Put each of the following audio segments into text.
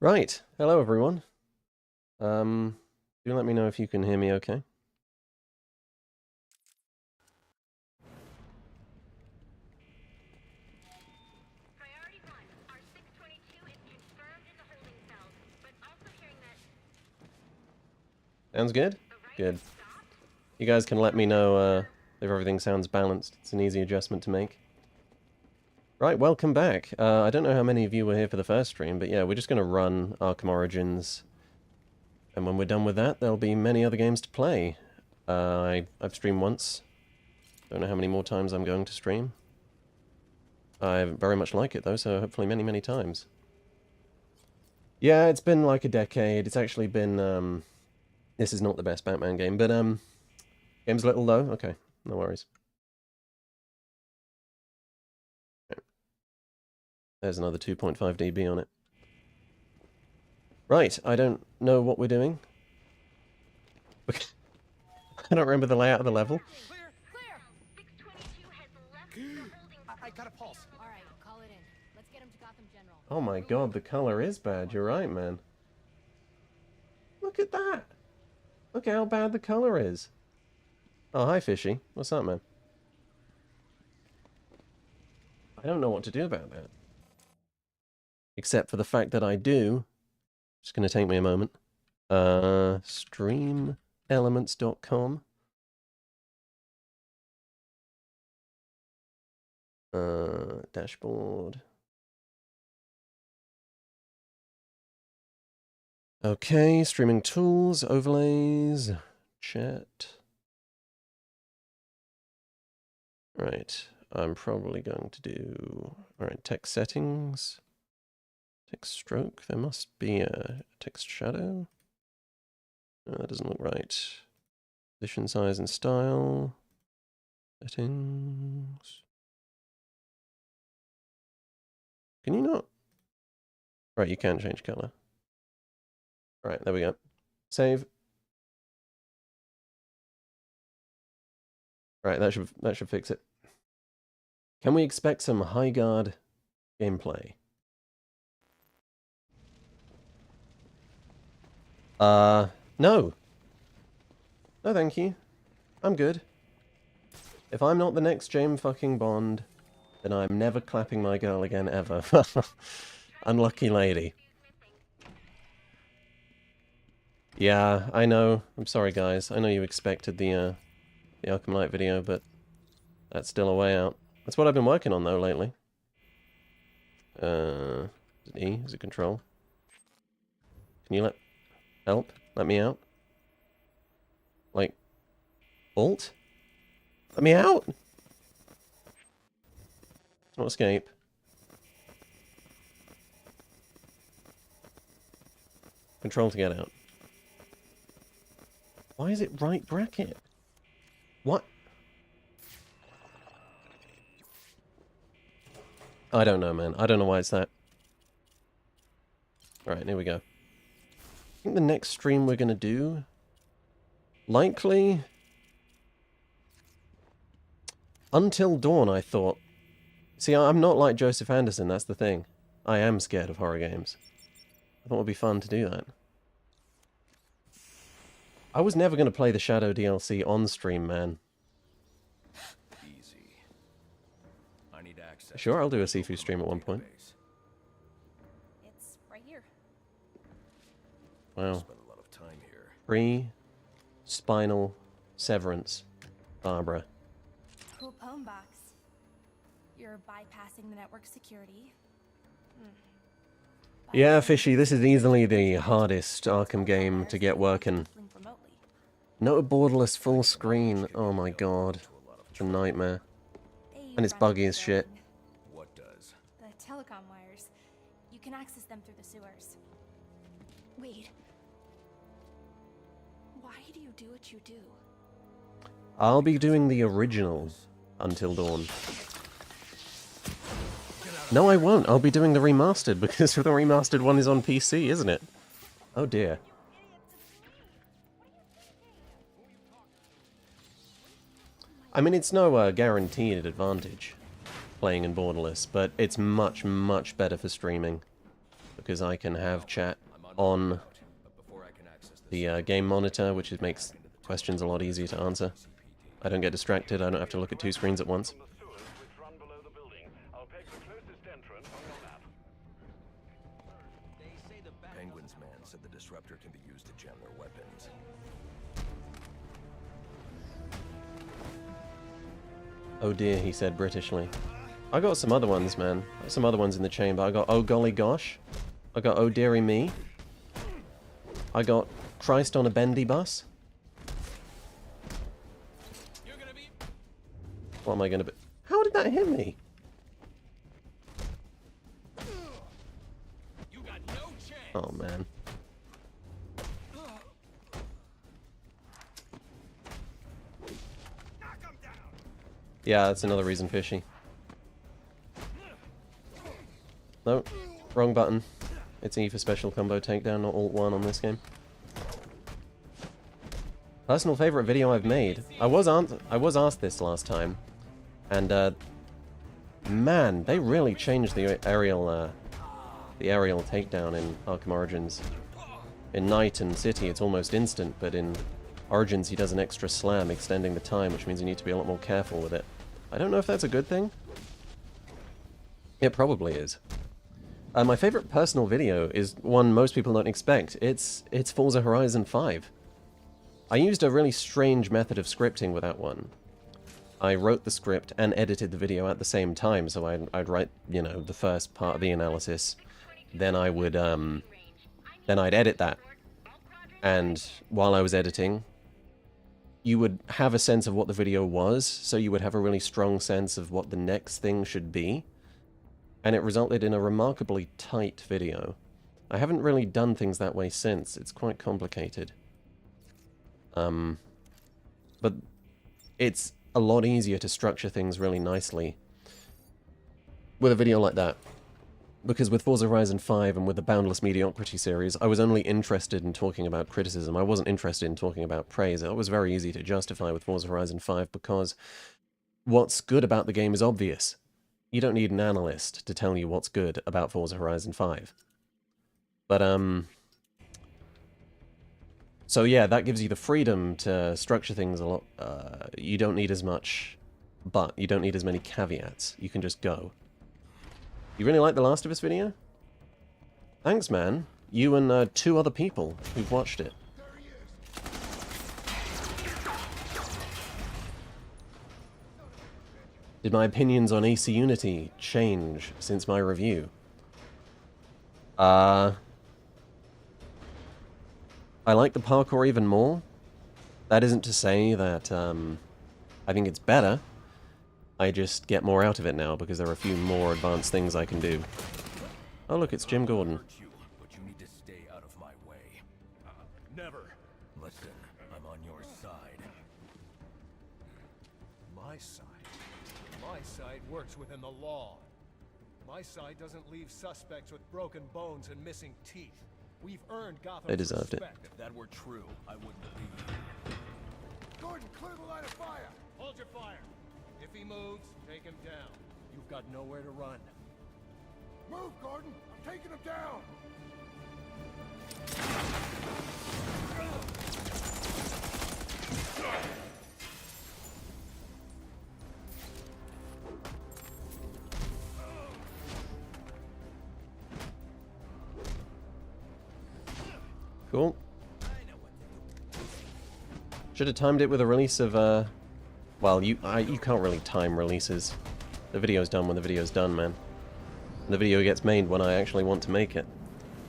Right. Hello, everyone. Do let me know if you can hear me okay. Priority 1. Our 622 is confirmed in the holding cells, but also hearing that Sounds good? the right Good. has stopped. You guys can let me know if everything sounds balanced. It's an easy adjustment to make. Right, welcome back. I don't know how many of you were here for the first stream, but yeah, we're just going to run Arkham Origins. And when we're done with that, there'll be many other games to play. I've streamed once. Don't know how many more times I'm going to stream. I very much like it, though, so hopefully many, many times. Yeah, it's been like a decade. It's actually been, this is not the best Batman game, but, game's a little low? Okay, no worries. There's another 2.5 dB on it. Right, I don't know what we're doing. I don't remember the layout of the level. Clear! Clear! 622 has left the holding cells. I got a pulse. All right, call it in. Let's get him to Gotham General. Oh my god, the color is bad. You're right, man. Look at that. Look how bad the color is. Oh, hi, Fishy. What's up, man? I don't know what to do about that. Except for the fact that I do. Just going to take me a moment. Streamelements.com. Dashboard. Okay, streaming tools, overlays, chat. Right, I'm probably going to do... Alright, text settings. Text stroke, there must be a text shadow. No, that doesn't look right. Position, size, and style. Settings. Can you not? Right, you can change color. Alright, there we go. Save. Right, that should fix it. Can we expect some high guard gameplay? No. No, thank you. I'm good. If I'm not the next James fucking Bond, then I'm never clapping my girl again, ever. Unlucky lady. Yeah, I know. I'm sorry, guys. I know you expected the Arkham Light video, but that's still a way out. That's what I've been working on, though, lately. Is it E? Is it Control? Can you help? Let me out? Like, Alt? Let me out! It's not escape. Control to get out. Why is it right bracket? What? I don't know, man. I don't know why it's that. Alright, here we go. I think the next stream we're gonna do... Likely... Until Dawn, I thought. See, I'm not like Joseph Anderson, that's the thing. I am scared of horror games. I thought it would be fun to do that. I was never going to play the Shadow DLC on stream, man. Easy. I need access. Sure, I'll do a Sifu stream at one point. It's right here. Wow. Spent a lot of time here. Pre-spinal severance, Barbara. Cool poem box. You're bypassing the network security. Yeah, Fishy, this is easily the hardest Arkham game to get working. Remotely. No borderless full screen. Oh my god. It's a nightmare. And it's buggy as shit. What does? The telecom wires. You can access them through the sewers. Wait. Why do you do what you do? I'll be doing the original Until Dawn. No, I won't. I'll be doing the remastered, because the remastered one is on PC, isn't it? Oh dear. I mean, it's no guaranteed advantage playing in borderless, but it's much, much better for streaming. because I can have chat I'm on on route, but before I can access this the game monitor, which makes questions a lot easier to answer. I don't get distracted, I don't have to look at two screens at once. From the sewers which run below the building. I'll peg the closest entrance on your map. Penguin's man said the disruptor can be used to jam their weapons. Oh dear, he said Britishly. I got some other ones, man. Some other ones in the chamber. I got oh golly gosh. I got oh dearie me. I got Christ on a bendy bus. What am I gonna be? How did that hit me? Oh man. Yeah, that's another reason fishy. No, wrong button. It's E for special combo takedown, not Alt 1 on this game. Personal favorite video I've made. I was asked this last time, and man, they really changed the aerial takedown in Arkham Origins. In Night and City, it's almost instant, but in Origins, he does an extra slam, extending the time, which means you need to be a lot more careful with it. I don't know if that's a good thing. It probably is. My favorite personal video is one most people don't expect. It's Forza Horizon 5. I used a really strange method of scripting with that one. I wrote the script and edited the video at the same time, so I'd write, you know, the first part of the analysis, then I would, then I'd edit that. And while I was editing, you would have a sense of what the video was, so you would have a really strong sense of what the next thing should be. And it resulted in a remarkably tight video. I haven't really done things that way since. It's quite complicated. But it's a lot easier to structure things really nicely with a video like that. Because with Forza Horizon 5 and with the Boundless Mediocrity series, I was only interested in talking about criticism. I wasn't interested in talking about praise. It was very easy to justify with Forza Horizon 5 because what's good about the game is obvious. You don't need an analyst to tell you what's good about Forza Horizon 5. But, so yeah, that gives you the freedom to structure things a lot. You don't need as much, but you don't need as many caveats. You can just go. You really like the Last of Us video? Thanks, man. You and 2 other people who've watched it. Did my opinions on AC Unity change since my review? I like the parkour even more. That isn't to say that I think it's better. I just get more out of it now because there are a few more advanced things I can do. Oh look, it's Jim Gordon. But you need to stay out of my way. Never. Listen, I'm on your side. My side? My side works within the law. My side doesn't leave suspects with broken bones and missing teeth. We've earned Gotham's They deserved it. respect. If that were true, I wouldn't believe you. Gordon, clear the line of fire! Hold your fire. If he moves, take him down. You've got nowhere to run. Move, Gordon! I'm taking him down! Cool. Should have timed it with a release of, well, you can't really time releases. The video's done when the video's done, man. The video gets made when I actually want to make it.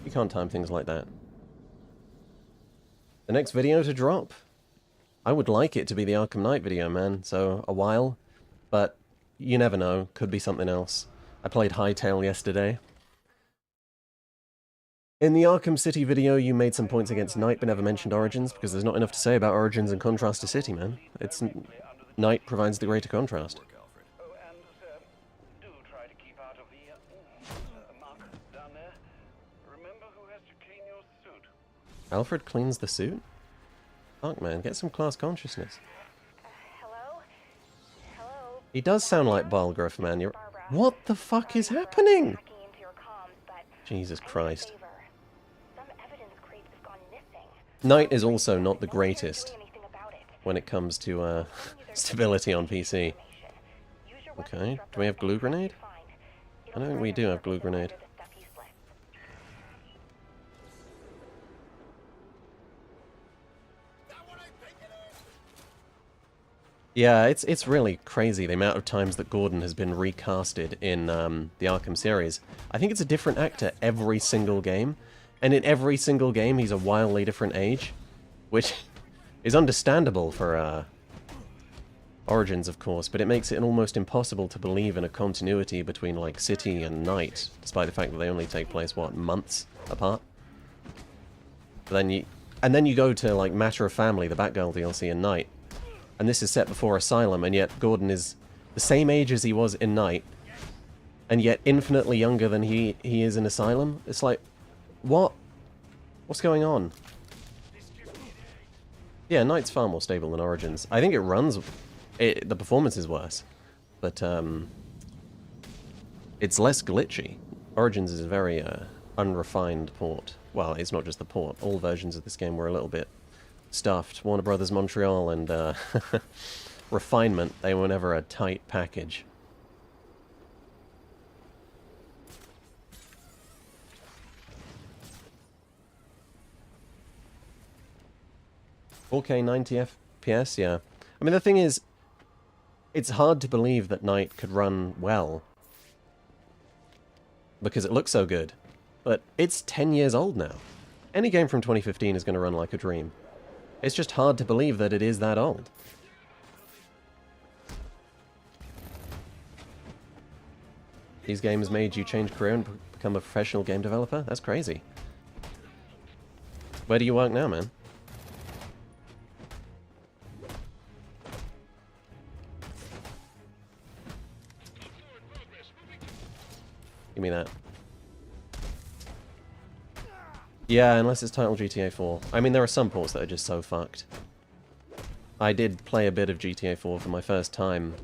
You can't time things like that. The next video to drop? I would like it to be the Arkham Knight video, man, so a while. But you never know, could be something else. I played Hightail yesterday. In the Arkham City video, you made some points against Knight, but never mentioned Origins, because there's not enough to say about Origins in contrast to City, man. Knight provides the greater contrast. Oh, and, sir, do try to keep out of the muck down there. Remember who has to clean your suit. Alfred cleans the suit? Fuck, man, get some class consciousness. Hello? Hello? He does sound like Balgruff, man. What the fuck is happening? Hacking into your comms, but Jesus Christ. Favor. Some evidence creep has gone missing. Night is also not the No one cares greatest doing anything about it. when it comes to stability on PC. Use your weapon Okay, to do we have glue grenade? find. I don't think we do have glue grenade. The stuff he's left. Yeah, it's really crazy the amount of times that Gordon has been recasted in the Arkham series. I think it's a different actor every single game, and in every single game he's a wildly different age, which is understandable for Origins, of course, but it makes it almost impossible to believe in a continuity between, like, City and Night, despite the fact that they only take place, what, months apart? But then you go to, like, Matter of Family, the Batgirl DLC in Night, and this is set before Asylum, and yet Gordon is the same age as he was in Night, and yet infinitely younger than he is in Asylum. It's like, what? What's going on? Yeah, Night's far more stable than Origins. I think it runs... the performance is worse, but it's less glitchy. Origins is a very unrefined port. Well, it's not just the port. All versions of this game were a little bit stuffed. Warner Brothers Montreal and refinement, they were never a tight package. "4K 90 FPS, yeah. I mean, the thing is, it's hard to believe that Night could run well, because it looks so good. But it's 10 years old now. Any game from 2015 is going to run like a dream. It's just hard to believe that it is that old. These games made you change career and become a professional game developer? That's crazy. Where do you work now, man? Give me that. Yeah, unless it's titled GTA 4. I mean, there are some ports that are just so fucked. I did play a bit of GTA 4 for my first time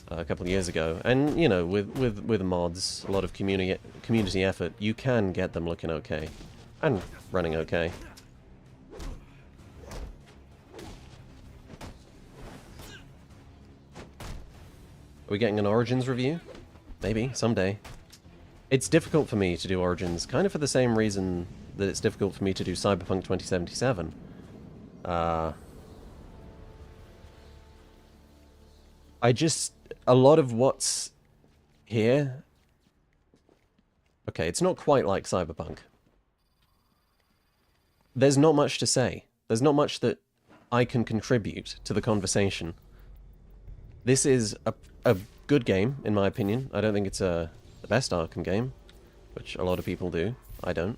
a couple of years ago, and, you know, with mods, a lot of community effort, you can get them looking okay. And running okay. Are we getting an Origins review? Maybe, someday. It's difficult for me to do Origins, kind of for the same reason that it's difficult for me to do Cyberpunk 2077. A lot of what's here... Okay, it's not quite like Cyberpunk. There's not much to say. There's not much that I can contribute to the conversation. This is a good game, in my opinion. I don't think it's the best Arkham game, which a lot of people do. I don't.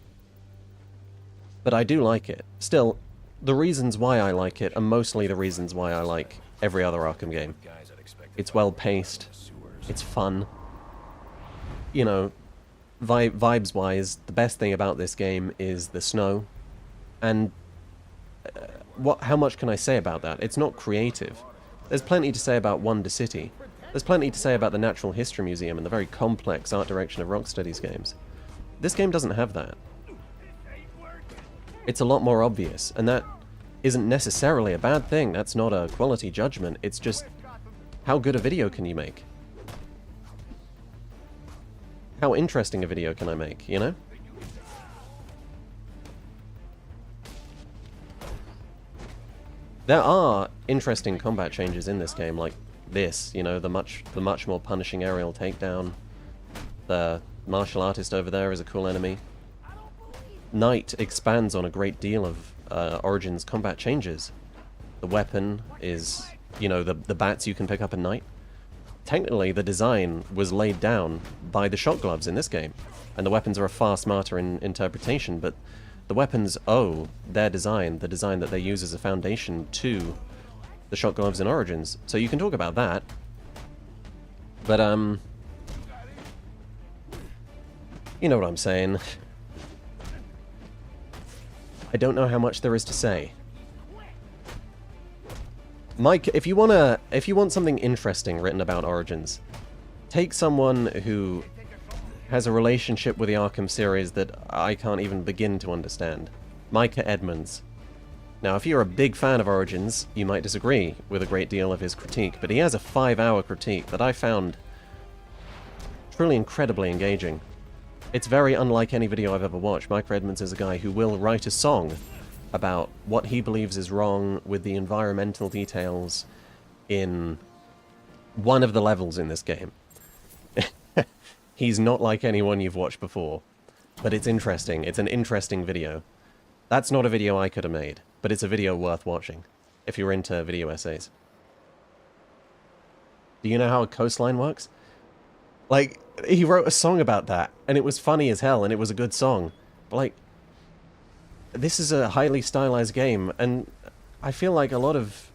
But I do like it. Still, the reasons why I like it are mostly the reasons why I like every other Arkham game. It's well-paced. It's fun. You know, vibes-wise, the best thing about this game is the snow. And how much can I say about that? It's not creative. There's plenty to say about Wonder City. There's plenty to say about the Natural History Museum and the very complex art direction of Rocksteady's games. This game doesn't have that. It's a lot more obvious, and that isn't necessarily a bad thing. That's not a quality judgment. It's just, how good a video can you make? How interesting a video can I make, you know? There are interesting combat changes in this game, like this, you know, the much more punishing aerial takedown. The martial artist over there is a cool enemy. Night expands on a great deal of Origins combat changes. The weapon is, you know, the bats you can pick up at night. Technically, the design was laid down by the shot gloves in this game, and the weapons are a far smarter in interpretation, but the weapons owe their design, the design that they use as a foundation, to the shot gloves in Origins. So you can talk about that. But, you know what I'm saying. I don't know how much there is to say. Mike, if you want something interesting written about Origins, take someone who has a relationship with the Arkham series that I can't even begin to understand. Micah Edmonds. Now, if you're a big fan of Origins, you might disagree with a great deal of his critique, but he has a 5-hour critique that I found truly incredibly engaging. It's very unlike any video I've ever watched. Micah Edmonds is a guy who will write a song about what he believes is wrong with the environmental details in one of the levels in this game. He's not like anyone you've watched before, but it's interesting. It's an interesting video. That's not a video I could have made, but it's a video worth watching if you're into video essays. Do you know how a coastline works? Like, he wrote a song about that, and it was funny as hell, and it was a good song. But, like, this is a highly stylized game, and I feel like a lot of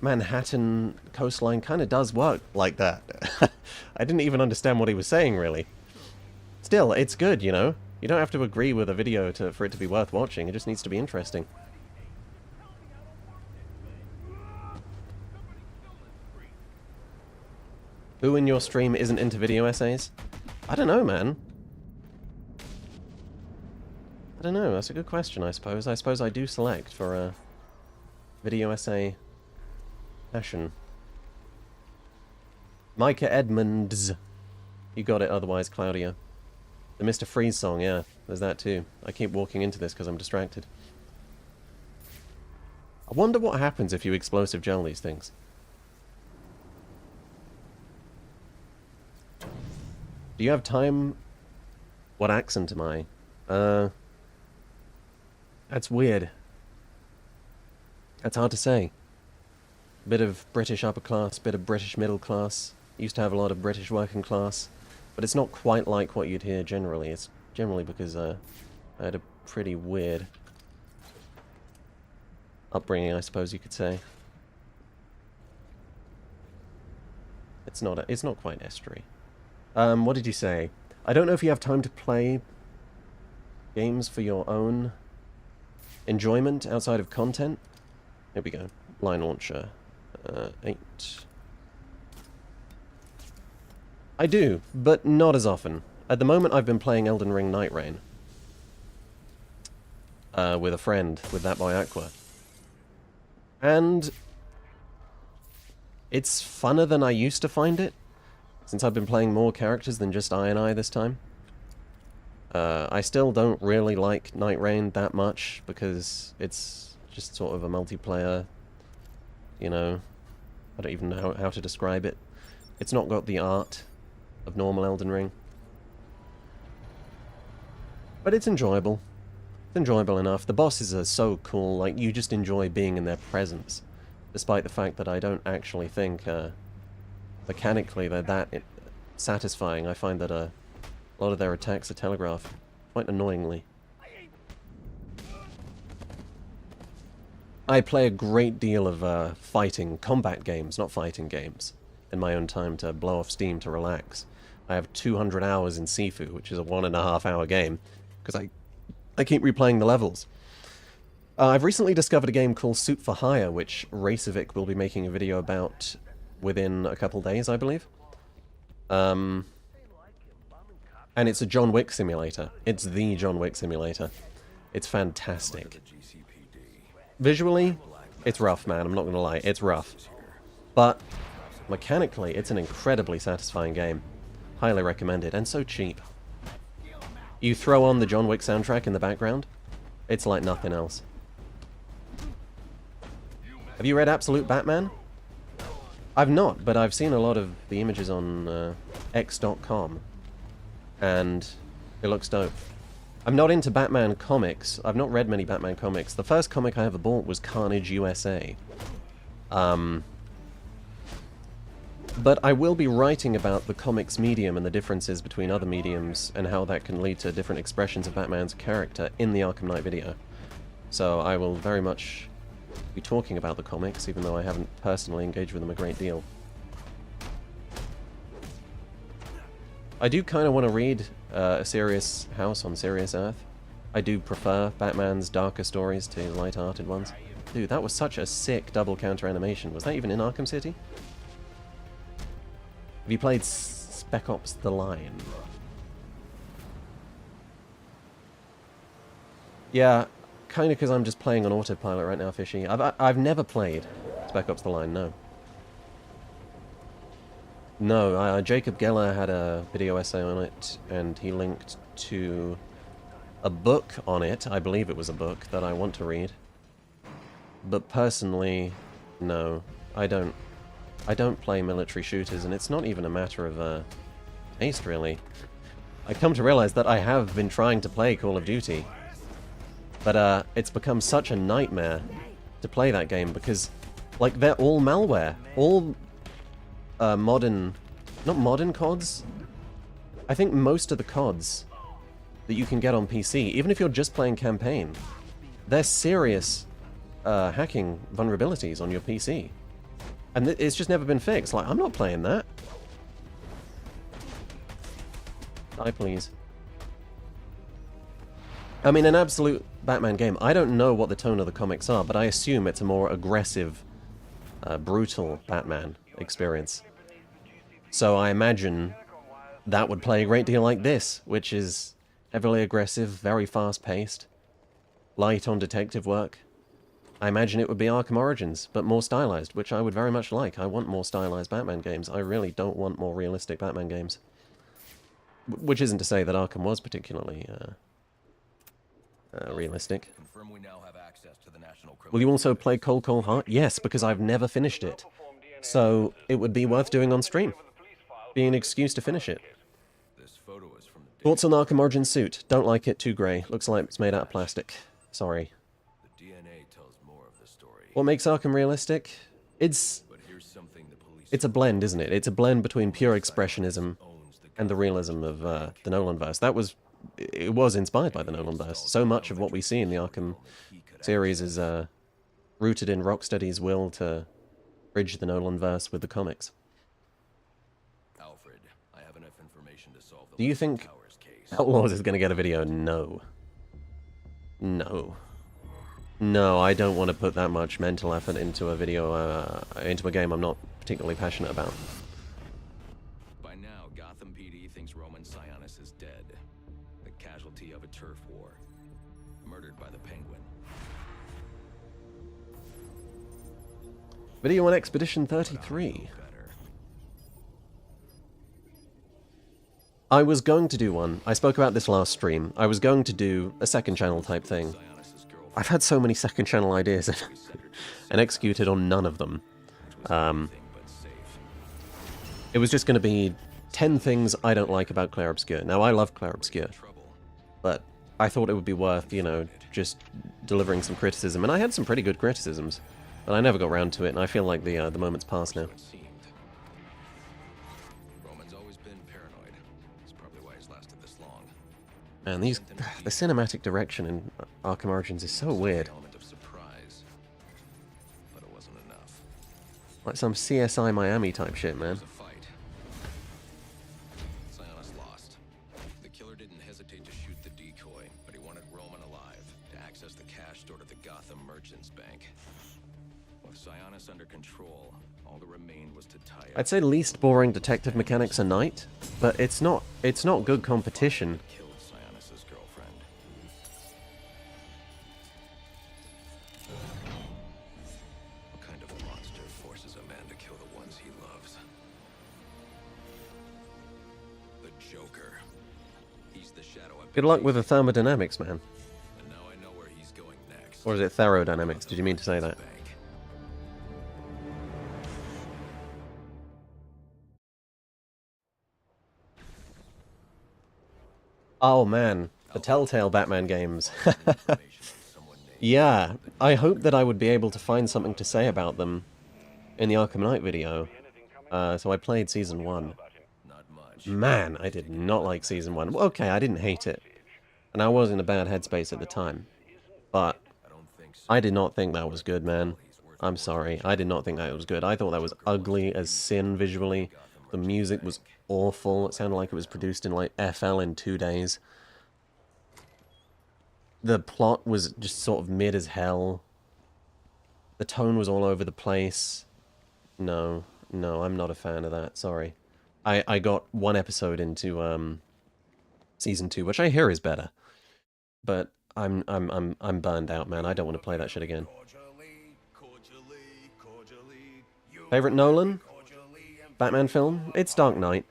Manhattan coastline kind of does work like that. I didn't even understand what he was saying, really. Still, it's good, you know? You don't have to agree with a video for it to be worth watching, it just needs to be interesting. Who in your stream isn't into video essays? I don't know, man. I don't know, that's a good question, I suppose. I suppose I do select for a video essay passion. Micah Edmonds. You got it otherwise, Claudia. The Mr. Freeze song, yeah, there's that too. I keep walking into this because I'm distracted. I wonder what happens if you explosive gel these things. Do you have time? What accent am I? That's weird. That's hard to say. Bit of British upper class, bit of British middle class. Used to have a lot of British working class. But it's not quite like what you'd hear generally. It's generally because I had a pretty weird upbringing, I suppose you could say. It's not quite estuary. What did you say? I don't know if you have time to play games for your own enjoyment outside of content. Here we go. Line launcher. 8. I do, but not as often. At the moment I've been playing Elden Ring Night Rain. With a friend, with that boy Aqua. And it's funner than I used to find it, since I've been playing more characters than just I this time. I still don't really like Night Rain that much, because it's just sort of a multiplayer, you know, I don't even know how to describe it. It's not got the art of normal Elden Ring. But it's enjoyable. It's enjoyable enough. The bosses are so cool, like, you just enjoy being in their presence. Despite the fact that I don't actually think, mechanically they're that satisfying. I find that a lot of their attacks are telegraphed, quite annoyingly. I play a great deal of combat games, not fighting games, in my own time to blow off steam, to relax. I have 200 hours in Sifu, which is a 1.5 hour game, because I keep replaying the levels. I've recently discovered a game called Suit for Hire, which Racevic will be making a video about within a couple days, I believe. And it's a John Wick simulator. It's the John Wick simulator. It's fantastic. Visually, it's rough, man, I'm not gonna lie, it's rough. But mechanically, it's an incredibly satisfying game. Highly recommended, and so cheap. You throw on the John Wick soundtrack in the background, it's like nothing else. Have you read Absolute Batman? I've not, but I've seen a lot of the images on X.com, and it looks dope. I'm not into Batman comics. I've not read many Batman comics. The first comic I ever bought was Carnage USA. But I will be writing about the comics medium and the differences between other mediums and how that can lead to different expressions of Batman's character in the Arkham Knight video. So I will very much be talking about the comics, even though I haven't personally engaged with them a great deal. I do kind of want to read A Serious House on Serious Earth. I do prefer Batman's darker stories to light-hearted ones. Dude, that was such a sick double counter animation. Was that even in Arkham City? Have you played Spec Ops The Line? Yeah, kind of because I'm just playing on autopilot right now, Fishy. I've never played Spec Ops: The Line, no. No, Jacob Geller had a video essay on it, and he linked to a book on it. I believe it was a book that I want to read. But personally, no, I don't play military shooters, and it's not even a matter of taste, really. I come to realize that I have been trying to play Call of Duty, but it's become such a nightmare to play that game because, like, they're all malware. All modern... not modern CODs? I think most of the CODs that you can get on PC, even if you're just playing campaign, they're serious hacking vulnerabilities on your PC. And it's just never been fixed. Like, I'm not playing that. Die, please. I mean, an absolute Batman game. I don't know what the tone of the comics are, but I assume it's a more aggressive, brutal Batman experience. So I imagine that would play a great deal like this, which is heavily aggressive, very fast-paced, light on detective work. I imagine it would be Arkham Origins, but more stylized, which I would very much like. I want more stylized Batman games. I really don't want more realistic Batman games. Which isn't to say that Arkham was particularly realistic. Confirm we now have access to the National Will you also play Cold Cold Heart? Yes, because I've never finished it. So it would be worth doing on stream. Be an excuse to finish it. This photo is from the Thoughts on Arkham Origins suit? Don't like it, too grey. Looks like it's made out of plastic. Sorry. The DNA tells more of the story. What makes Arkham realistic? It's a blend, isn't it? It's a blend between pure expressionism and the realism of the Nolanverse. It was inspired by the Nolanverse. So much of what we see in the Arkham series is rooted in Rocksteady's will to bridge the Nolanverse with the comics. Alfred, I have enough information to solve the Do you think Towers case. Outlaws is going to get a video? No. No. No, I don't want to put that much mental effort into a video, into a game I'm not particularly passionate about. By now, Gotham PD thinks Roman Sionis is dead. The casualty of a turf war. Murdered by the Penguin. Video on Expedition 33. Better. I was going to do one. I spoke about this last stream. I was going to do a second channel type thing. Sionis's girlfriend I've had so many second channel ideas and executed on none of them. but safe. It was just going to be 10 things I don't like about Clair Obscur. Now, I love Clair Obscur, Trouble. but I thought it would be worth, you know, just delivering some criticism. And I had some pretty good criticisms, but I never got around to it, and I feel like the moment's passed now. It seemed. Roman's always been paranoid. That's probably why he's lasted this long. And the cinematic direction in Arkham Origins is so weird. Element of surprise. But it wasn't enough. Like some CSI Miami type shit, man. It was a fight. Sionis lost. The killer didn't hesitate to shoot the decoy, but he wanted Roman alive to access the cash stored at the Gotham Merchants Bank. With Sionis under control, all that remained was to tie up I'd say least boring detective mechanics are Night, but it's not good competition. killed Sionis's girlfriend. What kind of monster forces a man to kill the ones he loves? The Joker. He's the shadow I've Good been luck with the chasing, thermodynamics, man. and now I know where he's going next. Or is it therodynamics? Did you mean to say that? Bank. Oh man, the Telltale Batman games. Information on someone named Yeah, I hope that I would be able to find something to say about them in the Arkham Knight video. So I played Season 1. Not much. Man, I did not like Season 1. Well, okay, I didn't hate it. And I was in a bad headspace at the time. But I don't think so. I did not think that was good, man. I'm sorry, I did not think that was good. I thought that was ugly as sin visually. The music was awful. It sounded like it was produced in, like, FL in 2 days. The plot was just sort of mid as hell. The tone was all over the place. No, I'm not a fan of that, sorry. I got one episode into Season 2, which I hear is better. But I'm burned out, man. I don't want to play that shit again. Favorite Nolan? Batman film? It's Dark Knight.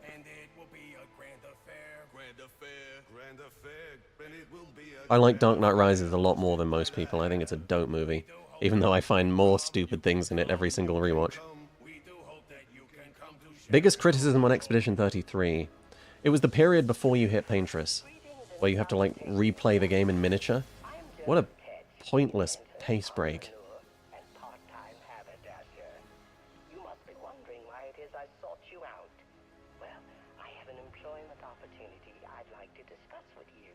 I like Dark Knight Rises a lot more than most people. I think it's a dope movie, even though I find more stupid things in it every single rewatch. Biggest criticism on Expedition 33. It was the period before you hit Paintress, where you have to, like, replay the game in miniature. What a pointless pace break. And part-time haberdasher. You must be wondering why it is I sought you out. Well, I have an employment opportunity I'd like to discuss with you.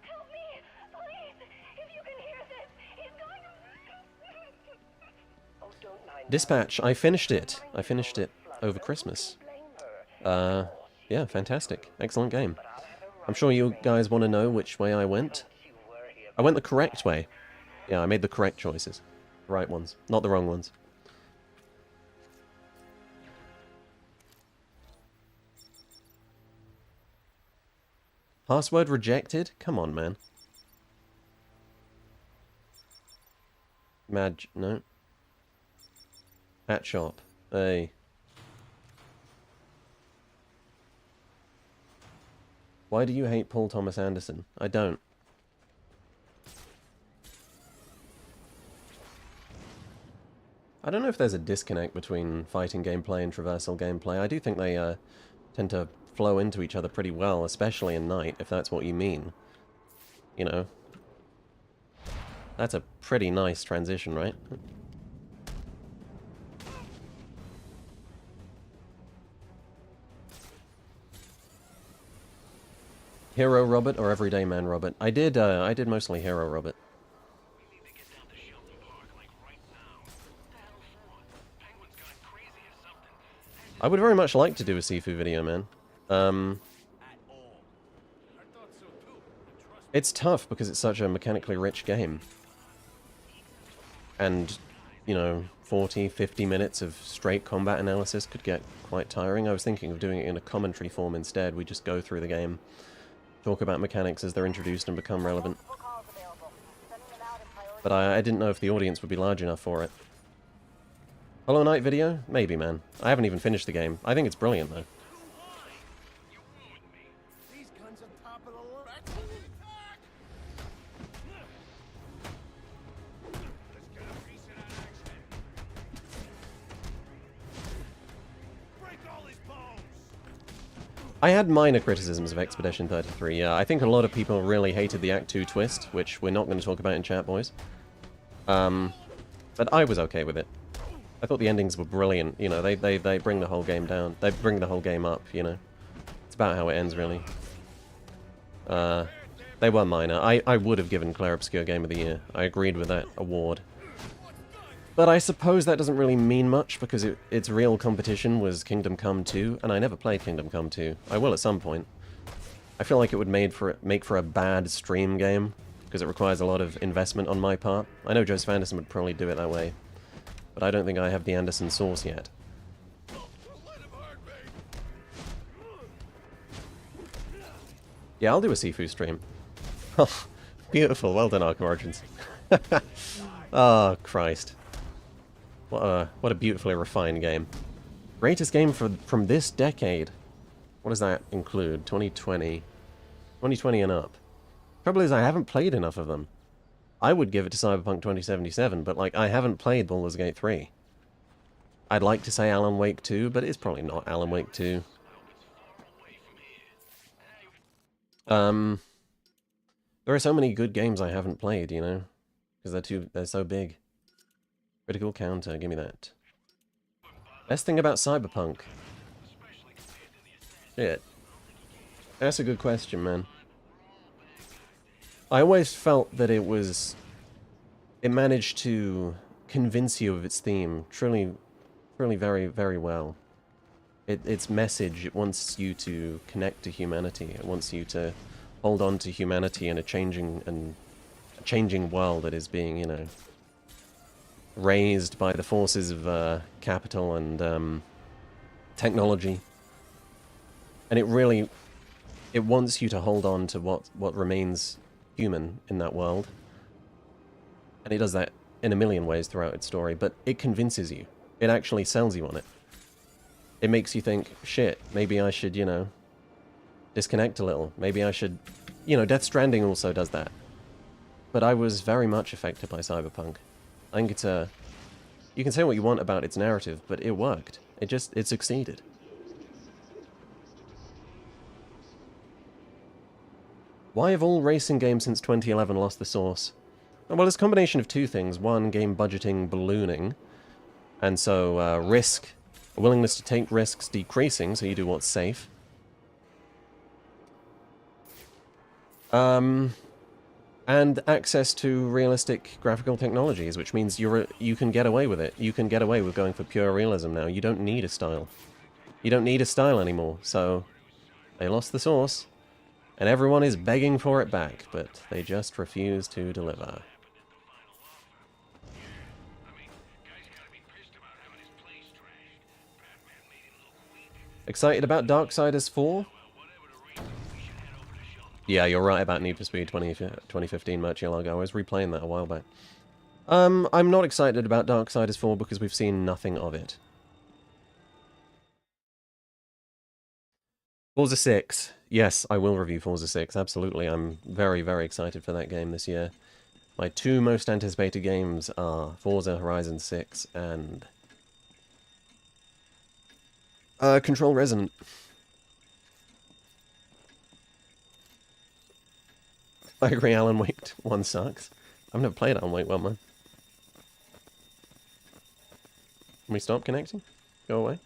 Help me! Please! If you can hear this, he's going to... Oh, don't mind Dispatch, I finished it. I finished it over Christmas. Yeah, fantastic. Excellent game. I'm sure you guys want to know which way I went. I went the correct way. Yeah, I made the correct choices. The right ones, not the wrong ones. Password rejected? Come on, man. No. At shop. Hey. Why do you hate Paul Thomas Anderson? I don't. I don't know if there's a disconnect between fighting gameplay and traversal gameplay. I do think they tend to flow into each other pretty well, especially in Night, if that's what you mean. You know. That's a pretty nice transition, right? Hero Robert or Everyday Man Robert? I did mostly Hero Robert. I would very much like to do a Sifu video, man. It's tough because it's such a mechanically rich game. And, you know, 40, 50 minutes of straight combat analysis could get quite tiring. I was thinking of doing it in a commentary form instead. We just go through the game, talk about mechanics as they're introduced and become relevant. But I didn't know if the audience would be large enough for it. Hollow Knight video? Maybe, man. I haven't even finished the game. I think it's brilliant, though. These guns on top of the line. Let's get a piece of that action. Break all his bones. I had minor criticisms of Expedition 33, yeah. I think a lot of people really hated the Act 2 twist, which we're not going to talk about in chat, boys. But I was okay with it. I thought the endings were brilliant, you know, they bring the whole game down. They bring the whole game up, you know. It's about how it ends, really. They were minor. I would have given Claire Obscure Game of the Year. I agreed with that award. But I suppose that doesn't really mean much, because its real competition was Kingdom Come 2, and I never played Kingdom Come 2. I will at some point. I feel like it would make for a bad stream game, because it requires a lot of investment on my part. I know Joseph Anderson would probably do it that way. But I don't think I have the Anderson sauce yet. Yeah, I'll do a Sifu stream. Oh, beautiful. Well done, Arkham Origins. Oh, Christ. What a beautifully refined game. Greatest game from this decade. What does that include? 2020. 2020 and up. Trouble is, I haven't played enough of them. I would give it to Cyberpunk 2077, but, like, I haven't played Baldur's Gate 3. I'd like to say Alan Wake 2, but it's probably not Alan Wake 2. There are so many good games I haven't played, you know? Because they're so big. Critical Counter, give me that. Best thing about Cyberpunk? Shit. That's a good question, man. I always felt that it managed to convince you of its theme truly very, very well. Its message, it wants you to connect to humanity. It wants you to hold on to humanity in a changing world that is being, you know, raised by the forces of capital and technology. And it wants you to hold on to what remains human in that world. And it does that in a million ways throughout its story, but it convinces you. It actually sells you on it. It makes you think, shit, maybe I should, you know, disconnect a little. Maybe I should... You know, Death Stranding also does that. But I was very much affected by Cyberpunk. I think it's a... You can say what you want about its narrative, but it worked. It succeeded. Why have all racing games since 2011 lost the source? Well, it's a combination of two things. One, game budgeting ballooning, and so a willingness to take risks decreasing, so you do what's safe. And access to realistic graphical technologies, which means you can get away with it. You can get away with going for pure realism now. You don't need a style. You don't need a style anymore, so they lost the source. And everyone is begging for it back, but they just refuse to deliver. Excited about Darksiders 4? Yeah, you're right about Need for Speed 2015 Murcielago. I was replaying that a while back. I'm not excited about Darksiders 4 because we've seen nothing of it. Forza 6. Yes, I will review Forza 6, absolutely. I'm very, very excited for that game this year. My two most anticipated games are Forza Horizon 6 and... Control Resonant. I agree, Alan Wake 1 sucks. I've never played Alan Wake 1, man. Can we stop connecting? Go away?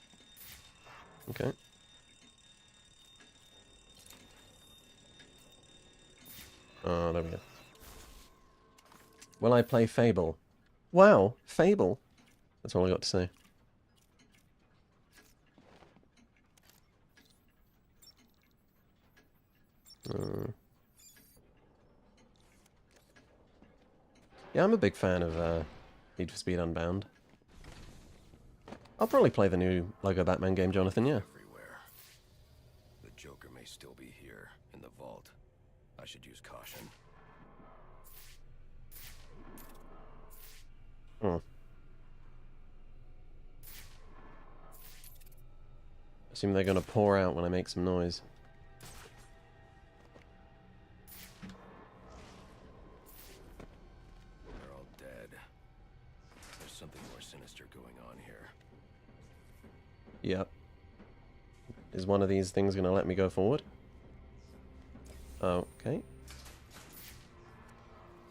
Okay. Oh, there we go. Will I play Fable? Wow, Fable. That's all I got to say. Yeah, I'm a big fan of Need for Speed Unbound. I'll probably play the new Lego Batman game, Jonathan, yeah. Everywhere. The Joker may still be here, in the vault. I should use caution. Hmm. Assume they're gonna pour out when I make some noise. They're all dead. There's something more sinister going on here. Yep. Is one of these things gonna let me go forward? Okay.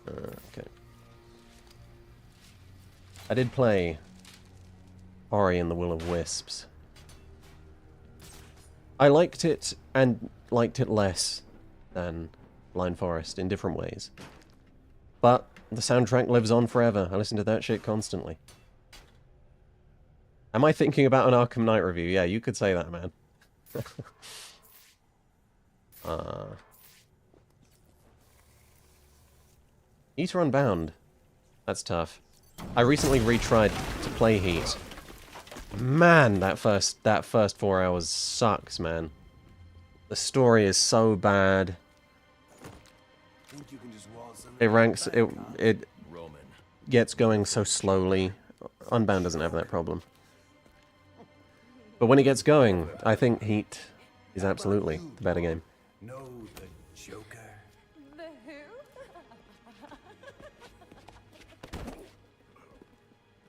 Okay. I did play Ori and the Will of Wisps. I liked it, and liked it less than Blind Forest in different ways. But the soundtrack lives on forever. I listen to that shit constantly. Am I thinking about an Arkham Knight review? Yeah, you could say that, man. Eater Unbound. That's tough. I recently retried to play Heat. Man, that first 4 hours sucks, man. The story is so bad. It ranks it gets going so slowly. Unbound doesn't have that problem. But when it gets going, I think Heat is absolutely the better game. Know the Joker? The who?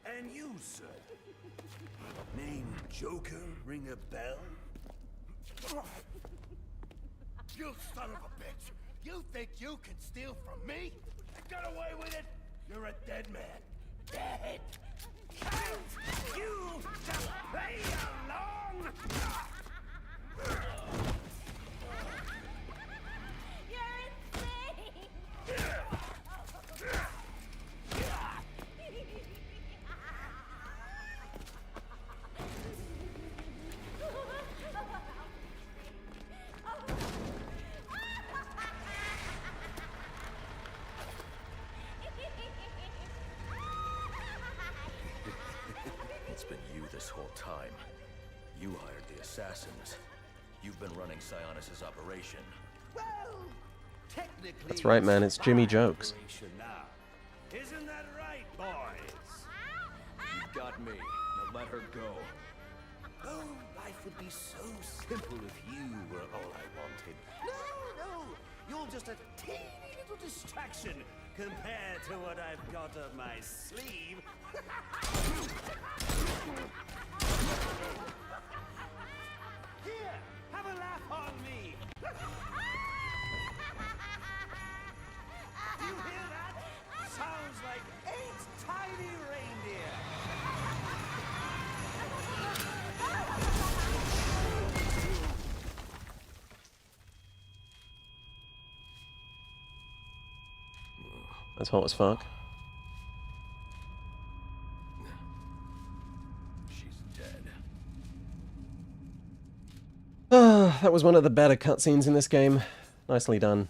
And you, sir? Name Joker ring a bell? You son of a bitch! You think you can steal from me? Get away with it! You're a dead man. Dead! Can't you just play along? You're insane! It's been you this whole time. You hired the assassins. You've been running Sionis' operation. Well, technically That's right, man, it's Jimmy Jokes. now. Isn't that right, boys? You've got me. Now let her go. Oh, life would be so simple if you were all I wanted. No, you're just a teeny little distraction compared to what I've got up my sleeve. Here, have a laugh on me. You hear that? Sounds like 8 tiny reindeer. That's hot as fuck. She's dead. That was one of the better cutscenes in this game. Nicely done.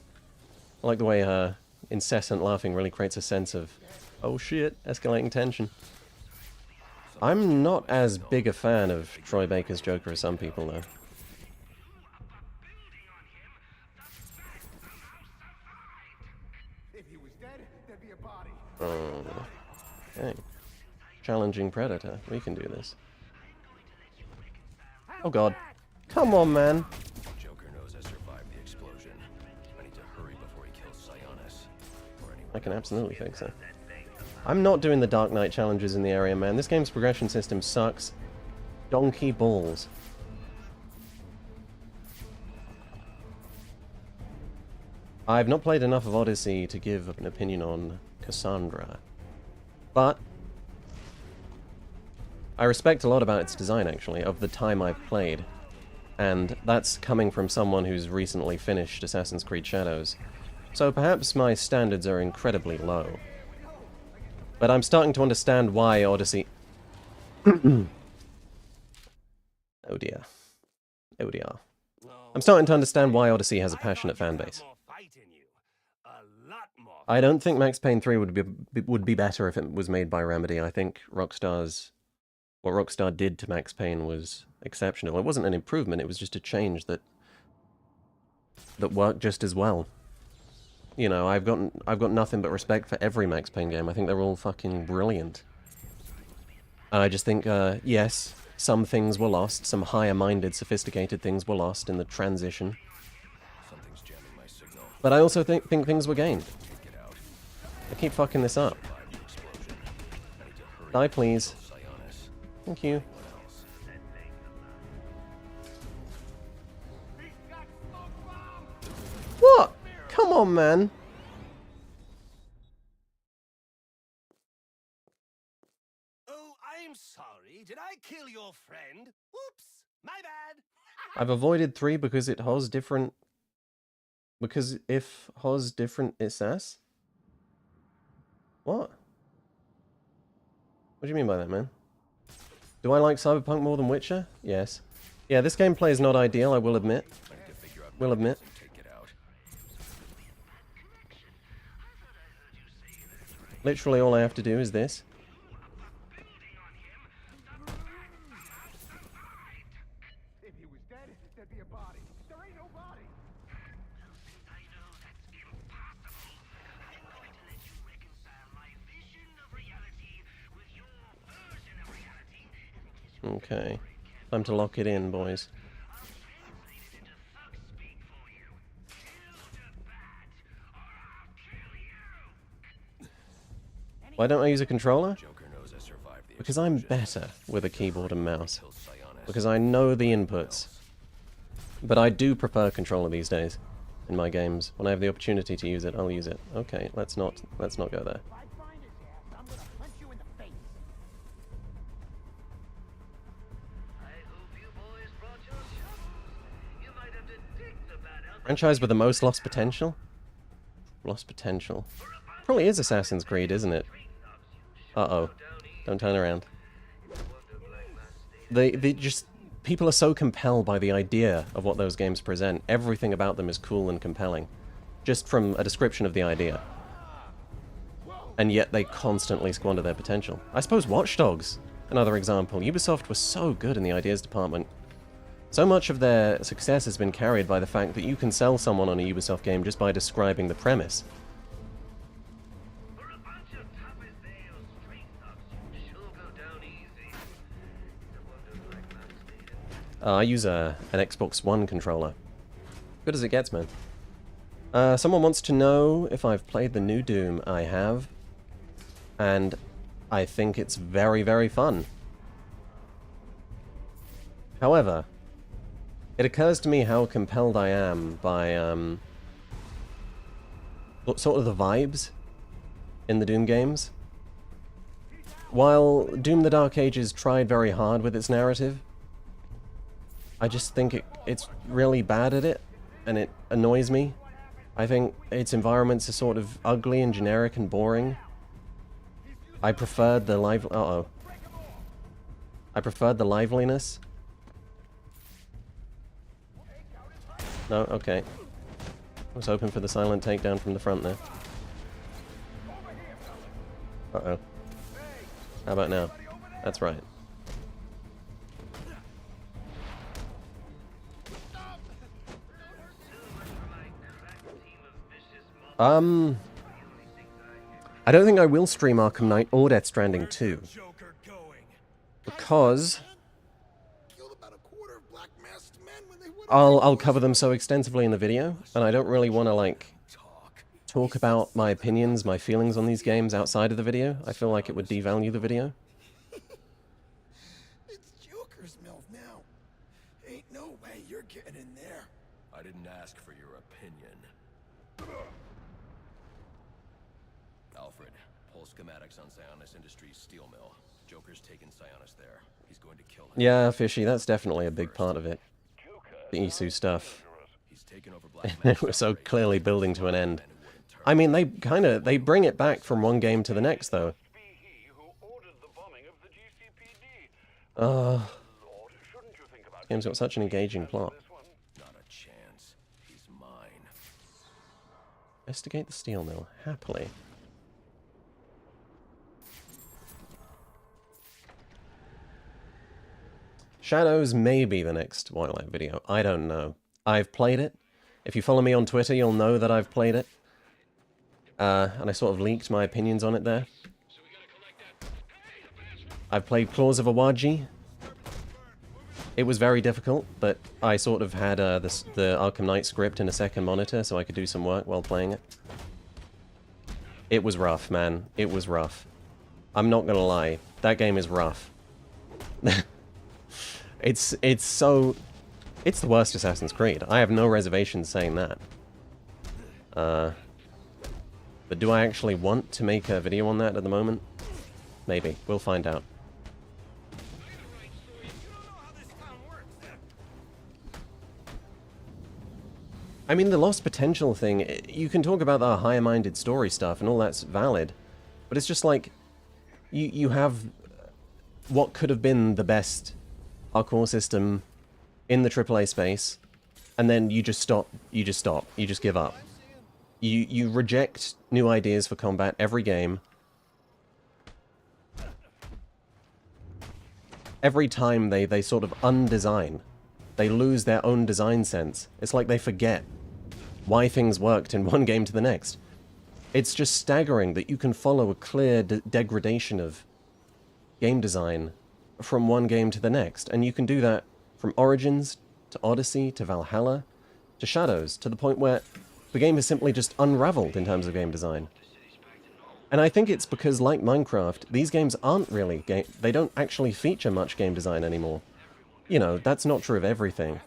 I like the way her incessant laughing really creates a sense of, oh shit, escalating tension. I'm not as big a fan of Troy Baker's Joker as some people, though. If he was dead, there'd be a body. Oh, okay. Challenging Predator. We can do this. Oh god. Come on, man. Joker knows I survived the explosion. I need to hurry before he kills Sionis. Or anyone I can else. absolutely fix it. I'm not doing the Dark Knight challenges in the area, man. This game's progression system sucks. Donkey balls. I've not played enough of Odyssey to give an opinion on Cassandra. But I respect a lot about its design, actually, of the time I've played. And that's coming from someone who's recently finished Assassin's Creed Shadows. So perhaps my standards are incredibly low. But I'm starting to understand why Odyssey... Oh dear. Oh dear. I'm starting to understand why Odyssey has a passionate fan base. I don't think Max Payne 3 would be better if it was made by Remedy. I think what Rockstar did to Max Payne was exceptional. It wasn't an improvement, it was just a change that worked just as well. You know, I've got nothing but respect for every Max Payne game. I think they're all fucking brilliant. I just think, yes, some things were lost, some higher-minded, sophisticated things were lost in the transition. Something's jamming my signal. But I also think things were gained. Take it out. I keep fucking this up. Survive the explosion. I need to hurry Die, before he please. kills Sionis. Thank you. Anyone else. What? Come on, man. Oh, I'm sorry. Did I kill your friend? Whoops. My bad. I've avoided 3 because it has different... Because if has different SS? What? What do you mean by that, man? Do I like Cyberpunk more than Witcher? Yes. Yeah, this gameplay is not ideal, I will admit. I need to figure out Will admit. and take it out. Literally all I have to do is this. If he was dead, there'd be a body. There ain't no body. Okay. Time to lock it in, boys. Why don't I use a controller? Joker knows I survived the Because I'm better with a keyboard and mouse. kills Sionis. Because I know the inputs. But I do prefer controller these days in my games. When I have the opportunity to use it, I'll use it. Okay, let's not go there. If I find his ass, I'm gonna punch you in the face. I hope you boys brought your shovels. You might have to dig the bat out. Franchise with the most lost potential? Lost potential. Probably is Assassin's Creed, isn't it? Uh-oh. Don't turn around. They just... People are so compelled by the idea of what those games present. Everything about them is cool and compelling. Just from a description of the idea. And yet they constantly squander their potential. I suppose Watch Dogs, another example. Ubisoft was so good in the ideas department. So much of their success has been carried by the fact that you can sell someone on a Ubisoft game just by describing the premise. For a bunch of Tapperdale street thugs, you sure go down easy. I wondered like that, I use an Xbox One controller. Good as it gets, man. Someone wants to know if I've played the new Doom. I have. And I think it's very, very fun. However, it occurs to me how compelled I am by sort of the vibes in the Doom games. While Doom the Dark Ages tried very hard with its narrative, I just think it's really bad at it, and it annoys me. I think its environments are sort of ugly and generic and boring. I preferred the I preferred the liveliness. No, okay. I was hoping for the silent takedown from the front there. Uh-oh. How about now? That's right. I don't think I will stream Arkham Knight or Death Stranding 2. Because I'll cover them so extensively in the video, and I don't really want to, like, talk about my opinions, my feelings on these games outside of the video. I feel like it would devalue the video. It's Joker's milk now. Ain't no way you're getting in there. I didn't ask for your opinion. Alfred, pull schematics on Sionis Industries steel mill. Joker's taken Sionis there. He's going to kill him. Yeah, Fishy, that's definitely a big part of it. The Isu stuff. He's taken over Black It was so clearly building to an end. I mean, they bring it back from one game to the next, though. Game's got such an engaging plot. Not a chance. He's mine. Investigate the steel mill, happily. Shadows may be the next Whitelight video. I don't know. I've played it. If you follow me on Twitter, you'll know that I've played it. And I sort of leaked my opinions on it there. I've played Claws of Awaji. It was very difficult, but I sort of had the Arkham Knight script in a second monitor, so I could do some work while playing it. It was rough, man. It was rough. I'm not gonna lie. That game is rough. It's the worst Assassin's Creed. I have no reservations saying that. But do I actually want to make a video on that at the moment? Maybe. We'll find out. I mean, the lost potential thing, you can talk about the higher-minded story stuff, and all that's valid, but it's just like, you have what could have been the best hardcore system in the AAA space, and then you just stop, you just give up. You reject new ideas for combat every game. Every time they sort of undesign. They lose their own design sense. It's like they forget why things worked in one game to the next. It's just staggering that you can follow a clear degradation of game design from one game to the next, and you can do that from Origins to Odyssey to Valhalla to Shadows, to the point where the game has simply just unraveled in terms of game design. And I think it's because, like Minecraft, these games aren't really they don't actually feature much game design anymore. You know, that's not true of everything.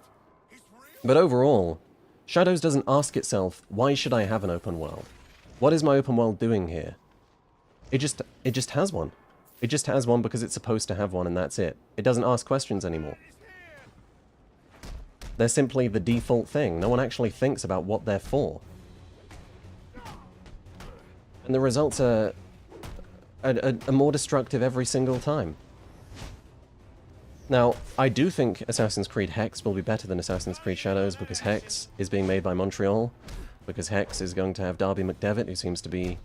But overall, Shadows doesn't ask itself, why should I have an open world? What is my open world doing here? It just has one. It just has one because it's supposed to have one, and that's it. It doesn't ask questions anymore. They're simply the default thing. No one actually thinks about what they're for. And the results are more destructive every single time. Now, I do think Assassin's Creed Hex will be better than Assassin's Creed Shadows, because Hex is being made by Montreal, because Hex is going to have Darby McDevitt, who seems to be...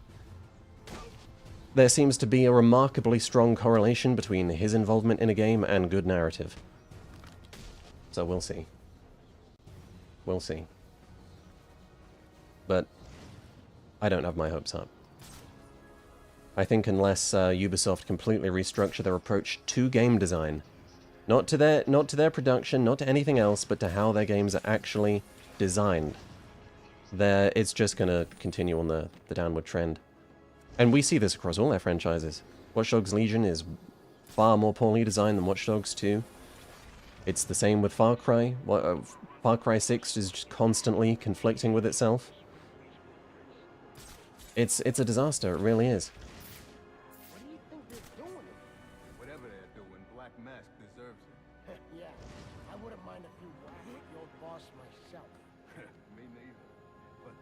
There seems to be a remarkably strong correlation between his involvement in a game and good narrative. So we'll see. We'll see. But I don't have my hopes up. I think unless Ubisoft completely restructure their approach to game design, not to their production, not to anything else, but to how their games are actually designed, it's just going to continue on the downward trend. And we see this across all their franchises. Watch Dogs Legion is far more poorly designed than Watch Dogs 2. It's the same with Far Cry. Far Cry 6 is just constantly conflicting with itself. It's a disaster, it really is. What do you think they're doing? Whatever they're doing, Black Mask deserves it. Yeah, I wouldn't mind if you hit your boss myself. Me neither. But,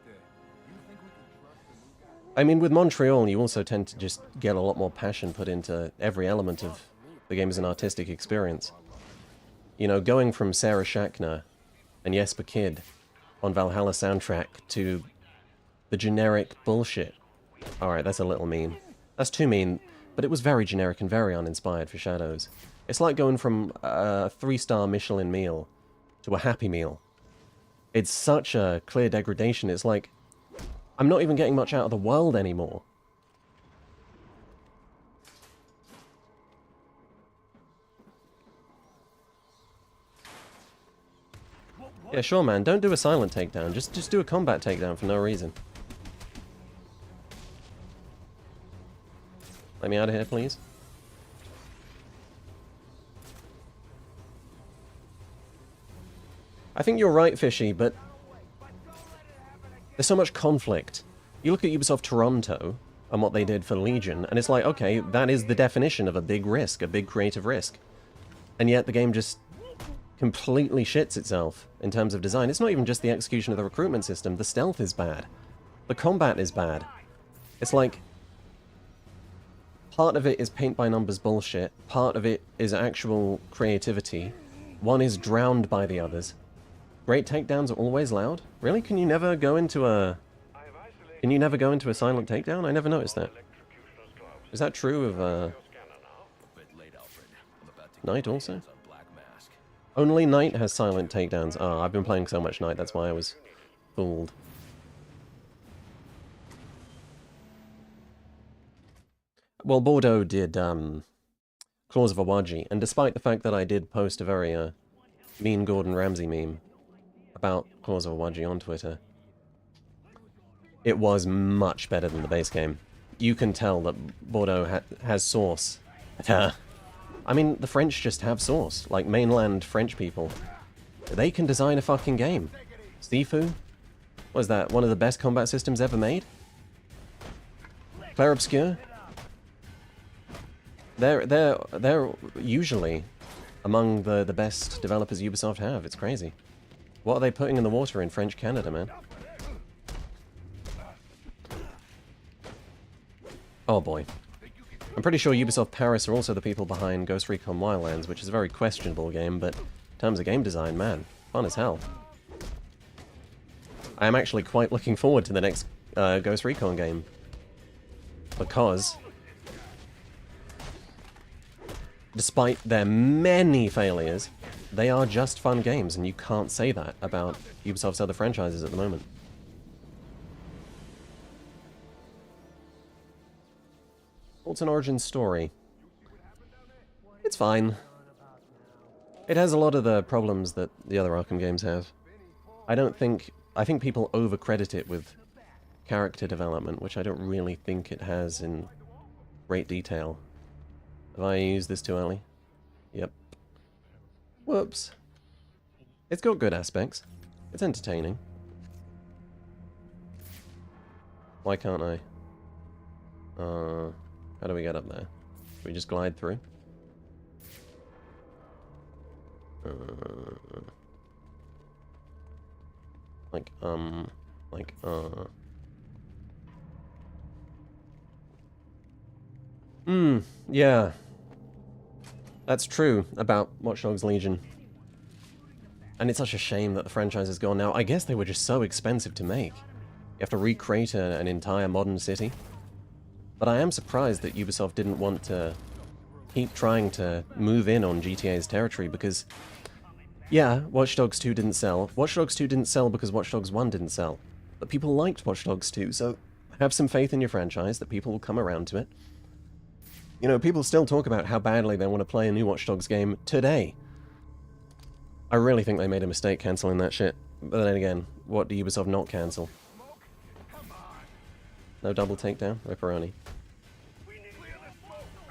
you think we can trust the new guy? I mean, with Montreal, you also tend to just get a lot more passion put into every element of the game as an artistic experience. You know, going from Sarah Schachner and Jesper Kyd on Valhalla soundtrack to the generic bullshit. Alright, that's a little mean. That's too mean, but it was very generic and very uninspired for Shadows. It's like going from a 3-star Michelin meal to a Happy Meal. It's such a clear degradation. It's like, I'm not even getting much out of the world anymore. Yeah, sure, man. Don't do a silent takedown. Just do a combat takedown for no reason. Let me out of here, please. I think you're right, Fishy, but there's so much conflict. You look at Ubisoft Toronto and what they did for Legion, and it's like, okay, that is the definition of a big risk, a big creative risk. And yet the game just completely shits itself in terms of design. It's not even just the execution of the recruitment system. The stealth is bad. The combat is bad. It's like, part of it is paint-by-numbers bullshit. Part of it is actual creativity. One is drowned by the others. Great takedowns are always loud? Really? Can you never go into a... Can you never go into a silent takedown? I never noticed that. Is that true of, Knight also? Only Knight has silent takedowns. Oh, I've been playing so much Knight, that's why I was fooled. Well, Bordeaux did, Claws of Awaji, and despite the fact that I did post a very, mean Gordon Ramsay meme about Claws of Awaji on Twitter, it was much better than the base game. You can tell that Bordeaux has sauce. I mean, the French just have sauce. Like, mainland French people. They can design a fucking game. Sifu? Was that one of the best combat systems ever made? Clair Obscur? They're usually among the best developers Ubisoft have. It's crazy. What are they putting in the water in French Canada, man? Oh boy. I'm pretty sure Ubisoft Paris are also the people behind Ghost Recon Wildlands, which is a very questionable game, but in terms of game design, man, fun as hell. I am actually quite looking forward to the next Ghost Recon game, because despite their many failures, they are just fun games, and you can't say that about Ubisoft's other franchises at the moment. What's an origin story? It's fine. It has a lot of the problems that the other Arkham games have. I think people overcredit it with character development, which I don't really think it has in great detail. Have I used this too early? Yep. Whoops. It's got good aspects. It's entertaining. Why can't I? How do we get up there? Should we just glide through? Yeah. That's true about Watch Dogs Legion. And it's such a shame that the franchise has gone now. I guess they were just so expensive to make. You have to recreate an entire modern city. But I am surprised that Ubisoft didn't want to keep trying to move in on GTA's territory, because Yeah, Watch Dogs 2 didn't sell. Watch Dogs 2 didn't sell because Watch Dogs 1 didn't sell. But people liked Watch Dogs 2, so have some faith in your franchise that people will come around to it. You know, people still talk about how badly they want to play a new Watch Dogs game today. I really think they made a mistake cancelling that shit. But then again, what do Ubisoft not cancel? No double takedown? Ripperoni.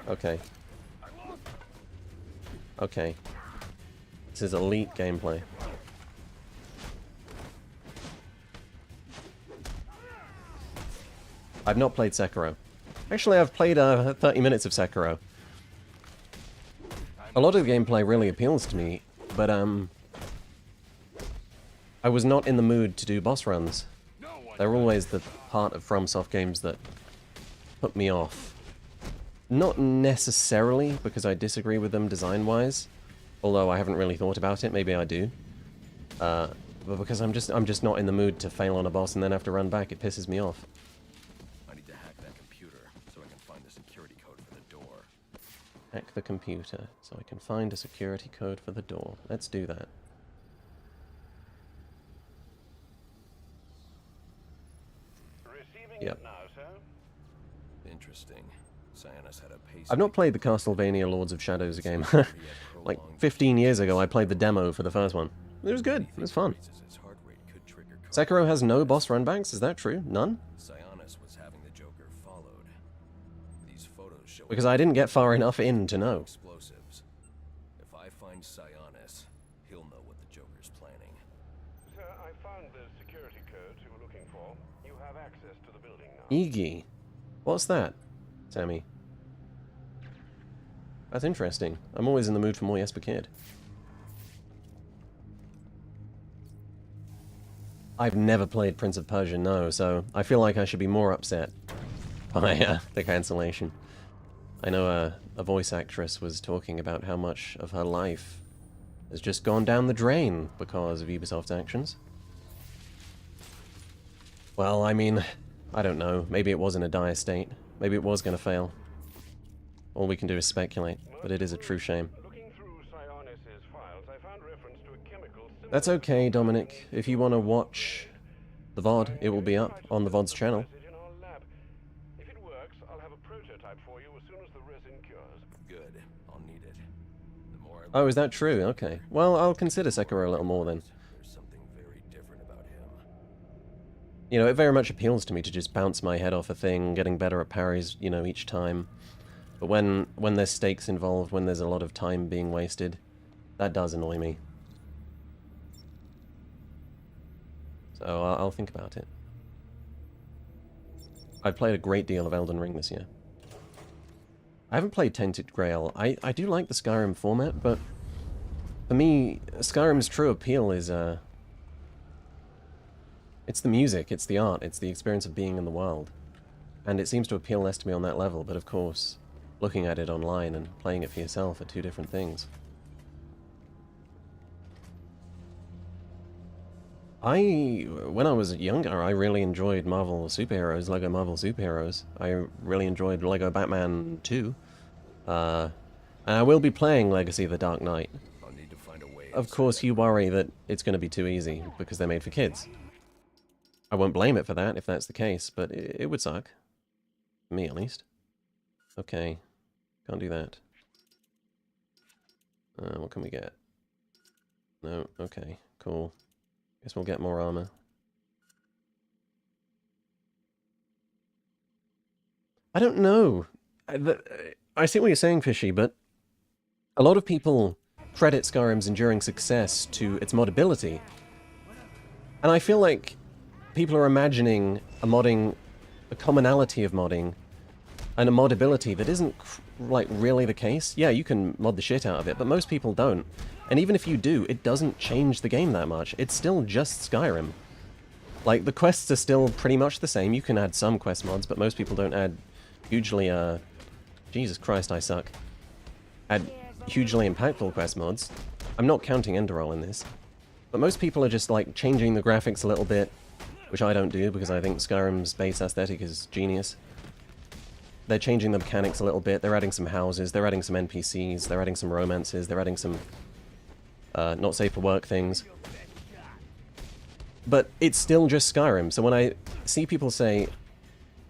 Okay. Okay. This is elite gameplay. I've not played Sekiro. Actually, I've played 30 minutes of Sekiro. A lot of the gameplay really appeals to me, but I was not in the mood to do boss runs. They're always the part of FromSoft games that put me off. Not necessarily because I disagree with them design-wise, although I haven't really thought about it. Maybe I do. But because I'm just not in the mood to fail on a boss and then have to run back. It pisses me off. I need to hack that computer so I can find the security code for the door. Hack the computer so I can find a security code for the door. Let's do that. Receiving Yep. it now, sir. Interesting. Sionis had a pace. I've not played the Castlevania Lords of Shadows game. Like 15 years ago, I played the demo for the first one. It was good. It was fun. Sekiro has no boss runbacks. Is that true? None? Sionis was having the Joker followed. These photos show Because I didn't get far enough in to know. explosives. If I find Sionis, he'll know what the Joker's planning. Sir, I found the security codes you were looking for. You have access to the building now. Iggy. What's that, Sammy? That's interesting. I'm always in the mood for more Jesper Kid. I've never played Prince of Persia, no, so I feel like I should be more upset by the cancellation. I know a voice actress was talking about how much of her life has just gone down the drain because of Ubisoft's actions. Well, I mean, I don't know. Maybe it was in a dire state. Maybe it was going to fail. All we can do is speculate, but it is a true shame. Looking through Sionis's files, I found reference to a chemical similar That's okay, Dominic. If you want to watch the VOD, it will be up on the VOD's channel. in our lab. If it works, I'll have a prototype for you as soon as the resin cures. Good. I'll need it. The more I Oh, is that true? Okay. Well, I'll consider Sekiro a little more then. there's something very different about him. You know, it very much appeals to me to just bounce my head off a thing, getting better at parries, you know, each time. But when there's stakes involved, when there's a lot of time being wasted, that does annoy me. So I'll think about it. I've played a great deal of Elden Ring this year. I haven't played Tainted Grail. I do like the Skyrim format, but for me, Skyrim's true appeal is it's the music, it's the art, it's the experience of being in the world. And it seems to appeal less to me on that level, but of course, looking at it online and playing it for yourself are two different things. When I was younger, I really enjoyed Marvel Superheroes, Lego Marvel Superheroes. I really enjoyed Lego Batman 2. And I will be playing Legacy of the Dark Knight. I'll need to find a way. Of course, you worry that it's going to be too easy, because they're made for kids. I won't blame it for that, if that's the case, but it would suck. For me, at least. Okay. Can't do that. What can we get? No, okay, cool. Guess we'll get more armor. I don't know. I see what you're saying, Fishy, but a lot of people credit Skyrim's enduring success to its modability. And I feel like people are imagining a commonality of modding, and a modability that isn't, like, really the case. Yeah, you can mod the shit out of it, but most people don't. And even if you do, it doesn't change the game that much. It's still just Skyrim. Like, the quests are still pretty much the same. You can add some quest mods, but most people don't add hugely, Jesus Christ, I suck. Add hugely impactful quest mods. I'm not counting Enderroll in this. But most people are just, like, changing the graphics a little bit, which I don't do, because I think Skyrim's base aesthetic is genius. They're changing the mechanics a little bit. They're adding some houses. They're adding some NPCs. They're adding some romances. They're adding some not safe for work things. But it's still just Skyrim, so when I see people say,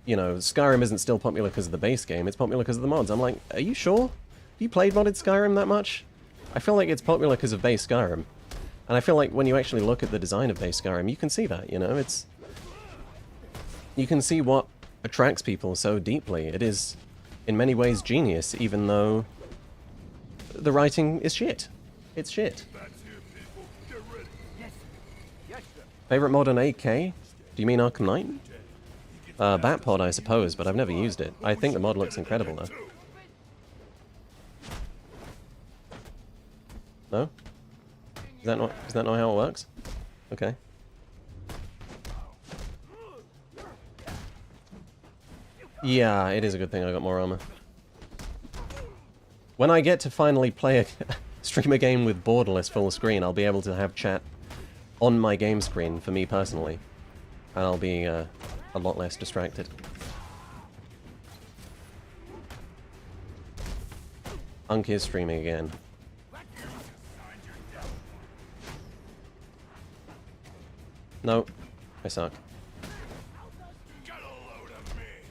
you know, Skyrim isn't still popular because of the base game, it's popular because of the mods, I'm like, are you sure? Have you played modded Skyrim that much? I feel like it's popular because of base Skyrim. And I feel like when you actually look at the design of base Skyrim, you can see that, you know, it's... You can see what attracts people so deeply. It is, in many ways, genius, even though the writing is shit. It's shit. Favorite mod on 8K? Do you mean Arkham Knight? Batpod, I suppose, but I've never used it. I think the mod looks incredible, though. No? Is that not how it works? Okay. Yeah, it is a good thing I got more armor. When I get to finally play a stream a game with borderless full screen, I'll be able to have chat on my game screen for me personally. And I'll be a lot less distracted. Unk is streaming again. No, I suck.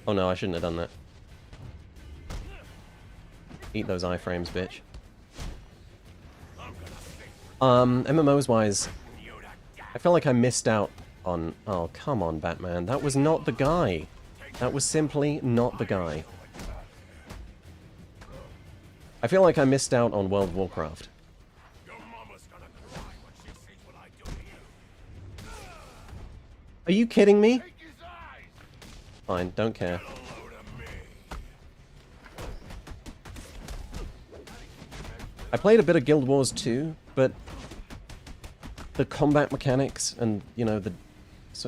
Oh no, I shouldn't have done that. Eat those iframes, bitch. MMOs wise, I feel like I missed out on... Oh, come on, Batman. That was not the guy. That was simply not the guy. I feel like I missed out on World of Warcraft. Are you kidding me? Fine, don't care. I played a bit of Guild Wars 2, but the combat mechanics and, you know, the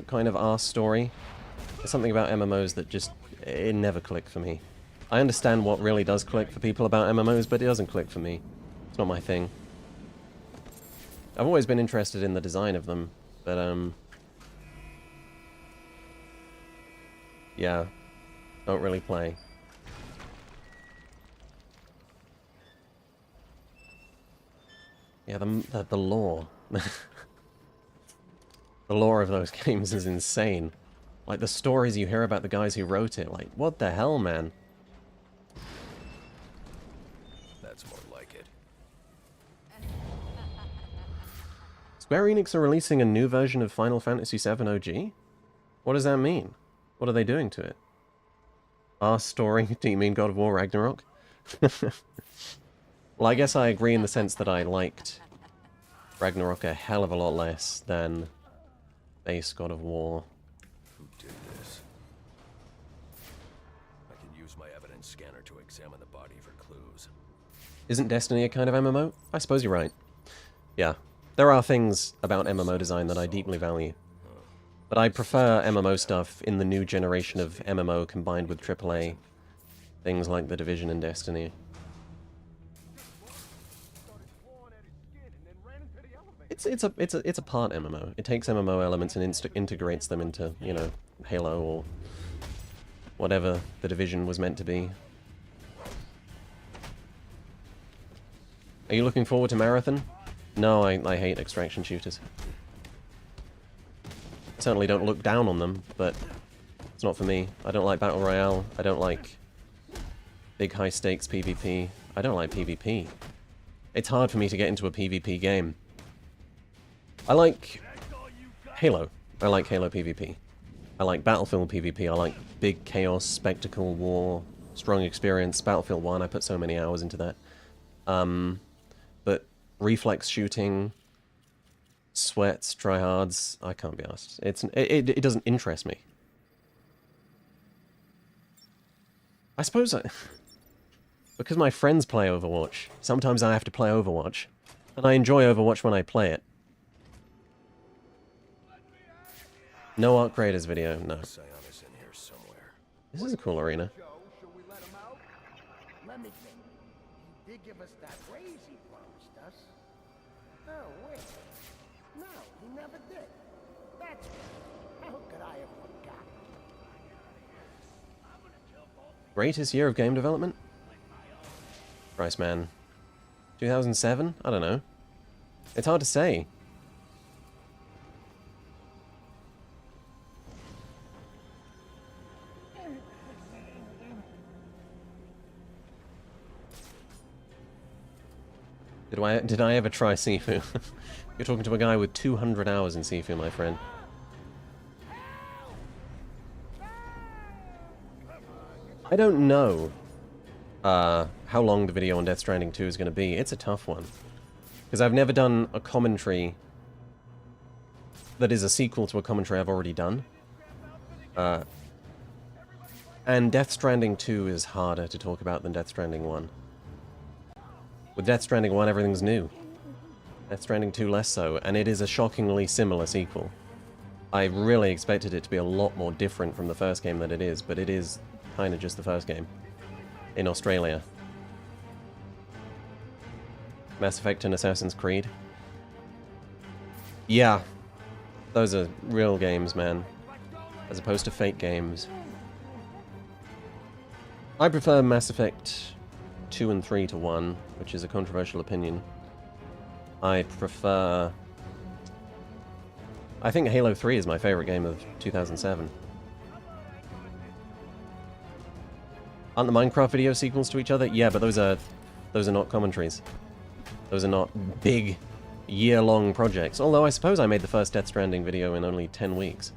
kind of arse story, there's something about MMOs that just, it never clicked for me. I understand what really does click for people about MMOs, but it doesn't click for me. It's not my thing. I've always been interested in the design of them, but, yeah, don't really play. Yeah, the lore. The lore of those games is insane. Like, the stories you hear about the guys who wrote it, like, what the hell, man? That's more like it. Square Enix are releasing a new version of Final Fantasy VII OG? What does that mean? What are they doing to it? Our story? Do you mean God of War Ragnarok? Well, I guess I agree in the sense that I liked Ragnarok a hell of a lot less than base God of War. Who did this? I can use my evidence scanner to examine the body for clues. Isn't Destiny a kind of MMO? I suppose you're right. Yeah, there are things about MMO design that I deeply value. But I prefer MMO stuff in the new generation of MMO combined with AAA. Things like The Division and Destiny. It's a part MMO. It takes MMO elements and integrates them into, you know, Halo or whatever The Division was meant to be. Are you looking forward to Marathon? No, I hate extraction shooters. I certainly don't look down on them, but it's not for me. I don't like Battle Royale. I don't like big high stakes PvP. I don't like PvP. It's hard for me to get into a PvP game. I like Halo. I like Halo PvP. I like Battlefield PvP. I like big chaos, spectacle, war, strong experience. Battlefield 1, I put so many hours into that. But reflex shooting, sweats, tryhards, I can't be asked. It doesn't interest me. I suppose because my friends play Overwatch, sometimes I have to play Overwatch. And I enjoy Overwatch when I play it. No Arc Raiders video, no. Sionis in here somewhere. This is a cool arena. Let me think. He did give us that raise he promised us. Oh, wait. No, he never did. That's right. How could I have forgotten? Greatest year of game development? Christ, man. 2007? I don't know. It's hard to say. Did I ever try Sifu? You're talking to a guy with 200 hours in Sifu, my friend. I don't know how long the video on Death Stranding 2 is going to be. It's a tough one. Because I've never done a commentary that is a sequel to a commentary I've already done. And Death Stranding 2 is harder to talk about than Death Stranding 1. With Death Stranding 1, everything's new. Death Stranding 2 less so, and it is a shockingly similar sequel. I really expected it to be a lot more different from the first game than it is, but it is kind of just the first game. In Australia. Mass Effect and Assassin's Creed. Yeah. Those are real games, man. As opposed to fake games. I prefer Mass Effect 2 and 3 to 1, which is a controversial opinion. I prefer... I think Halo 3 is my favorite game of 2007. Aren't the Minecraft video sequels to each other? Yeah, but those are not commentaries. Those are not big, year-long projects. Although I suppose I made the first Death Stranding video in only 10 weeks.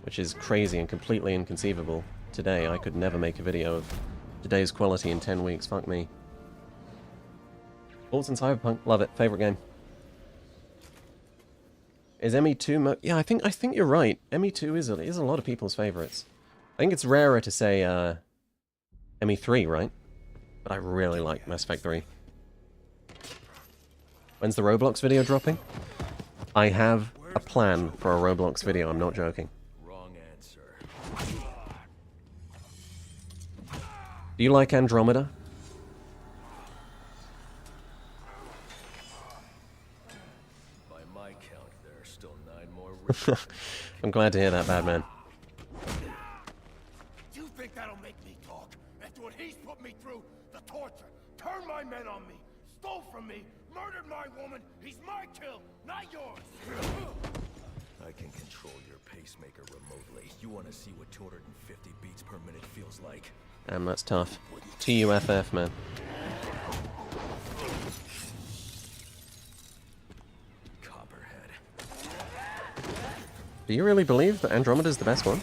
Which is crazy and completely inconceivable. Today, I could never make a video of today's quality in 10 weeks. Fuck me. Thoughts on Cyberpunk? Love it. Favorite game. Is ME2... Yeah, I think you're right. ME2 is a lot of people's favorites. I think it's rarer to say ME3, right? But I really like Mass Effect 3. When's the Roblox video dropping? I have a plan for a Roblox video, I'm not joking. Wrong answer. Do you like Andromeda? By my count, there are still 9 more. I'm glad to hear that, Batman. You think that'll make me talk? After what he's put me through, the torture, turned my men on me, stole from me, murdered my woman. He's my kill, not yours. I can control your pacemaker remotely. You want to see what 250 beats per minute feels like? Damn, that's tough. TUFF, man. Copperhead. Do you really believe that Andromeda's the best one?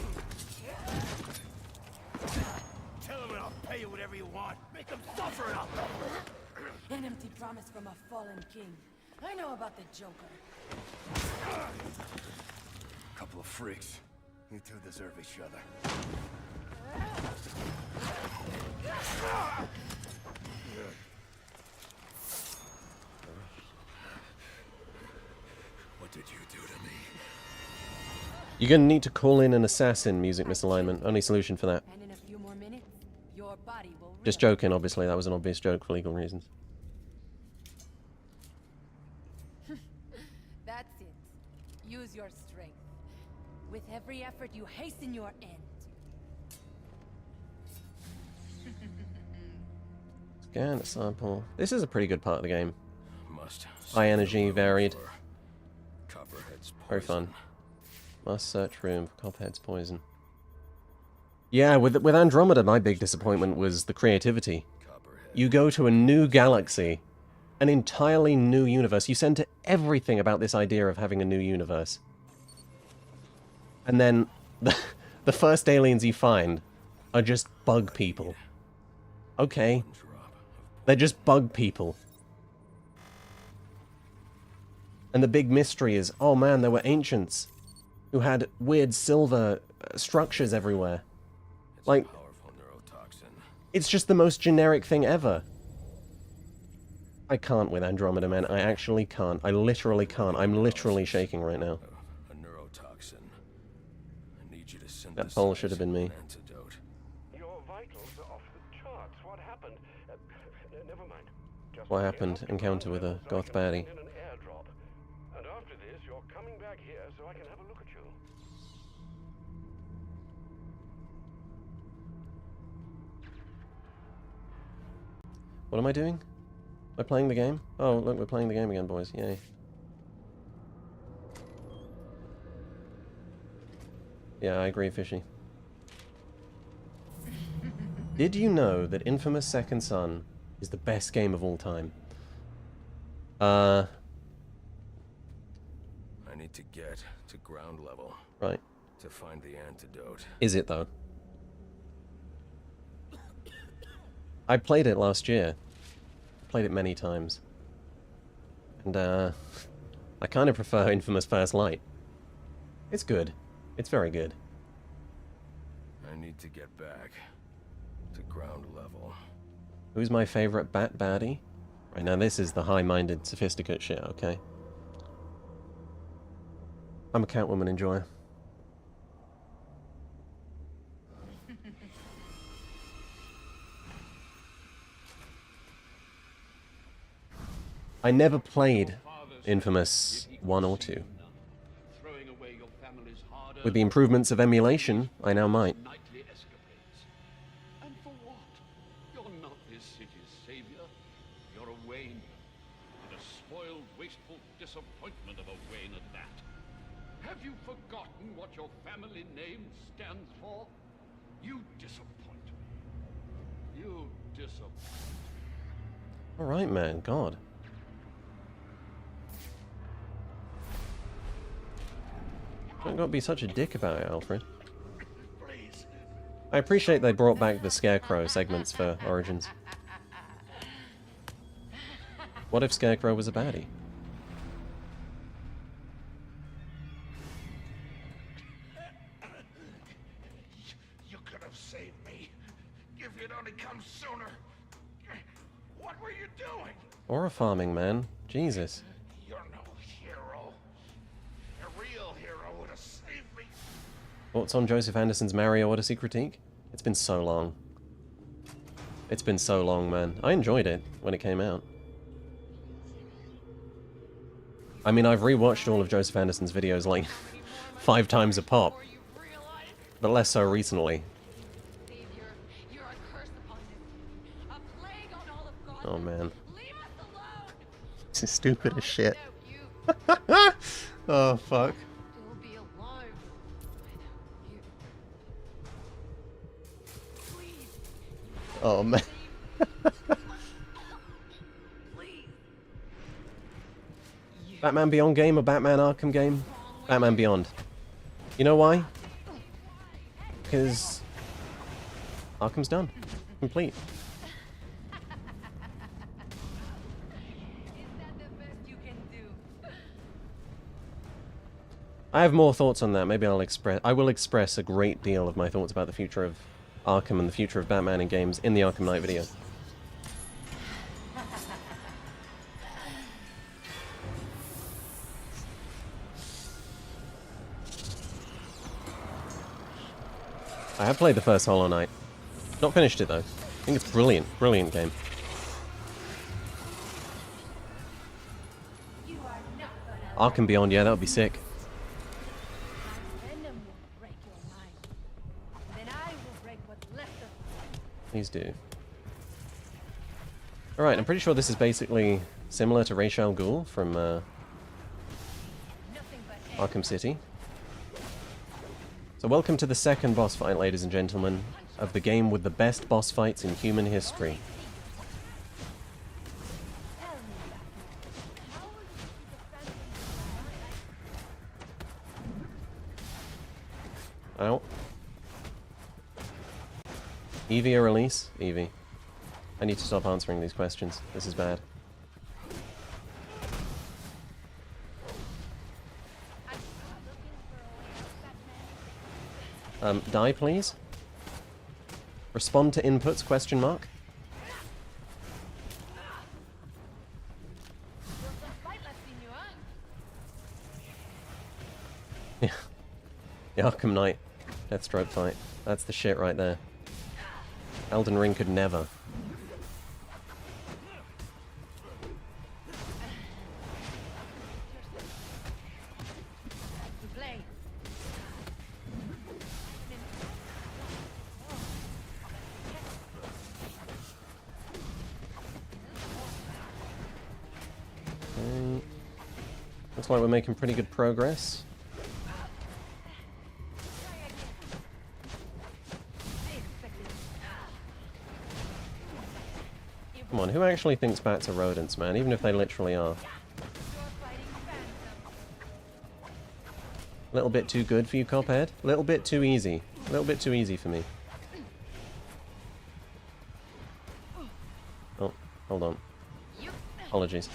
Tell him and I'll pay you whatever you want. Make him suffer and I'll... An empty promise from a fallen king. I know about the Joker. Couple of freaks. You two deserve each other. What did you do to me? You're gonna need to call in an assassin, music misalignment. Only solution for that. And in a few more minutes, your body will Just joking, obviously. That was an obvious joke for legal reasons. That's it. Use your strength. With every effort, you hasten your end. Scan a sample. This is a pretty good part of the game. Must. High energy, varied. Copperhead's Very fun. poison. Must search room for Copperhead's poison. Yeah, with Andromeda, my big disappointment was the creativity. Copperhead. You go to a new galaxy, an entirely new universe. You center everything about this idea of having a new universe. And then the first aliens you find are just bug people. Okay. They're just bug people. And the big mystery is, oh man, there were ancients who had weird silver structures everywhere. Like, Powerful neurotoxin. it's just the most generic thing ever. I can't with Andromeda, man. I actually can't. I literally can't. I'm literally shaking right now. A neurotoxin. I need you to synthesize That poll should have been me. an antidote. Your vitals are off the charts. What happened? Never mind. Just What get happened? up Encounter with a so I goth can baddie. send in an airdrop. And after this, you're coming back here so I can have a look at you. What am I doing? Am I playing the game? Oh, look, we're playing the game again, boys. Yay. Yeah, I agree, Fishy. Did you know that Infamous Second Son is the best game of all time? I need to get to ground level Right. to find the antidote. Is it, though? I played it last year. Played it many times. And, I kind of prefer Infamous First Light. It's good. It's very good. I need to get back to ground level. Who's my favorite bat baddie? Right, now this is the high-minded, sophisticate shit, okay? I'm a Catwoman enjoyer. I never played Infamous 1 or 2. With the improvements of emulation, I now might. And for what? You're not this city's savior. You're a Wayne. And a spoiled, wasteful disappointment of a Wayne at that. Have you forgotten what your family name stands for? You disappoint me. You disappoint me. Alright, man. God. Don't gotta be such a dick about it, Alfred. I appreciate they brought back the Scarecrow segments for Origins. What if Scarecrow was a baddie? You could have saved me. If you'd only come sooner. What were you doing? Or a farming man. Jesus. You're no hero. A real hero would have saved me. Thoughts on Joseph Anderson's Mario Odyssey critique? It's been so long. It's been so long, man. I enjoyed it when it came out. I mean, I've rewatched all of Joseph Anderson's videos like 5 times a pop. But less so recently. Oh man. This is stupid as shit. Oh fuck. Oh man. Batman Beyond game or Batman Arkham game? Batman Beyond. You know why? Because Arkham's done. Complete. I have more thoughts on that. Maybe I will express a great deal of my thoughts about the future of Arkham and the future of Batman in games in the Arkham Knight video. I have played the first Hollow Knight. Not finished it though. I think it's brilliant. Brilliant game. Arkham Beyond, yeah, that would be sick. Please do. Alright, I'm pretty sure this is basically similar to Ra's al Ghul from Arkham City. So welcome to the second boss fight, ladies and gentlemen, of the game with the best boss fights in human history. Ow. Evie or release? Evie. I need to stop answering these questions. This is bad. Die, please. Respond to inputs, question mark. Yeah. The Arkham Knight Deathstroke fight. That's the shit right there. Elden Ring could never. Okay. Looks like we're making pretty good progress. Come on, who actually thinks bats are rodents, man? Even if they literally are. A little bit too good for you, Cophead? A little bit too easy. A little bit too easy for me. Oh, hold on. Apologies.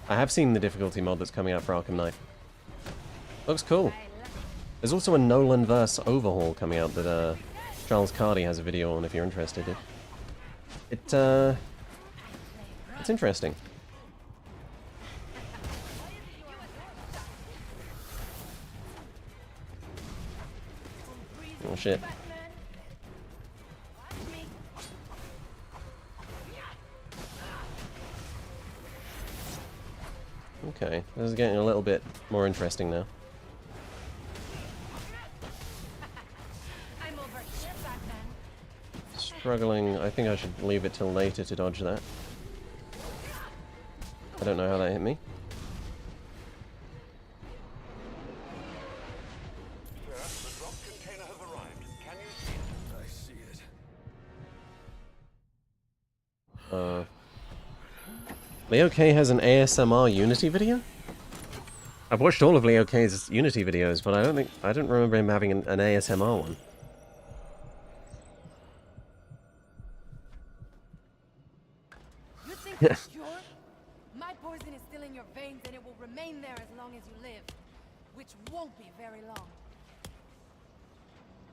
I have seen the difficulty mod that's coming out for Arkham Knight. Looks cool. There's also a Nolan-verse overhaul coming out that Charles Cardy has a video on if you're interested. It's interesting. Oh shit. Okay, this is getting a little bit more interesting now. Struggling, I think I should leave it till later to dodge that. I don't know how that hit me. Sir, the drop container has arrived. Can you see it? I see it. Leo K has an ASMR Unity video? I've watched all of Leo K's Unity videos, but I don't remember him having an ASMR one. You think you're sure? My poison is still in your veins and it will remain there as long as you live. Which won't be very long.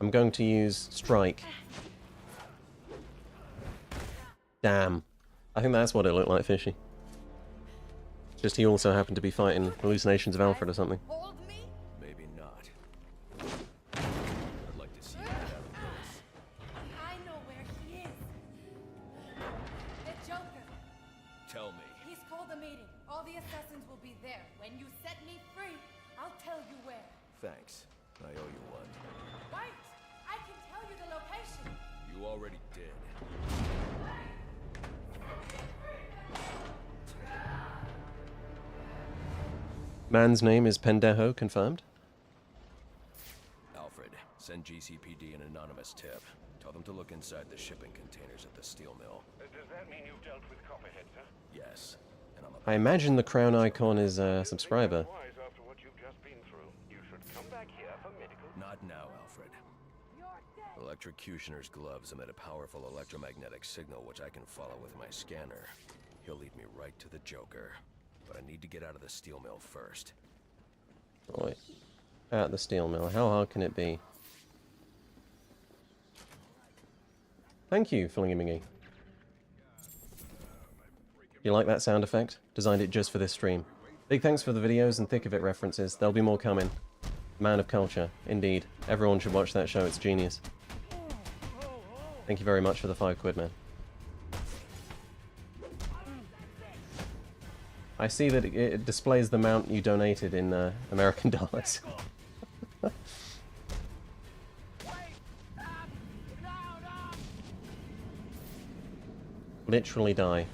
I'm going to use Strike. Damn. I think that's what it looked like, Fishy. Just he also happened to be fighting hallucinations of Alfred or something. Hold me? Maybe not. I'd like to see you get out of this. I know where he is. The Joker. Tell me. He's called a meeting. All the assassins will be there. When you set me free, I'll tell you where. Thanks. I owe you one. Wait! I can tell you the location. You already did. Man's name is Pendejo, confirmed. Alfred, send GCPD an anonymous tip. Tell them to look inside the shipping containers at the steel mill. Does that mean you've dealt with Copperhead, sir? Yes. And I'm I imagine the crown icon is a subscriber. Wise after what you've just been through. You should come back here for medical. Not now, Alfred. Electrocutioner's gloves emit a powerful electromagnetic signal which I can follow with my scanner. He'll lead me right to the Joker. But I need to get out of the steel mill first. Right. At the steel mill. How hard can it be? Thank you, Flingy. You like that sound effect? Designed it just for this stream. Big thanks for the videos and thick of it references. There'll be more coming. Man of culture. Indeed. Everyone should watch that show. It's genius. Thank you very much for the £5, man. I see that it displays the amount you donated in American dollars. Literally die.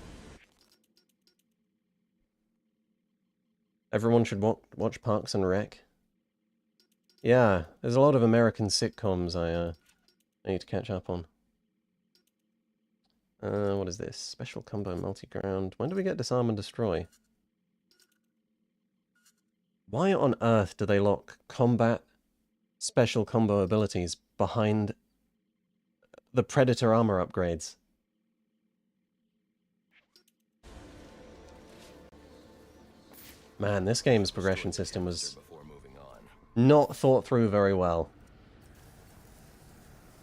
Everyone should watch Parks and Rec. Yeah, there's a lot of American sitcoms I need to catch up on. What is this? Special combo multi-ground. When do we get disarm and destroy? Why on earth do they lock combat special combo abilities behind the Predator armor upgrades? Man, this game's progression system was not thought through very well.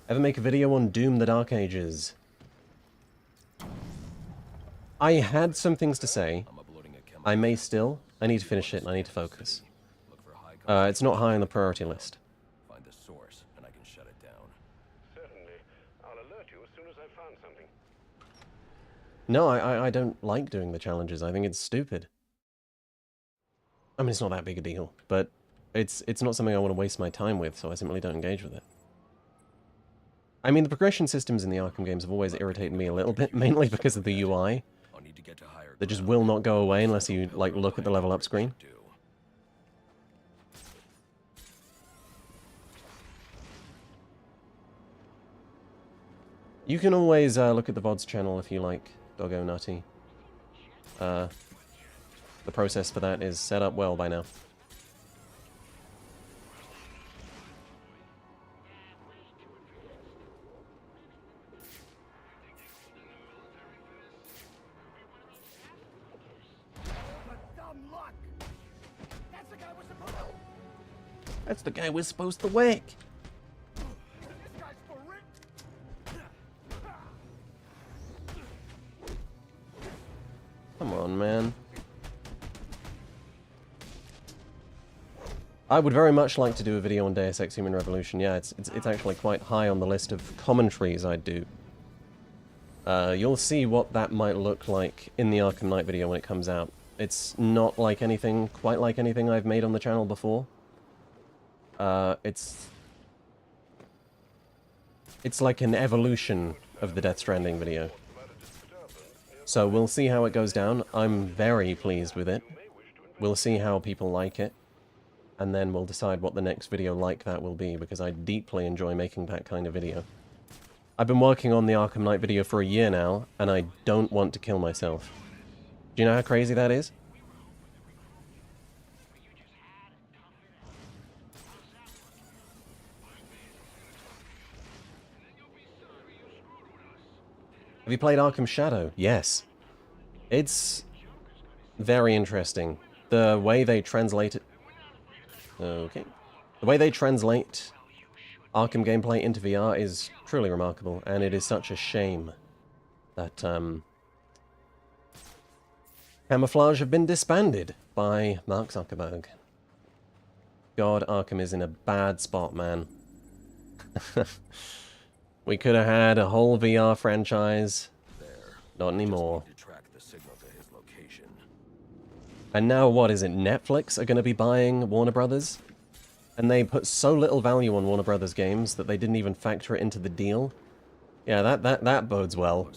Ever make a video on Doom the Dark Ages? I had some things to say. I may still. I need to finish it and I need to focus. It's not high on the priority list. Find the source, and I can shut it down. Certainly. I'll alert you as soon as I've found something. No, I don't like doing the challenges. I think it's stupid. I mean, it's not that big a deal, but it's not something I want to waste my time with, so I simply don't engage with it. I mean, the progression systems in the Arkham games have always irritated me a little bit, mainly because of the UI. I'll need to get to higher that just will not go away unless you, like, look at the level up screen. You can always look at the VODs channel if you like, Doggo Nutty. The process for that is set up well by now. That's the guy we're supposed to whack. Come on, man. I would very much like to do a video on Deus Ex Human Revolution. Yeah, it's actually quite high on the list of commentaries I'd do. You'll see what that might look like in the Arkham Knight video when it comes out. It's not like anything, quite like anything I've made on the channel before. It's like an evolution of the Death Stranding video. So we'll see how it goes down. I'm very pleased with it. We'll see how people like it. And then we'll decide what the next video like that will be, because I deeply enjoy making that kind of video. I've been working on the Arkham Knight video for a year now, and I don't want to kill myself. Do you know how crazy that is? Have you played Arkham Shadow? Yes. It's very interesting. The way they translate it... Okay. The way they translate Arkham gameplay into VR is truly remarkable, and it is such a shame that Camouflage have been disbanded by Mark Zuckerberg. God, Arkham is in a bad spot, man. We could have had a whole VR franchise. Not anymore. And now, what is it? Netflix are going to be buying Warner Brothers? And they put so little value on Warner Brothers games that they didn't even factor it into the deal. Yeah, that bodes well.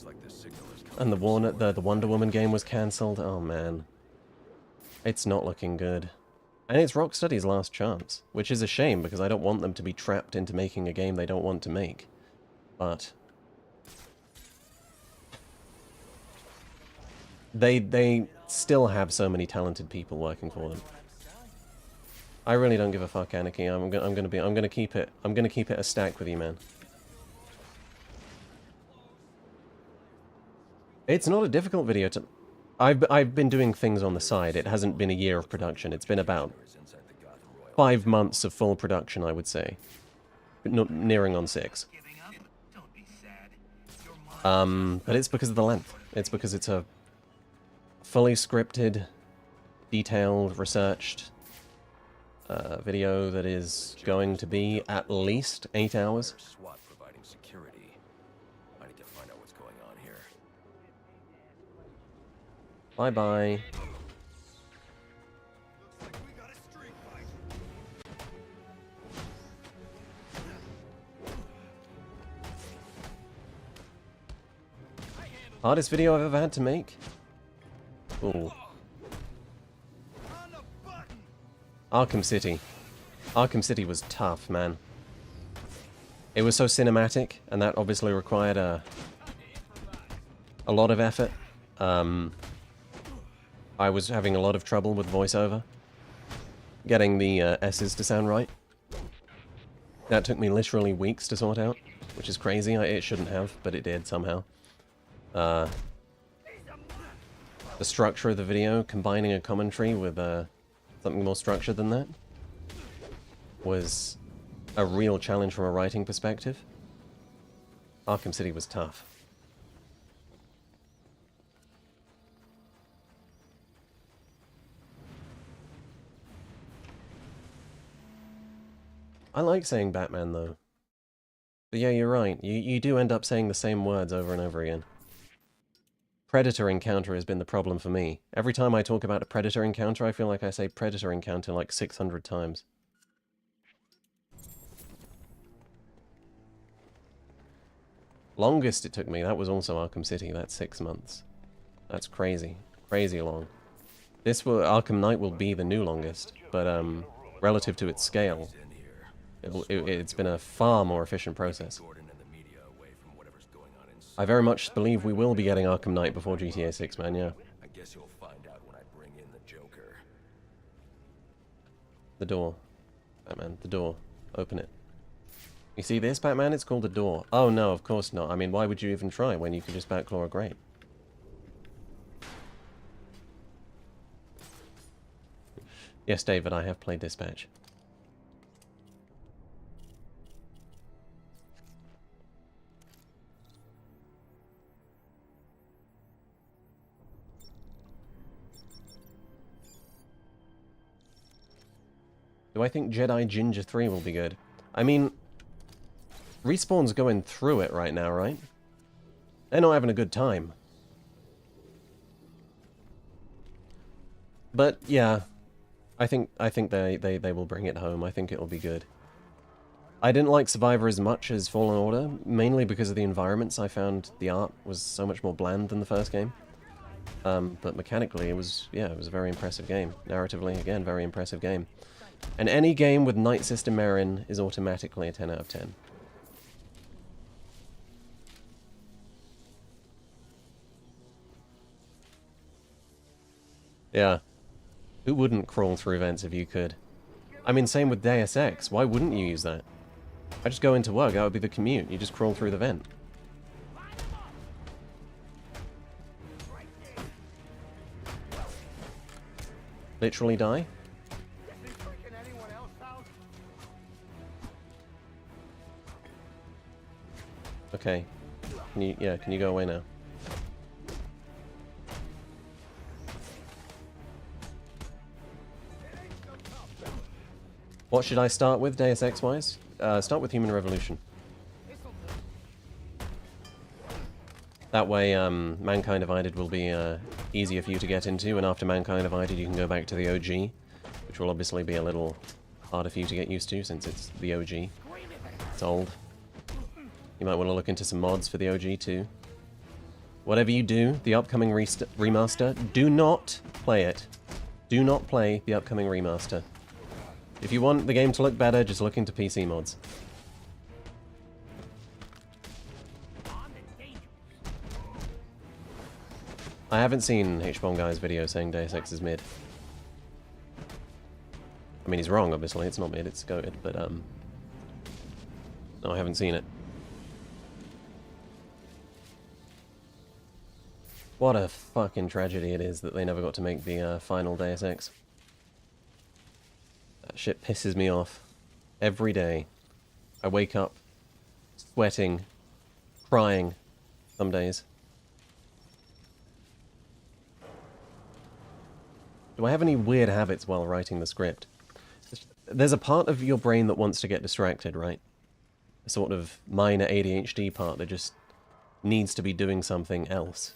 And the Wonder Woman game was cancelled. Oh man, it's not looking good. And it's Rocksteady's last chance, which is a shame because I don't want them to be trapped into making a game they don't want to make. But they still have so many talented people working for them. I really don't give a fuck, Anarchy. I'm gonna keep it a stack with you, man. It's not a difficult video to... I've been doing things on the side. It hasn't been a year of production. It's been about 5 months of full production, I would say. But not nearing on 6. But it's because of the length. It's because it's a fully scripted, detailed, researched video that is going to be at least 8 hours. Bye-bye. Hardest video I've ever had to make? Ooh. Arkham City. Arkham City was tough, man. It was so cinematic, and that obviously required a lot of effort. I was having a lot of trouble with voiceover, getting the S's to sound right. That took me literally weeks to sort out, which is crazy. It shouldn't have, but it did somehow. The structure of the video, combining a commentary with something more structured than that, was a real challenge from a writing perspective. Arkham City was tough. I like saying Batman, though. But yeah, you're right. You do end up saying the same words over and over again. Predator encounter has been the problem for me. Every time I talk about a Predator encounter, I feel like I say Predator encounter like 600 times. Longest it took me, that was also Arkham City. That's 6 months. That's crazy. Crazy long. This will Arkham Knight will be the new longest, but relative to its scale, it's been a far more efficient process. I very much believe we will be getting Arkham Knight before GTA 6, man, yeah. I guess you'll find out when I bring in the Joker. The door. Batman, the door. Open it. You see this, Batman? It's called a door. Oh, no, of course not. I mean, why would you even try when you could just backclaw a grate? Yes, David, I have played Dispatch. Do I think Jedi Ginger 3 will be good? I mean, Respawn's going through it right now, right? They're not having a good time. But, yeah, I think they will bring it home. I think it'll be good. I didn't like Survivor as much as Fallen Order, mainly because of the environments. I found the art was so much more bland than the first game. But mechanically, it was a very impressive game. Narratively, again, very impressive game. And any game with Night Sister Merrin is automatically a 10 out of 10. Yeah. Who wouldn't crawl through vents if you could? I mean, same with Deus Ex. Why wouldn't you use that? I just go into work, that would be the commute. You just crawl through the vent. Literally die? Okay. Can you go away now? What should I start with, Deus Ex-wise? Start with Human Revolution. That way, Mankind Divided will be easier for you to get into, and after Mankind Divided you can go back to the OG, which will obviously be a little harder for you to get used to, since it's the OG. It's old. You might want to look into some mods for the OG too. Whatever you do, the upcoming remaster, do not play it. Do not play the upcoming remaster. If you want the game to look better, just look into PC mods. I haven't seen H-Bomb Guy's video saying Deus Ex is mid. I mean, he's wrong, obviously. It's not mid, it's goated, but, no, I haven't seen it. What a fucking tragedy it is that they never got to make the final Deus Ex. That shit pisses me off. Every day. I wake up sweating, crying, some days. Do I have any weird habits while writing the script? There's a part of your brain that wants to get distracted, right? A sort of minor ADHD part that just needs to be doing something else.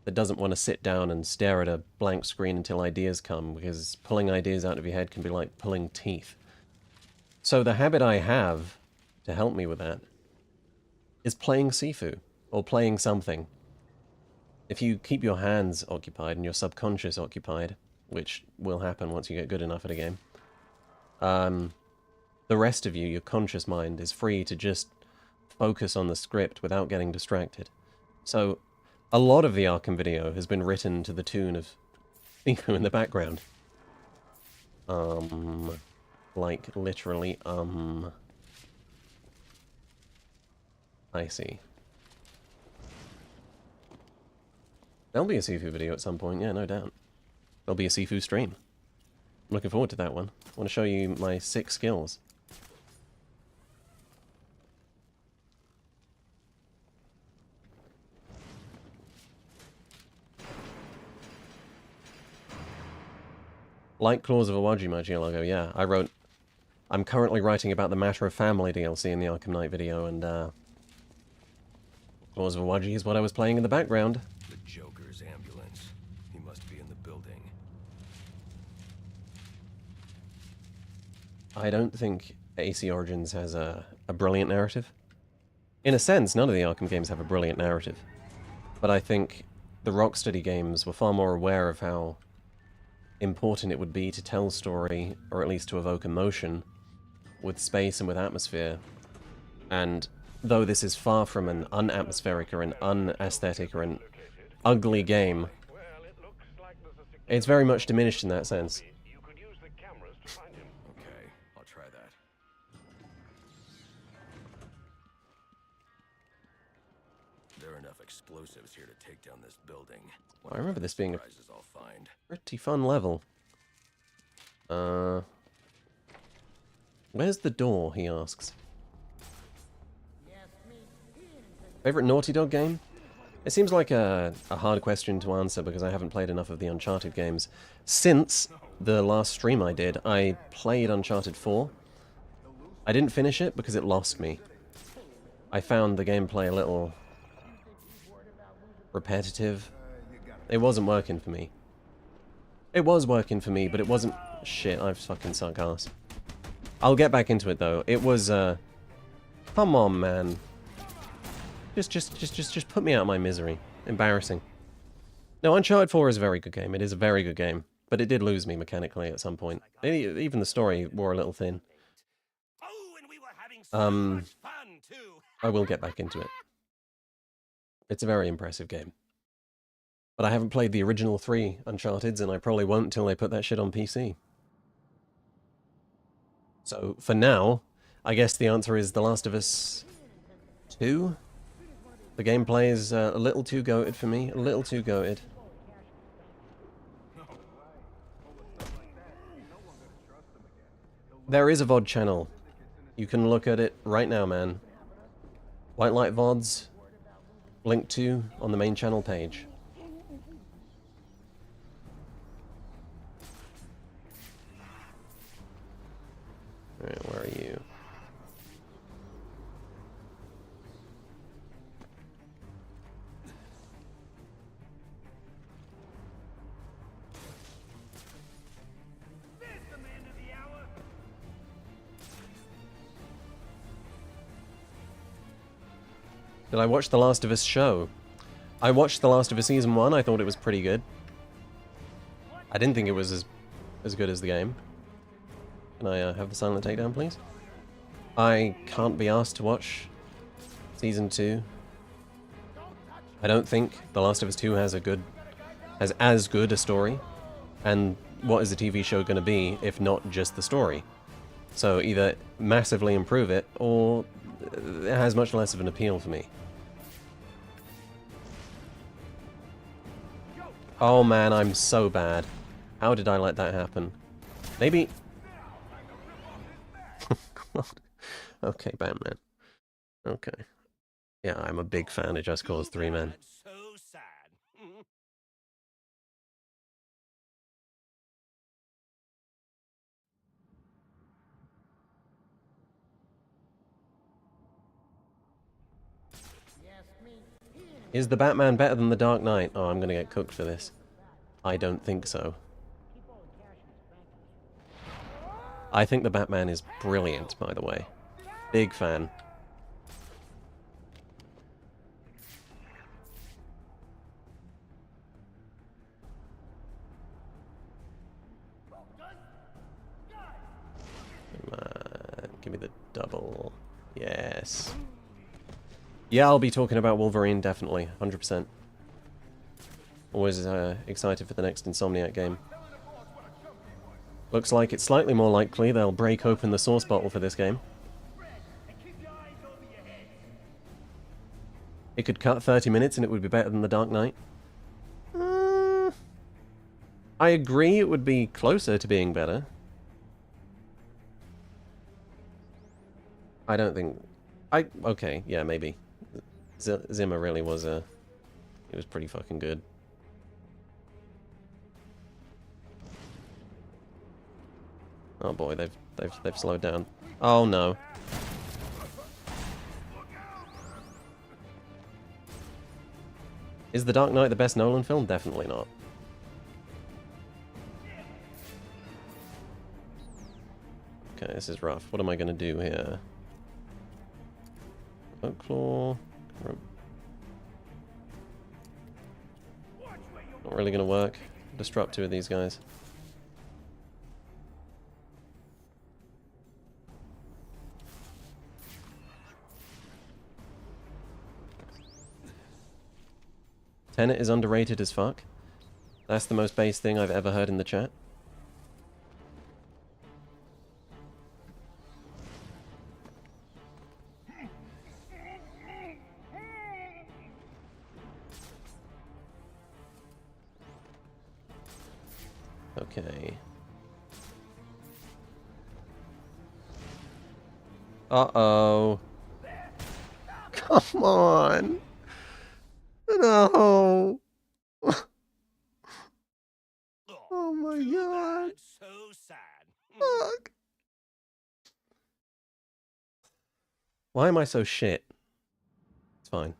That doesn't want to sit down and stare at a blank screen until ideas come, because pulling ideas out of your head can be like pulling teeth. So the habit I have to help me with that is playing Sifu, or playing something. If you keep your hands occupied and your subconscious occupied, which will happen once you get good enough at a game, the rest of you, your conscious mind, is free to just focus on the script without getting distracted. So a lot of the Arkham video has been written to the tune of Sifu in the background. Like, literally, I see. There'll be a Sifu video at some point, yeah, no doubt. There'll be a Sifu stream. I'm looking forward to that one. I want to show you my 6 skills. Like Claws of Awaji, my Geologo, yeah. I'm currently writing about the Matter of Family DLC in the Arkham Knight video, and, Claws of Awaji is what I was playing in the background. The Joker's ambulance. He must be in the building. I don't think AC Origins has a brilliant narrative. In a sense, none of the Arkham games have a brilliant narrative. But I think the Rocksteady games were far more aware of how important it would be to tell story, or at least to evoke emotion, with space and with atmosphere. And though this is far from an unatmospheric or an unaesthetic or an ugly game, it's very much diminished in that sense. Okay, I'll try that. There are enough explosives here to take down this building. I remember this being a Surprises I'll find. pretty fun level. Where's the door, he asks. Favorite Naughty Dog game? It seems like a hard question to answer because I haven't played enough of the Uncharted games. Since the last stream I did, I played Uncharted 4. I didn't finish it because it lost me. I found the gameplay a little repetitive. It wasn't working for me. It was working for me, but it wasn't... Shit, I fucking suck ass. I'll get back into it though. It was, come on, man. Just put me out of my misery. Embarrassing. No, Uncharted 4 is a very good game. It is a very good game. But it did lose me mechanically at some point. Even the story wore a little thin. I will get back into it. It's a very impressive game. But I haven't played the original 3 Uncharteds, and I probably won't until they put that shit on PC. So, for now, I guess the answer is The Last of Us 2? The gameplay is a little too goated for me. A little too goated. There is a VOD channel. You can look at it right now, man. Whitelight VODs. Linked to on the main channel page. Alright, where are you? Did I watch The Last of Us show? I watched The Last of Us Season 1, I thought it was pretty good. I didn't think it was as good as the game. Can I have the silent takedown, please? I can't be asked to watch Season 2. I don't think The Last of Us 2 has as good a story. And what is the TV show going to be if not just the story? So either massively improve it, or it has much less of an appeal for me. Oh man, I'm so bad. How did I let that happen? Maybe... Okay, Batman. Okay. Yeah, I'm a big fan of Just Cause 3, man. So sad. Is the Batman better than the Dark Knight? Oh, I'm gonna get cooked for this. I don't think so. I think the Batman is brilliant, by the way. Big fan. Come on, give me the double. Yes. Yeah, I'll be talking about Wolverine, definitely. 100%. Always excited for the next Insomniac game. Looks like it's slightly more likely they'll break open the source bottle for this game. It could cut 30 minutes and it would be better than The Dark Knight. I agree it would be closer to being better. I don't think... Okay, yeah, maybe. Zimmer really was he was pretty fucking good. Oh boy, they've slowed down. Oh no. Is The Dark Knight the best Nolan film? Definitely not. Okay, this is rough. What am I gonna do here? Oak Claw. Not really gonna work. Disrupt two of these guys. Tenet is underrated as fuck. That's the most base thing I've ever heard in the chat. Okay. Uh-oh. Come on. No. Oh my god. So sad. Fuck. Why am I so shit? It's fine.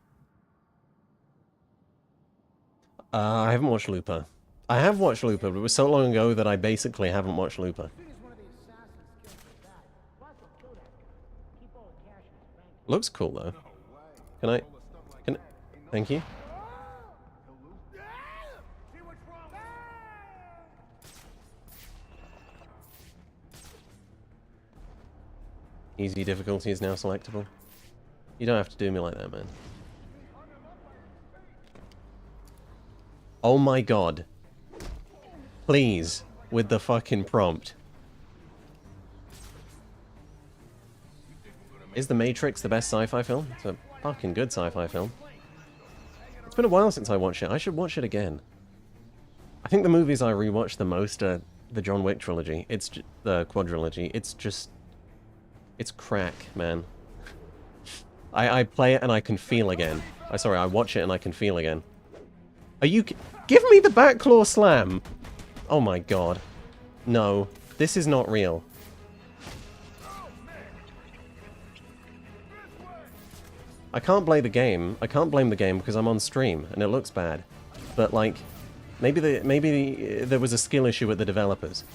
I haven't watched Looper. I have watched Looper, but it was so long ago that I basically haven't watched Looper. Looks cool though. Can thank you. Easy difficulty is now selectable. You don't have to do me like that, man. Oh my god. Please, with the fucking prompt. Is The Matrix the best sci-fi film? It's a fucking good sci-fi film. It's been a while since I watched it. I should watch it again. I think the movies I rewatch the most are the John Wick trilogy. It's the quadrilogy. It's just... it's crack, man. I play it and I can feel again. I watch it and I can feel again. Are you... Give me the back claw slam! Oh my god. No. This is not real. I can't blame the game. I can't blame the game because I'm on stream and it looks bad. But like, maybe there was a skill issue with the developers.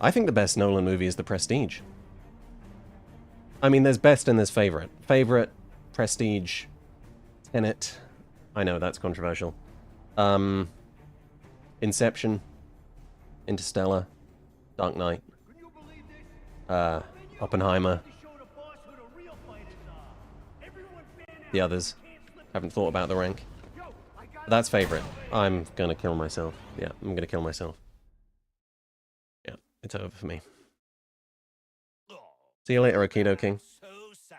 I think the best Nolan movie is The Prestige. I mean, there's best and there's favorite. Favorite, Prestige, Tenet. I know, that's controversial. Inception, Interstellar, Dark Knight, Oppenheimer, the others. Haven't thought about the rank. But that's favorite. I'm gonna kill myself. Yeah, I'm gonna kill myself. Yeah, it's over for me. See you later, Aikido King. So sad.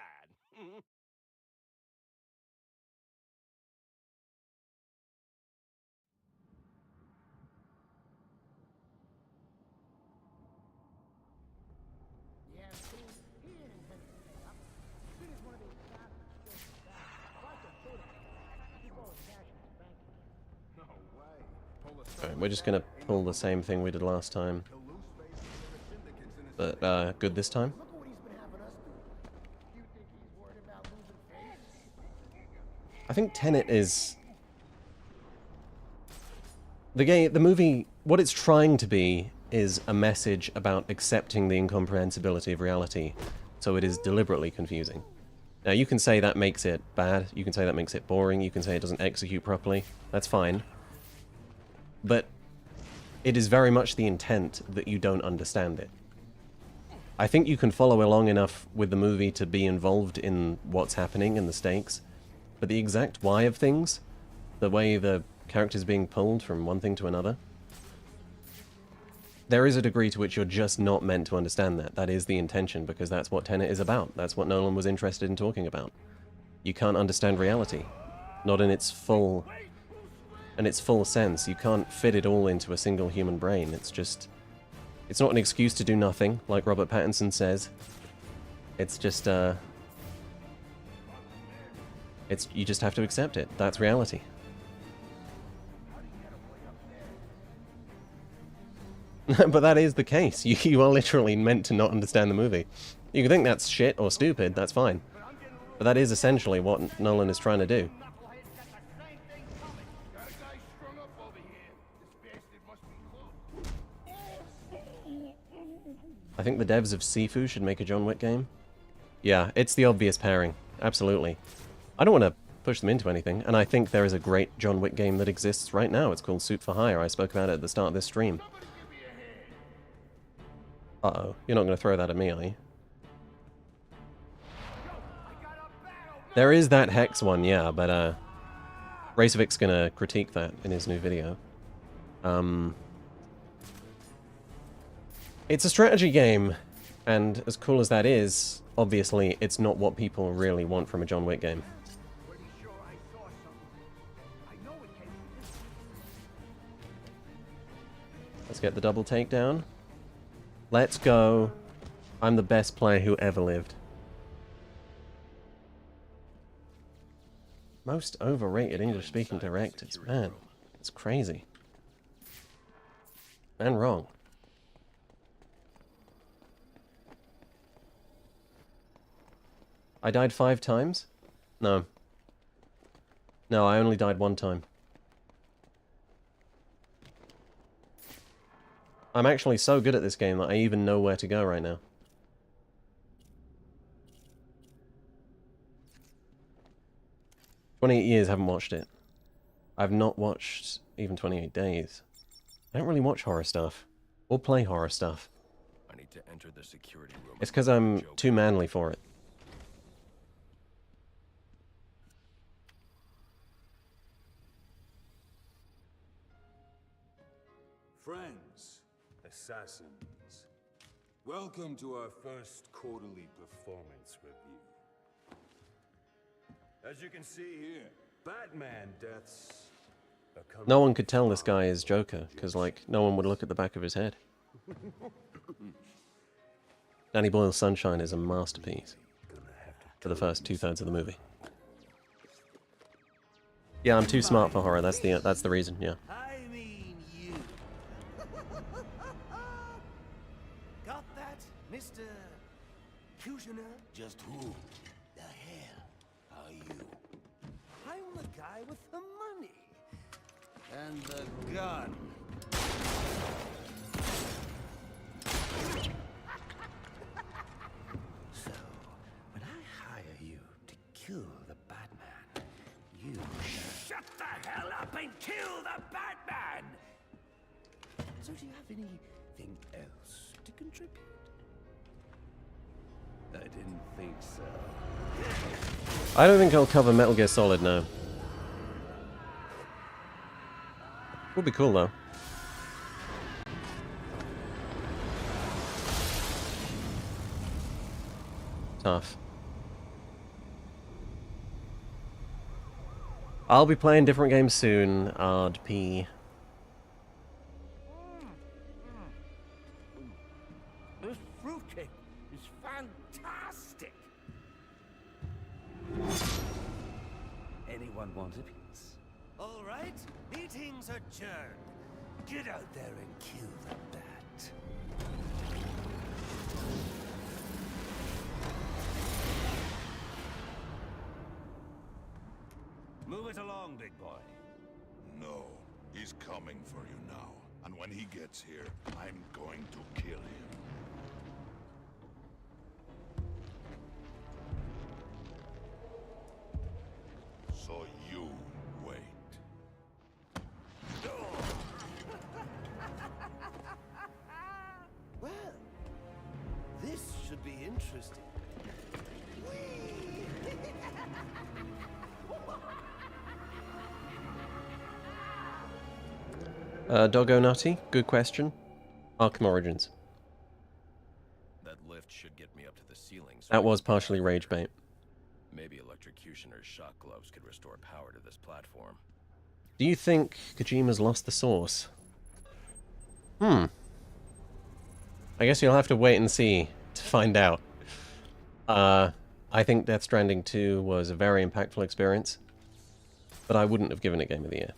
Alright, we're just gonna pull the same thing we did last time. But, good this time? I think Tenet is... the movie, what it's trying to be is a message about accepting the incomprehensibility of reality, so it is deliberately confusing. Now, you can say that makes it bad, you can say that makes it boring, you can say it doesn't execute properly, that's fine. But it is very much the intent that you don't understand it. I think you can follow along enough with the movie to be involved in what's happening and the stakes, but the exact why of things, the way the character's being pulled from one thing to another, there is a degree to which you're just not meant to understand that. That is the intention, because that's what Tenet is about. That's what Nolan was interested in talking about. You can't understand reality. Not in its full sense. You can't fit it all into a single human brain. It's just... it's not an excuse to do nothing, like Robert Pattinson says. It's just, you just have to accept it. That's reality. But that is the case. You are literally meant to not understand the movie. You can think that's shit or stupid, that's fine. But that is essentially what Nolan is trying to do. I think the devs of Sifu should make a John Wick game. Yeah, it's the obvious pairing. Absolutely. I don't want to push them into anything, and I think there is a great John Wick game that exists right now. It's called Suit for Hire. I spoke about it at the start of this stream. Uh-oh. You're not going to throw that at me, are you? There is that Hex one, yeah, but, Racevic's gonna critique that in his new video. It's a strategy game, and as cool as that is, obviously it's not what people really want from a John Wick game. Let's get the double takedown. Let's go. I'm the best player who ever lived. Most overrated English-speaking directors. Man, it's crazy. And wrong. I died 5 times? No. No, I only died 1 time. I'm actually so good at this game that I even know where to go right now. 28 years, haven't watched it. I've not watched even 28 days. I don't really watch horror stuff. Or play horror stuff. I need to enter the security room. It's because I'm too manly for it. Friends, assassins, welcome to our first quarterly performance review. As you can see here, Batman deaths are No one could tell this guy is Joker, because, like, no one would look at the back of his head. Danny Boyle's Sunshine is a masterpiece for the first 2/3 of the movie. Yeah, I'm too smart for horror, that's the reason, yeah. I mean you. Got that, Mr. Kushner? Just who the hell are you? I'm the guy with the money. And the gun. So, when I hire you to kill the Batman, you shut the hell up and kill the Batman! So do you have anything else to contribute? I didn't think so. I don't think I'll cover Metal Gear Solid now. Would be cool though. Tough. I'll be playing different games soon, RDP. This fruitcake is fantastic! Anyone want a piece? All right, meeting's adjourned. Get out there and kill the bat. Move it along, big boy. No, he's coming for you now. And when he gets here, I'm going to kill him. So you wait. Well, this should be interesting. Doggo Nutty, good question. Arkham Origins. That lift should get me up to the ceiling. So That was partially rage bait. maybe electrocution or shock gloves could restore power to this platform. Do you think Kojima's lost the source? I guess you'll have to wait and see to find out. I think Death Stranding 2 was a very impactful experience, but I wouldn't have given it Game of the Year,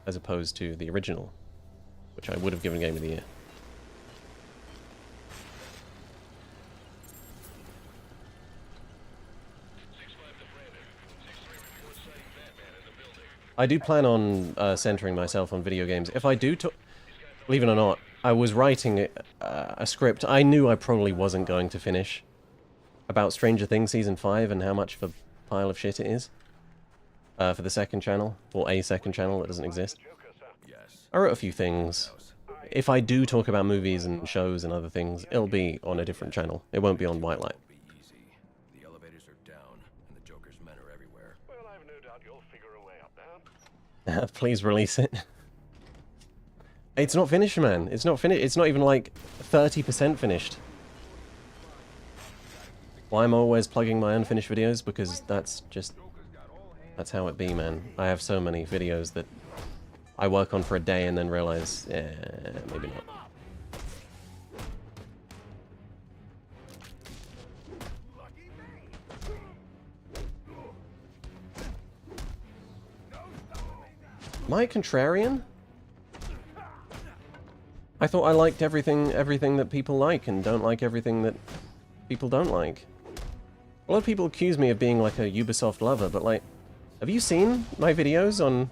as opposed to the original, which I would have given Game of the Year. I do plan on centering myself on video games. If I do, believe it or not, I was writing a script I knew I probably wasn't going to finish. about Stranger Things Season 5 and how much of a pile of shit it is. For the second channel, or a second channel that doesn't exist. Yes. I wrote a few things. If I do talk about movies and shows and other things, it'll be on a different channel. It won't be on Whitelight. Be easy. The elevators are down, and the Joker's men are everywhere. Well, I've no doubt you'll figure a way up there. Please release it. It's not finished, man. It's not finished. It's not even like 30% finished. Why am I always plugging my unfinished videos? Because that's how it be, man. I have so many videos that I work on for a day and then realize, maybe not. Am I a contrarian? I thought I liked everything that people like and don't like everything that people don't like. A lot of people accuse me of being like a Ubisoft lover, but like, have you seen my videos on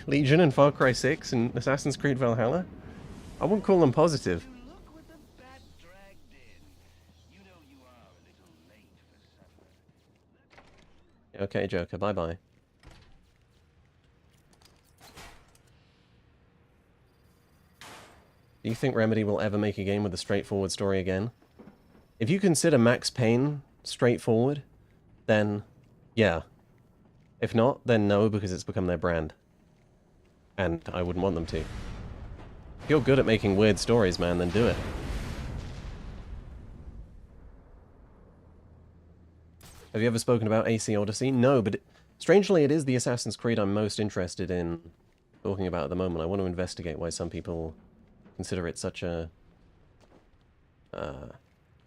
Legion and Far Cry 6 and Assassin's Creed Valhalla? I wouldn't call them positive. Look what the bat dragged in. You know you are a little late for supper. Okay, Joker, bye-bye. Do you think Remedy will ever make a game with a straightforward story again? If you consider Max Payne straightforward, then yeah. If not, then no, because it's become their brand. And I wouldn't want them to. If you're good at making weird stories, man, then do it. Have you ever spoken about AC Odyssey? No, but strangely it is the Assassin's Creed I'm most interested in talking about at the moment. I want to investigate why some people consider it such a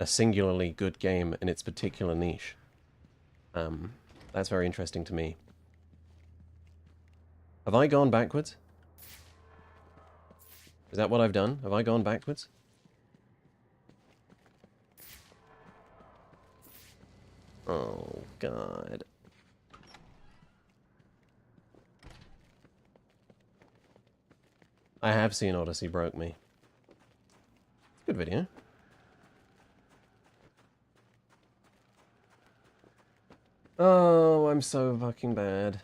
singularly good game in its particular niche. That's very interesting to me. Have I gone backwards? Is that what I've done? Have I gone backwards? Oh, God. I have seen Odyssey broke me. Good video. Oh, I'm so fucking bad.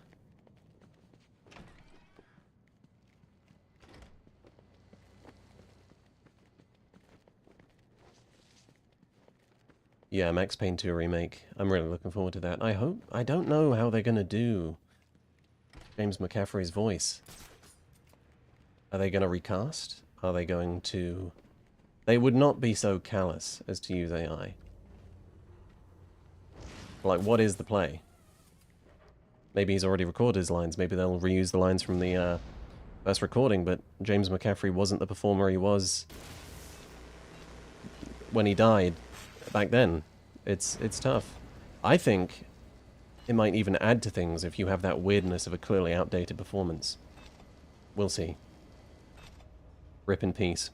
Yeah, Max Payne 2 remake. I'm really looking forward to that. I don't know how they're gonna do James McCaffrey's voice. Are they gonna recast? Are they going to... They would not be so callous as to use AI. Like, what is the play? Maybe he's already recorded his lines. Maybe they'll reuse the lines from the first recording, but James McCaffrey wasn't the performer he was when he died back then. It's tough. I think it might even add to things if you have that weirdness of a clearly outdated performance. We'll see. Rip in peace.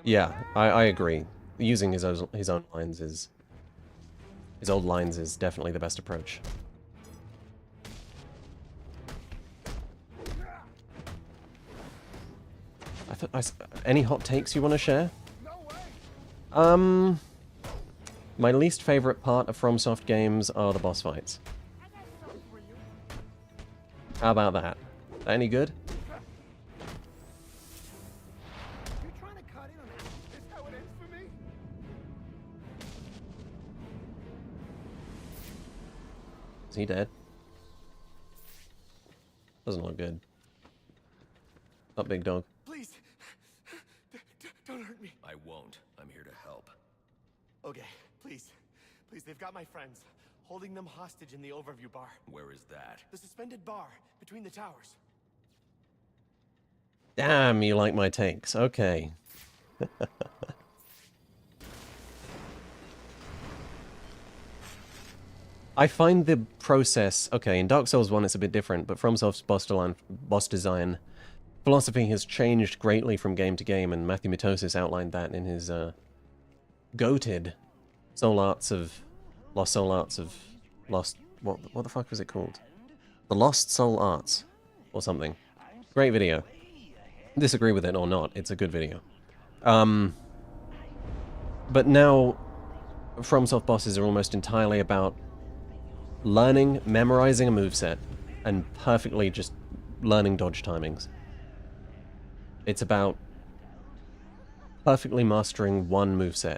Yeah, I agree. Using his own lines is... His old lines is definitely the best approach. Any hot takes you want to share? My least favorite part of FromSoft games are the boss fights. How about that? Any good? Is he dead? Doesn't look good. Up, big dog. Please, don't hurt me. I won't. I'm here to help. Okay, please. Please, they've got my friends. Holding them hostage in the overview bar. Where is that? The suspended bar, between the towers. Damn, you like my takes. Okay. I find the process... Okay, in Dark Souls 1 it's a bit different, but FromSoft's boss design philosophy has changed greatly from game to game, and Matthew Mitosis outlined that in his goated Lost what the fuck was it called? The Lost Soul Arts or something. Great video. Disagree with it or not, it's a good video. But now FromSoft bosses are almost entirely about learning, memorizing a moveset, and perfectly just learning dodge timings. It's about perfectly mastering one moveset.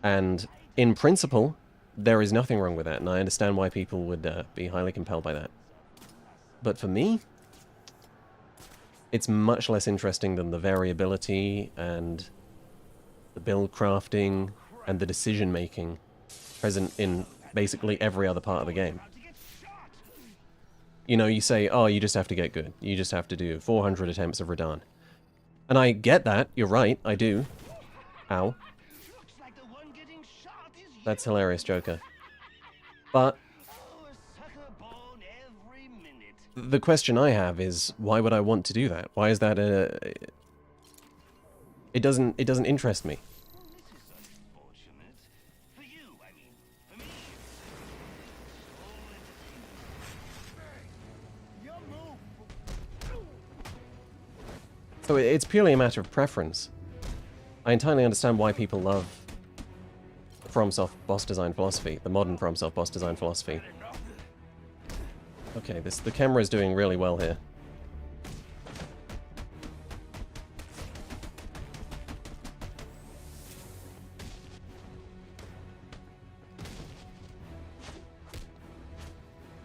And in principle, there is nothing wrong with that, and I understand why people would be highly compelled by that. But for me, it's much less interesting than the variability and the build crafting and the decision making present in basically every other part of the game. You know, you say, oh, you just have to get good. You just have to do 400 attempts of Radahn. And I get that, you're right, I do. Ow. That's hilarious, Joker. But the question I have is, why would I want to do that? Why is that a... It doesn't interest me. So it's purely a matter of preference. I entirely understand why people love FromSoft boss design philosophy, the modern FromSoft boss design philosophy. Okay, the camera is doing really well here.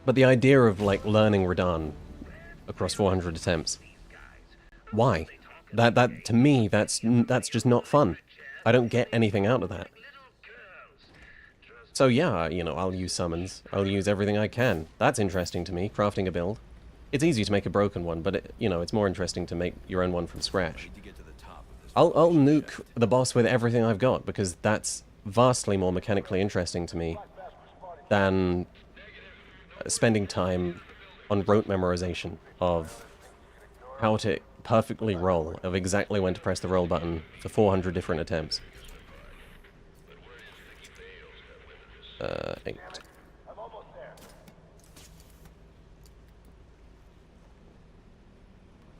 But the idea of, like, learning Radahn across 400 attempts, why? That to me, that's just not fun. I don't get anything out of that. So yeah, you know, I'll use summons. I'll use everything I can. That's interesting to me, crafting a build. It's easy to make a broken one, but you know, it's more interesting to make your own one from scratch. I'll nuke the boss with everything I've got, because that's vastly more mechanically interesting to me than spending time on rote memorization of how to perfectly roll, of exactly when to press the roll button for 400 different attempts. 8.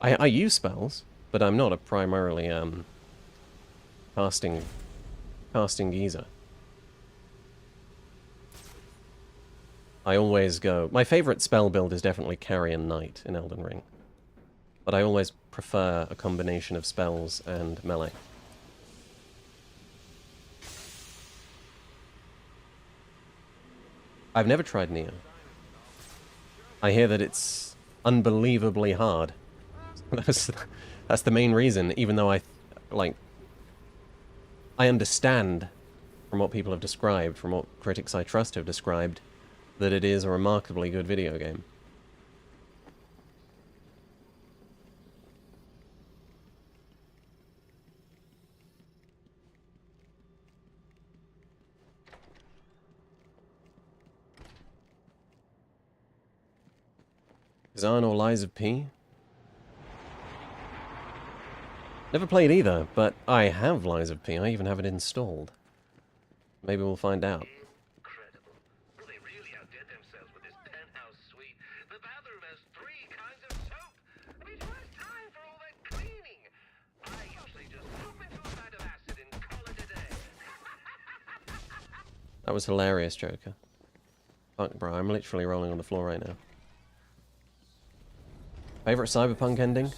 I use spells, but I'm not a primarily casting geezer. I always go... My favorite spell build is definitely Carrion Knight in Elden Ring. But I always prefer a combination of spells and melee. I've never tried Neo. I hear that it's unbelievably hard. That's the main reason, even though I understand from what people have described, from what critics I trust have described, that it is a remarkably good video game. Xan or Lies of P? Never played either, but I have Lies of P. I even have it installed. Maybe we'll find out. Incredible. Well, they really outdid themselves with this penthouse suite. The bathroom has 3 kinds of soap. I mean, who has time for all that cleaning? I usually just pop into a vat of acid and call it a day. That was hilarious, Joker. Fuck, bro, I'm literally rolling on the floor right now. Favorite Cyberpunk ending?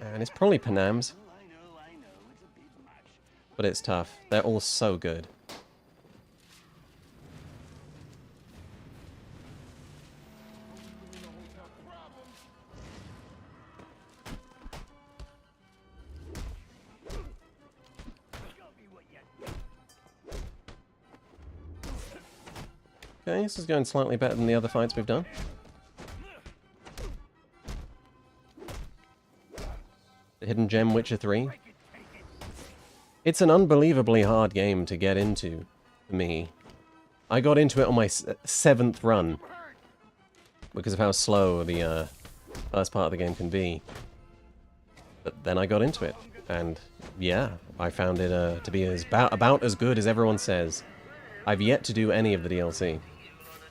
And it's probably Panam's. But it's tough. They're all so good. Okay, this is going slightly better than the other fights we've done. The Hidden Gem Witcher 3. It's an unbelievably hard game to get into, for me. I got into it on my 7th run, because of how slow the first part of the game can be. But then I got into it, and yeah, I found it to be about as good as everyone says. I've yet to do any of the DLC. On an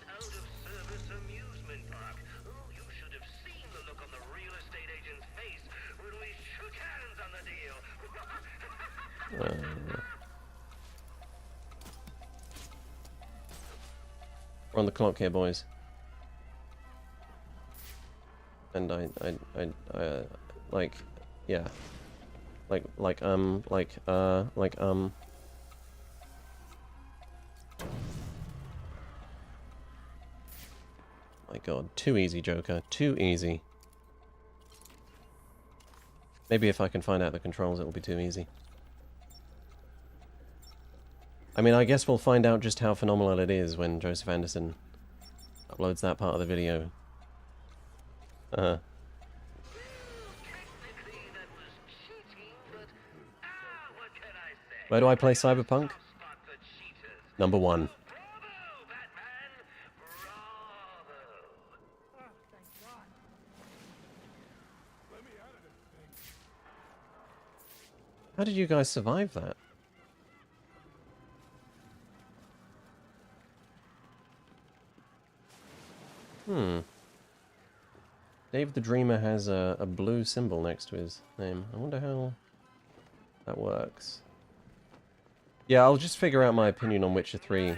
out-of-service amusement park. Oh, you should have seen the look on the real estate agent's face when we shook hands on the deal. We're on the clock here, boys. And like, yeah. Like, My god, too easy, Joker. Too easy. Maybe if I can find out the controls, it'll be too easy. I mean, I guess we'll find out just how phenomenal it is when Joseph Anderson uploads that part of the video. Technically, that was cheating, but what can I say? Where do I play Cyberpunk? Spot the cheaters. Number 1. Bravo, Batman! Bravo! Oh, thank God. Let me out of this thing. How did you guys survive that? Dave the Dreamer has a blue symbol next to his name. I wonder how that works. Yeah, I'll just figure out my opinion on Witcher 3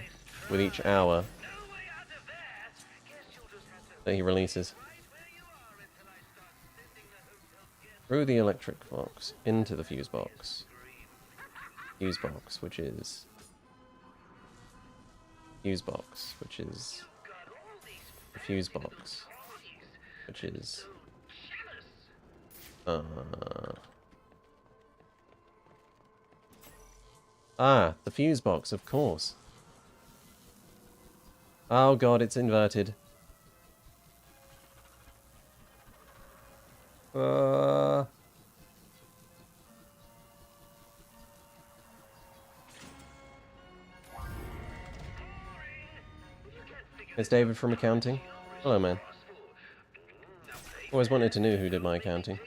with each hour that he releases. Through the electric box, into the fuse box. Fuse box, which is... Fuse box, which is... The fuse box, which is... Ah, the fuse box, of course. Oh god, it's inverted. It's David from accounting. Hello, man. Always wanted to know who did my accounting.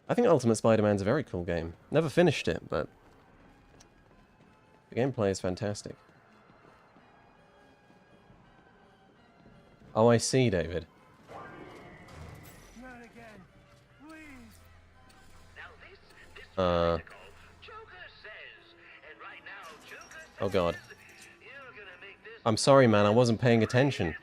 I think Ultimate Spider-Man's a very cool game. Never finished it, but the gameplay is fantastic. Oh, I see, David. Not again. Please. Oh god. I'm sorry, man, I wasn't paying attention.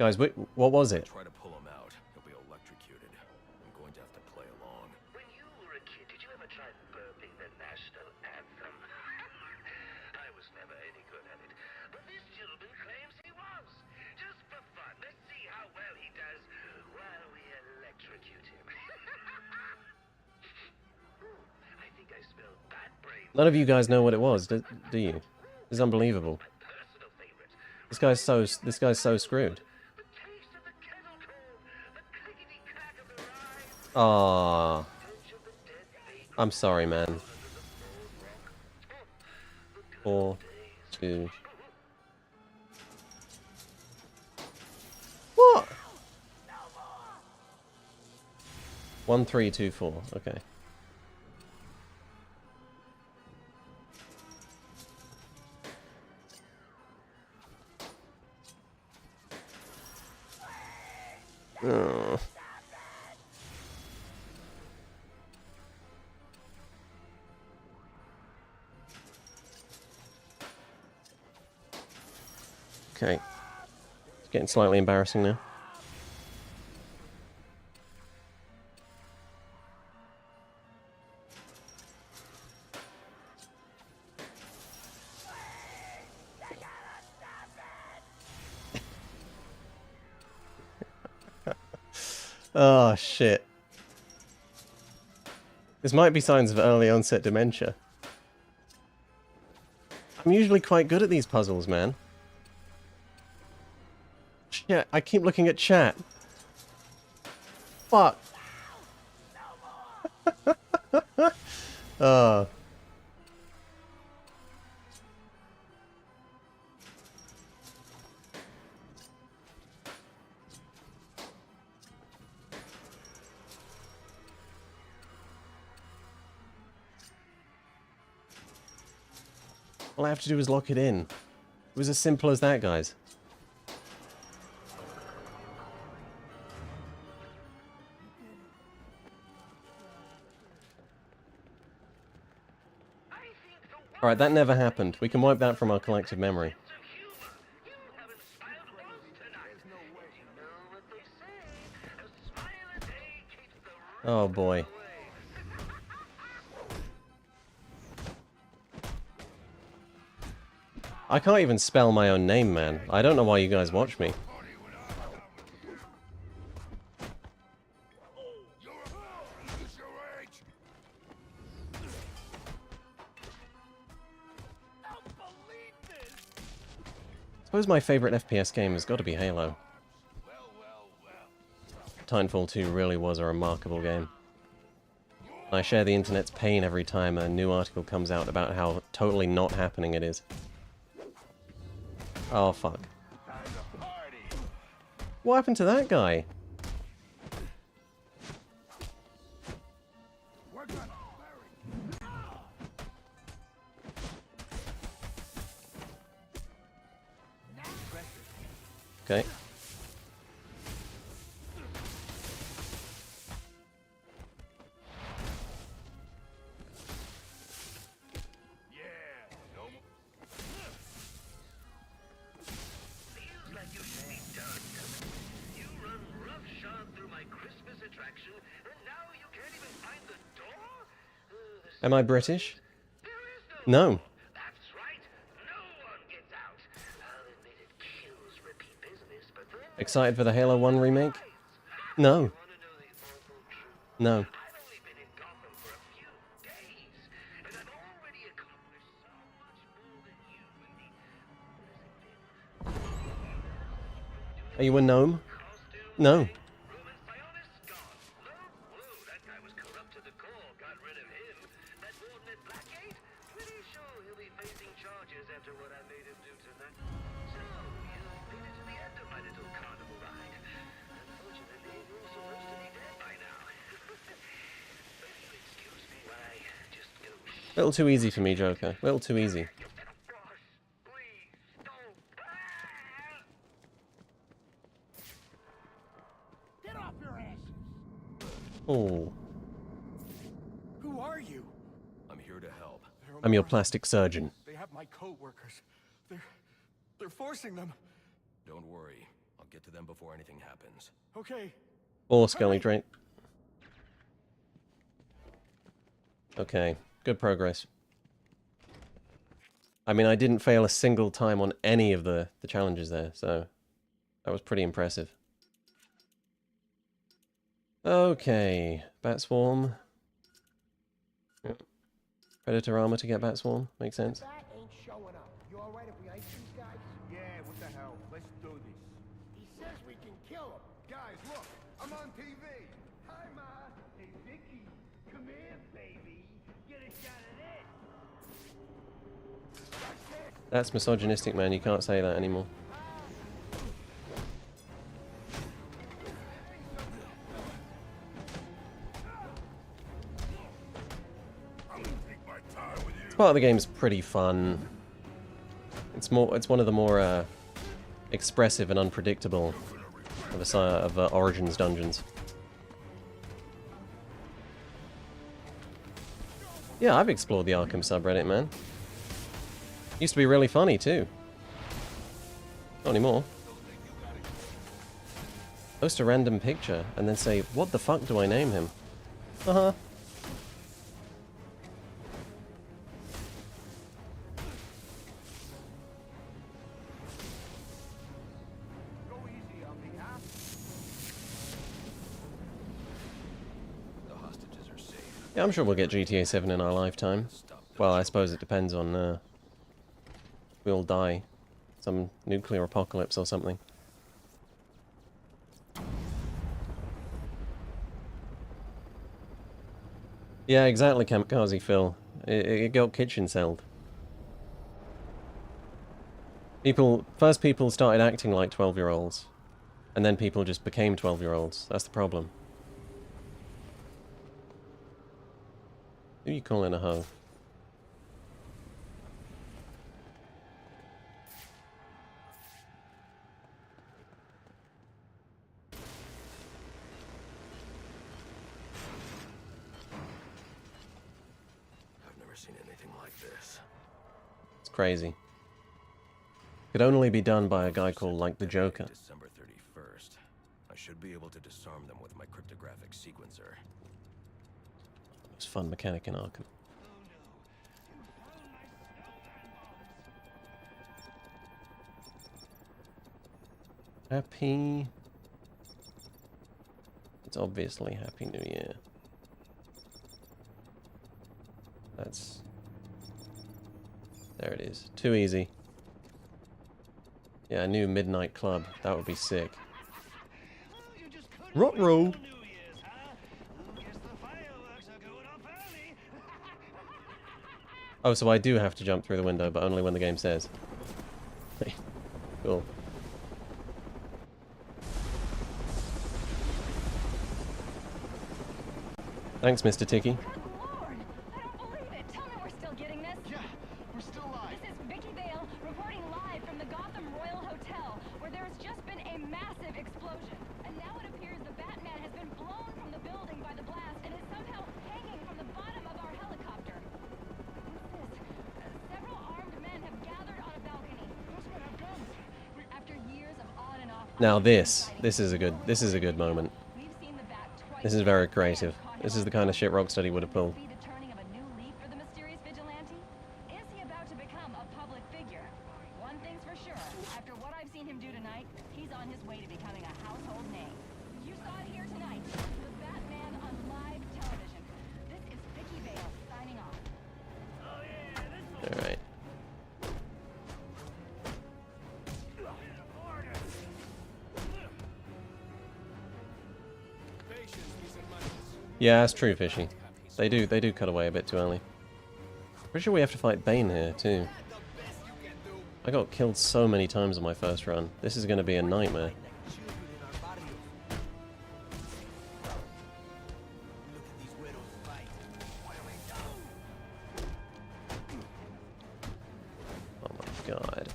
Guys, what was it? Try to pull him out. He'll be electrocuted. I'm going to have to play along. When you were a kid, did you ever try burping the national anthem? I was never any good at it, but this gentleman claims he was. Just for fun, let's see how well he does while we electrocute him. I think I smell bat brains. None of you guys know what it was, do you? This is unbelievable. Personal favorite. This guy's so screwed. The taste of the kettle corn, the clickety clack of the rye, Ah, touch of the dead vagrant. I'm sorry, man. 4, 2. What? 1, 3, 2, 4. Okay. Ugh. Okay. It's getting slightly embarrassing now. Oh, shit. This might be signs of early onset dementia. I'm usually quite good at these puzzles, man. Shit, I keep looking at chat. Fuck. Oh. All I have to do is lock it in. It was as simple as that, guys. Alright, that never happened. We can wipe that from our collective memory. Oh boy. I can't even spell my own name, man. I don't know why you guys watch me. I suppose my favorite FPS game has got to be Halo. Titanfall 2 really was a remarkable game. I share the internet's pain every time a new article comes out about how totally not happening it is. Oh, fuck. What happened to that guy? Okay. Am I British? No. That's right. No one gets out. I'll admit it kills repeat business, but then Excited for the Halo 1 remake? No. No. I've only been in Gotham for a few days, and I've already accomplished so much more than you and the Are you a gnome? costume. No. Roman Sionis gone. No, whoa, that guy was corrupt to the core. Got rid of him. That warden at Blackgate? Pretty sure he'll be facing charges after what I made him do tonight. So, you made it to the end of my little carnival ride. Unfortunately, you're supposed to be dead by now. But if you excuse me while I just go Little too easy for me, Joker. Little too easy. Ross, please, don't. Get off your asses! Oh. Who are you? I'm here to help. I'm your plastic surgeon. They have my co-workers. They're forcing them. Don't worry. I'll get to them before anything happens. Okay. Or Scully Drake. Okay. Good progress. I mean, I didn't fail a single time on any of the challenges there, so that was pretty impressive. Okay. Bat Swarm. Yep. Predator armor to get Bat Swarm. Makes sense. That ain't showing up. You all right if we ice these guys? Yeah, what the hell? Let's do this. He says we can kill him. Guys, look. I'm on TV. Hi, Ma. Hey, Vicky. Come here, baby. Get a shot of this. That's misogynistic, man. You can't say that anymore. This part of the game's pretty fun. It's one of the more expressive and unpredictable of Origins dungeons. Yeah, I've explored the Arkham subreddit, man. Used to be really funny too. Not anymore. Post a random picture and then say, "What the fuck do I name him?" Uh-huh. The hostages are safe. Yeah, I'm sure we'll get GTA 7 in our lifetime. Well, I suppose it depends on, we all die. Some nuclear apocalypse or something. Yeah, exactly, Kamikaze Phil. It got kitchen-selled. First people started acting like 12-year-olds. And then people just became 12-year-olds. That's the problem. Who are you calling a hoe? this. It's crazy. Could only be done by a guy called, like, the Joker. December 31st. I should be able to disarm them with my cryptographic sequencer. Most fun mechanic in Arkham. Happy... It's obviously Happy New Year. That's... There it is. Too easy. Yeah, a new midnight club. That would be sick. Ruh-roh! Oh, so I do have to jump through the window, but only when the game says. Cool. Thanks, Mr. Tiki. Good Lord! I don't believe it! Tell me we're still getting this! Yeah, we're still live. This is Vicky Vale reporting live from the Gotham Royal Hotel, where there has just been a massive explosion. And now it appears the Batman has been blown from the building by the blast and is somehow hanging from the bottom of our helicopter. What's this? Several armed men have gathered on a balcony. Those men have guns. After years of on and off... Now this is a good moment. We've seen the Bat twice. This is very creative. This is the kind of shit Rocksteady would have pulled. Be the turning of a new leaf for the mysterious vigilante? Is he about to become a public figure? One thing's for sure. After what I've seen him do tonight, he's on his way to becoming a household name. You saw it here tonight. The Batman on live television. This is Vicky Vale signing off. Alright. Yeah, that's true, Fishy. They do cut away a bit too early. Pretty sure we have to fight Bane here, too. I got killed so many times on my first run. This is going to be a nightmare. Oh my god.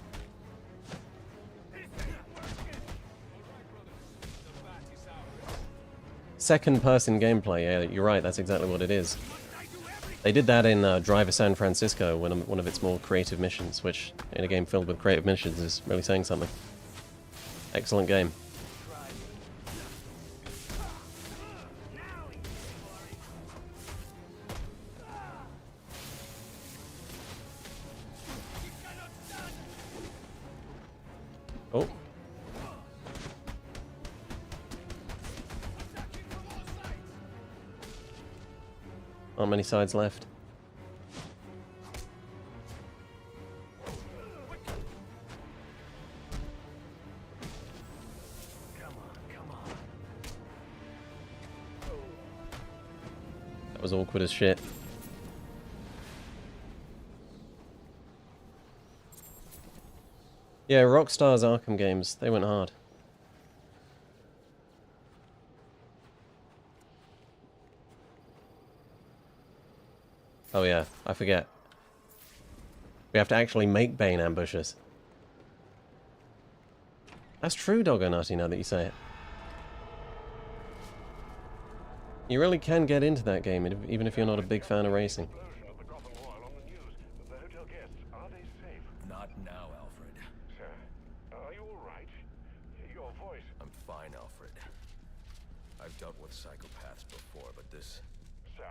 Second-person gameplay, yeah, you're right, that's exactly what it is. They did that in Driver San Francisco, one of its more creative missions, which, in a game filled with creative missions, is really saying something. Excellent game. Oh. Not many sides left. That was awkward as shit. Yeah, Rockstar's Arkham games, they went hard. Oh yeah, I forget. We have to actually make Bane ambushes. That's true, Doggo Nutty, now that you say it. You really can get into that game, even if you're not a big fan of racing. Not now, Alfred. Sir, are you all right? Your voice... I'm fine, Alfred. I've dealt with psychopaths before, but this... Sir,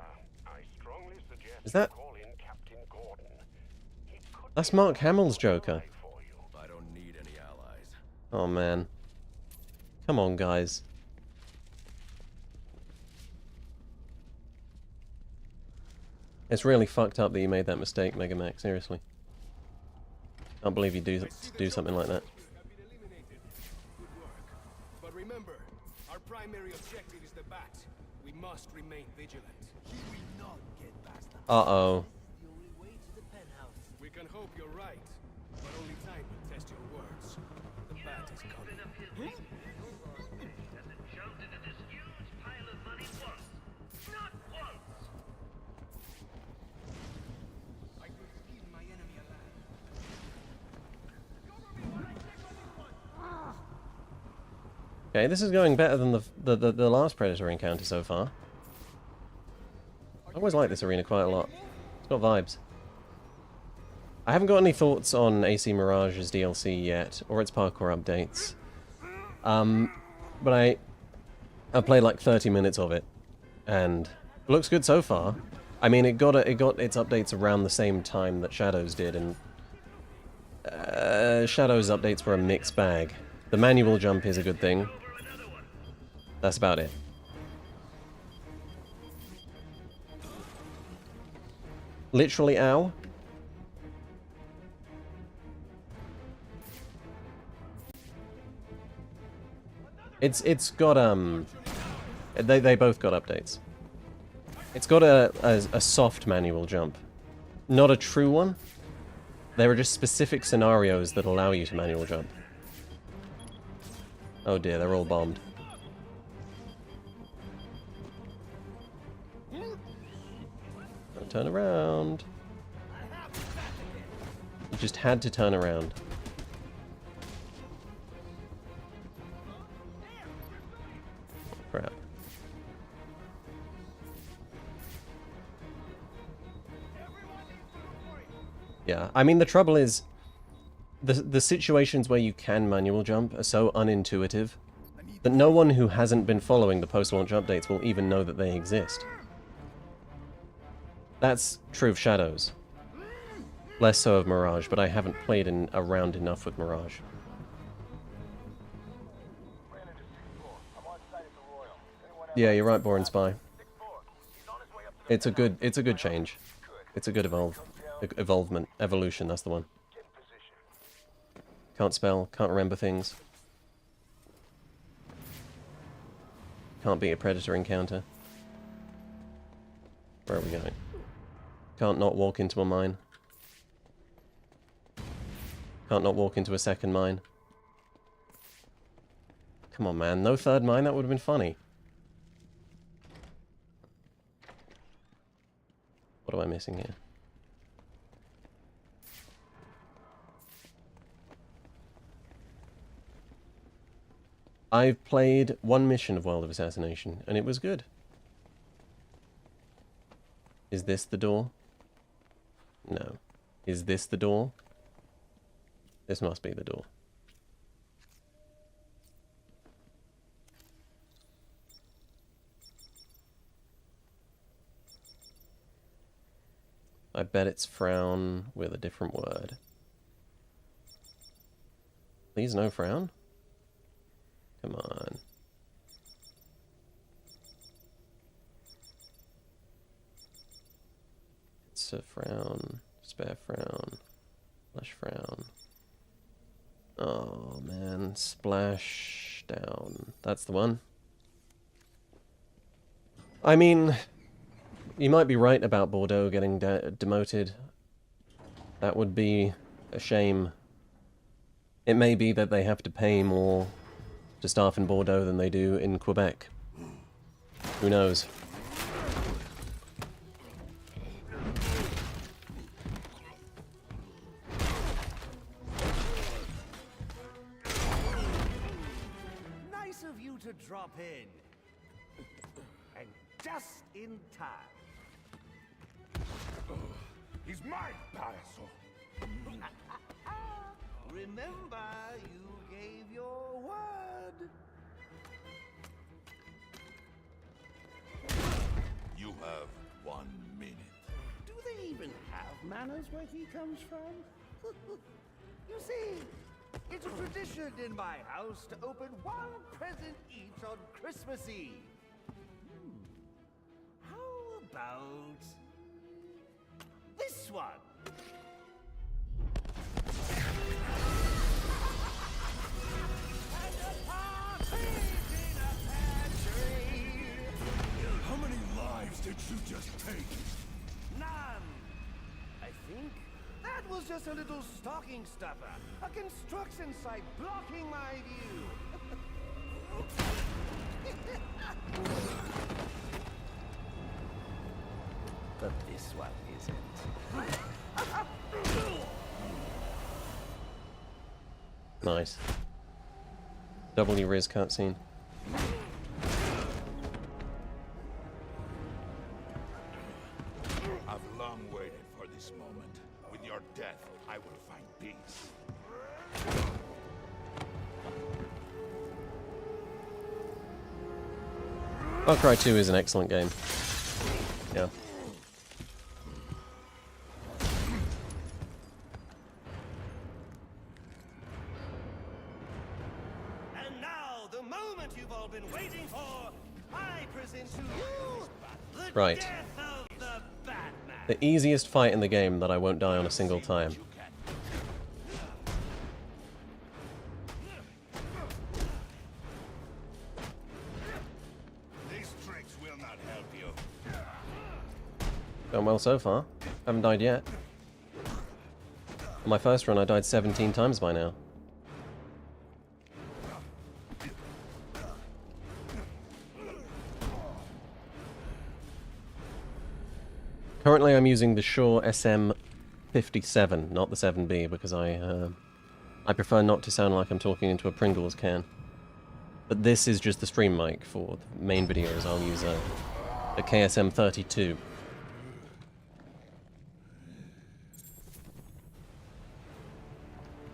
I strongly suggest Is that... call in Captain Gordon. He could That's Mark Hamill's Joker. I don't need any allies. Oh man. Come on, guys. It's really fucked up that you made that mistake, Mega Max, seriously. Can't believe you do something like that. But remember, our primary objective is the bat. We must remain vigilant. He will not get past us. Uh-oh. The only way to the penthouse. We can hope you're right, but only time will test your words. The bat is coming. jumped into this huge pile of money once. Not once! I could skin my enemy alive. Okay, this is going better than the last Predator encounter so far. I always like this arena quite a lot. It's got vibes. I haven't got any thoughts on AC Mirage's DLC yet, or its parkour updates. But I played like 30 minutes of it, and it looks good so far. I mean, it got its updates around the same time that Shadows did, and Shadows updates were a mixed bag. The manual jump is a good thing. That's about it. Literally, ow. It's got they both got updates. It's got a soft manual jump, not a true one. There are just specific scenarios that allow you to manual jump. Oh dear, they're all bombed. Don't turn around. You just had to turn around. Crap. Yeah, I mean the trouble is the situations where you can manual jump are so unintuitive that no one who hasn't been following the post-launch updates will even know that they exist. That's true of Shadows. Less so of Mirage, but I haven't played around enough with Mirage. Yeah, you're right, Boring Spy. It's a good change. It's a good evolution, that's the one. Can't spell, can't remember things. Can't beat a predator encounter. Where are we going? Can't not walk into a mine. Can't not walk into a second mine. Come on, man. No third mine? That would have been funny. What am I missing here? I've played one mission of World of Assassination, and it was good. Is this the door? No. Is this the door? This must be the door. I bet it's frown with a different word. Please no frown? Come on. It's a frown, spare frown, flash frown. Oh man, splash down. That's the one. I mean, you might be right about Bordeaux getting demoted. That would be a shame. It may be that they have to pay more to staff in Bordeaux than they do in Quebec. Who knows? Nice of you to drop in. And just in time. He's mine, Payaso. Remember, you gave your word. You have 1 minute. Do they even have manners where he comes from? You see, it's a tradition in my house to open one present each on Christmas Eve. How about this one? How many lives did you just take? None. I think that was just a little stocking stuffer. A construction site blocking my view. But this one isn't. Nice. W Riz cutscene. I've long waited for this moment. With your death, I will find peace. Far Cry 2 is an excellent game. Yeah. And now, the moment you've all been waiting for, I present to you the Right. death of the Batman. The easiest fight in the game that I won't die on a single time. These tricks will not help you. Going well so far. Haven't died yet. On my first run I died 17 times by now. Currently I'm using the Shure SM57, not the 7B, because I prefer not to sound like I'm talking into a Pringles can. But this is just the stream mic. For the main videos I'll use a KSM32.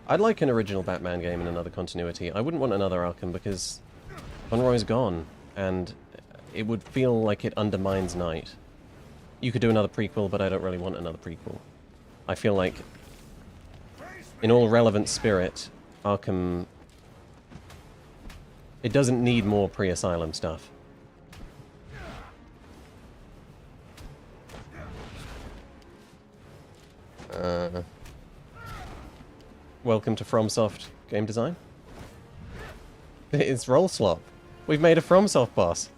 I'd like an original Batman game in another continuity. I wouldn't want another Arkham because Conroy's gone, and it would feel like it undermines Knight. You could do another prequel, but I don't really want another prequel. I feel like, in all relevant spirit, Arkham... it doesn't need more pre-Asylum stuff. Welcome to FromSoft game design. It's roll swap. We've made a FromSoft boss.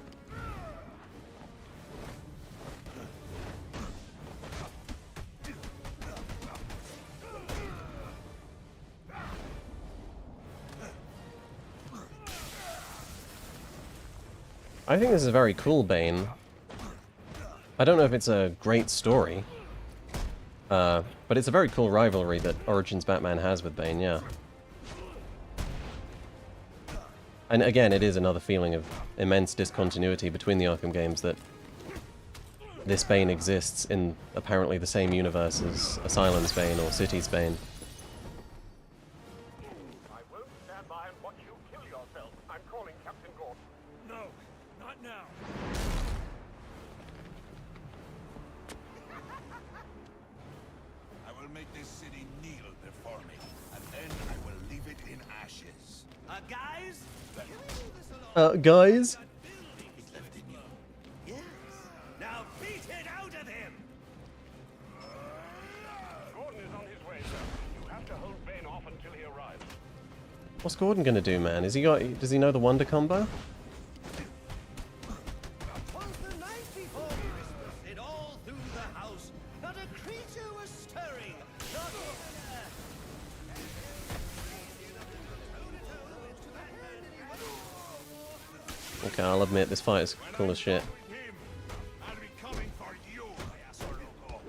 I think this is a very cool Bane. I don't know if it's a great story. But it's a very cool rivalry that Origins Batman has with Bane, yeah. And again, it is another feeling of immense discontinuity between the Arkham games that this Bane exists in apparently the same universe as Asylum's Bane or City's Bane. I won't stand by and watch you kill yourself. I'm calling Captain Gordon. No, not now. I will make this city kneel before me, and then I will leave it in ashes. Guys? Can we move this along? Guys? It left in you. Yes. Now beat it out of him! Gordon is on his way, sir. You have to hold Bane off until he arrives. What's Gordon gonna do, man? Does he know the Wonder combo? Was the night before Christmas, it all through the house, not a creature was stirring, not even a... Okay, I'll admit, this fight is cool as shit. With him, I'll be coming for you, Soroko.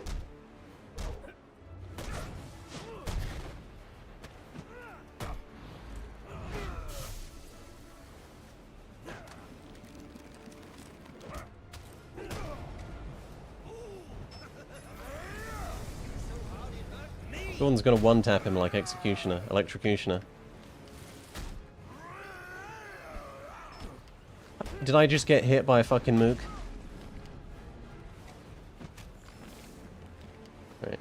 Gordon's gonna one-tap him like Executioner, Electrocutioner. Did I just get hit by a fucking mook? Right.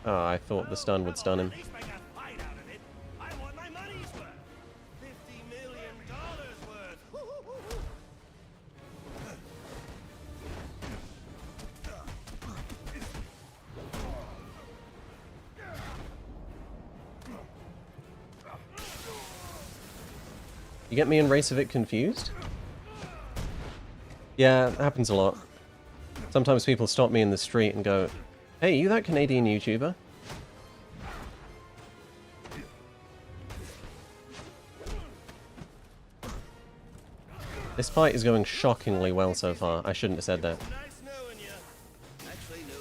Oh, I thought the stun would stun him. At least make a fight out of it. I want my money's worth. $50 million worth. You get me and Racevic confused? Yeah, it happens a lot. Sometimes people stop me in the street and go, "Hey, you that Canadian YouTuber?" This fight is going shockingly well so far. I shouldn't have said that. Nice knowing you. Actually, no.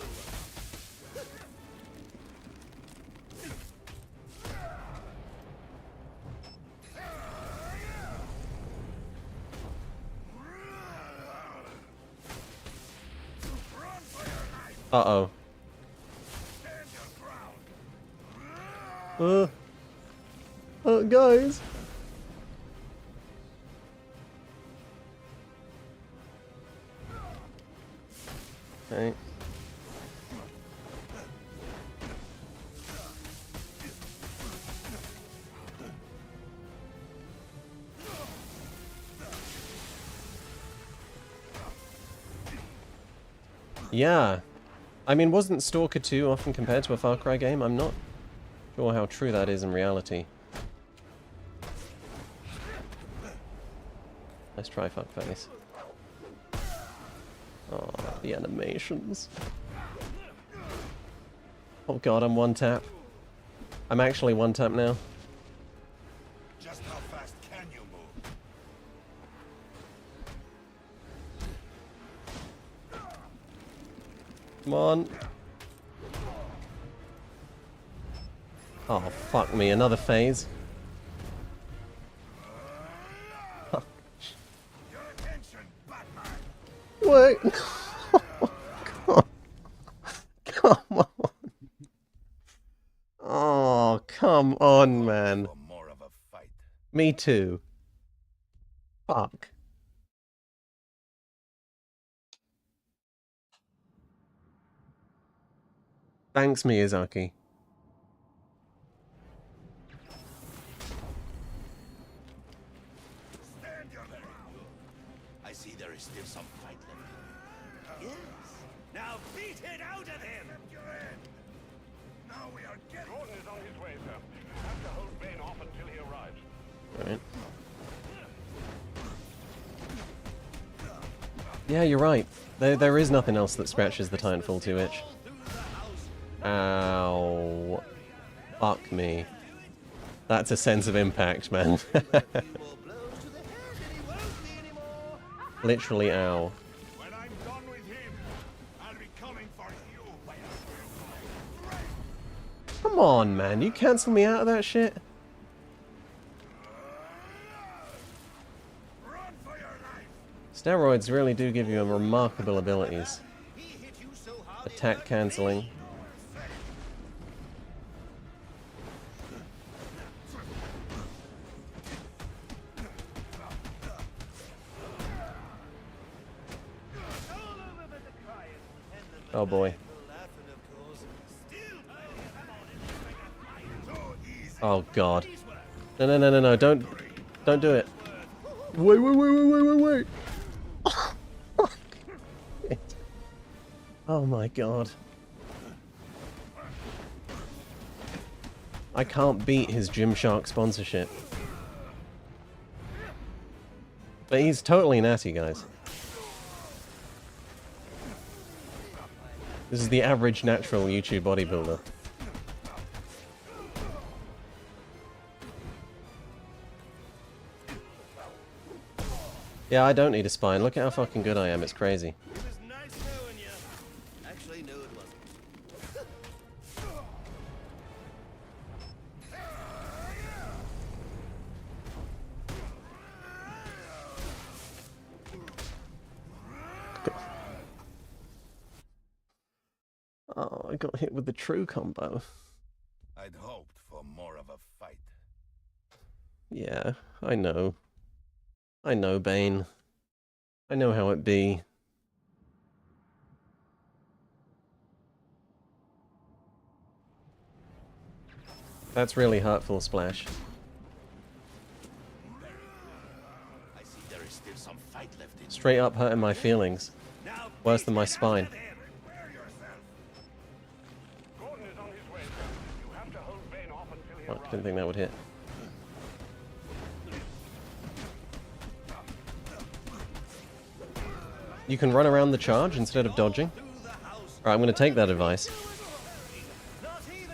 Uh-oh. Guys. Okay. Yeah. I mean, wasn't Stalker 2 often compared to a Far Cry game? I'm not sure how true that is in reality. Let's try fuckface. Oh, the animations. Oh god, I'm one tap. I'm actually one tap now. Just how fast can you move? Come on. Oh, fuck me, another phase. Your attention, Batman. Wait. Come on. Oh, come on, man. For more of a fight. Me too. Fuck. Thanks, Miyazaki. Stand your ground. I see there is still some fight left. Yes. Now beat it out of him. Now we are getting. Gordon is on his way, sir. You have to hold Bane off until he arrives. Right. Yeah, you're right. There is nothing else that scratches the Titanfall 2 itch. Ow. Fuck me. That's a sense of impact, man. Literally, ow. When I'm done with him, I'll be coming for you. Come on, man. You cancel me out of that shit? Run for your life. Steroids really do give you remarkable abilities. Attack cancelling. Oh boy. Oh god. No, don't do it. Wait. Oh my god. I can't beat his Gymshark sponsorship. But he's totally natty, guys. This is the average natural YouTube bodybuilder. Yeah, I don't need a spine. Look at how fucking good I am. It's crazy. It was nice knowing you. Actually, no, it wasn't. Oh, I got hit with the true combo. I'd hoped for more of a fight. Yeah, I know. I know, Bane. I know how it be. That's really hurtful, Splash. I see there is still some fight left in. Straight up hurting my feelings. Worse than my spine. Gordon is on his way, sir. You have to hold Bane off until he Oh, arrives. didn't think that would hit. You can run around the charge instead of dodging. Alright, I'm going to take that advice. Not even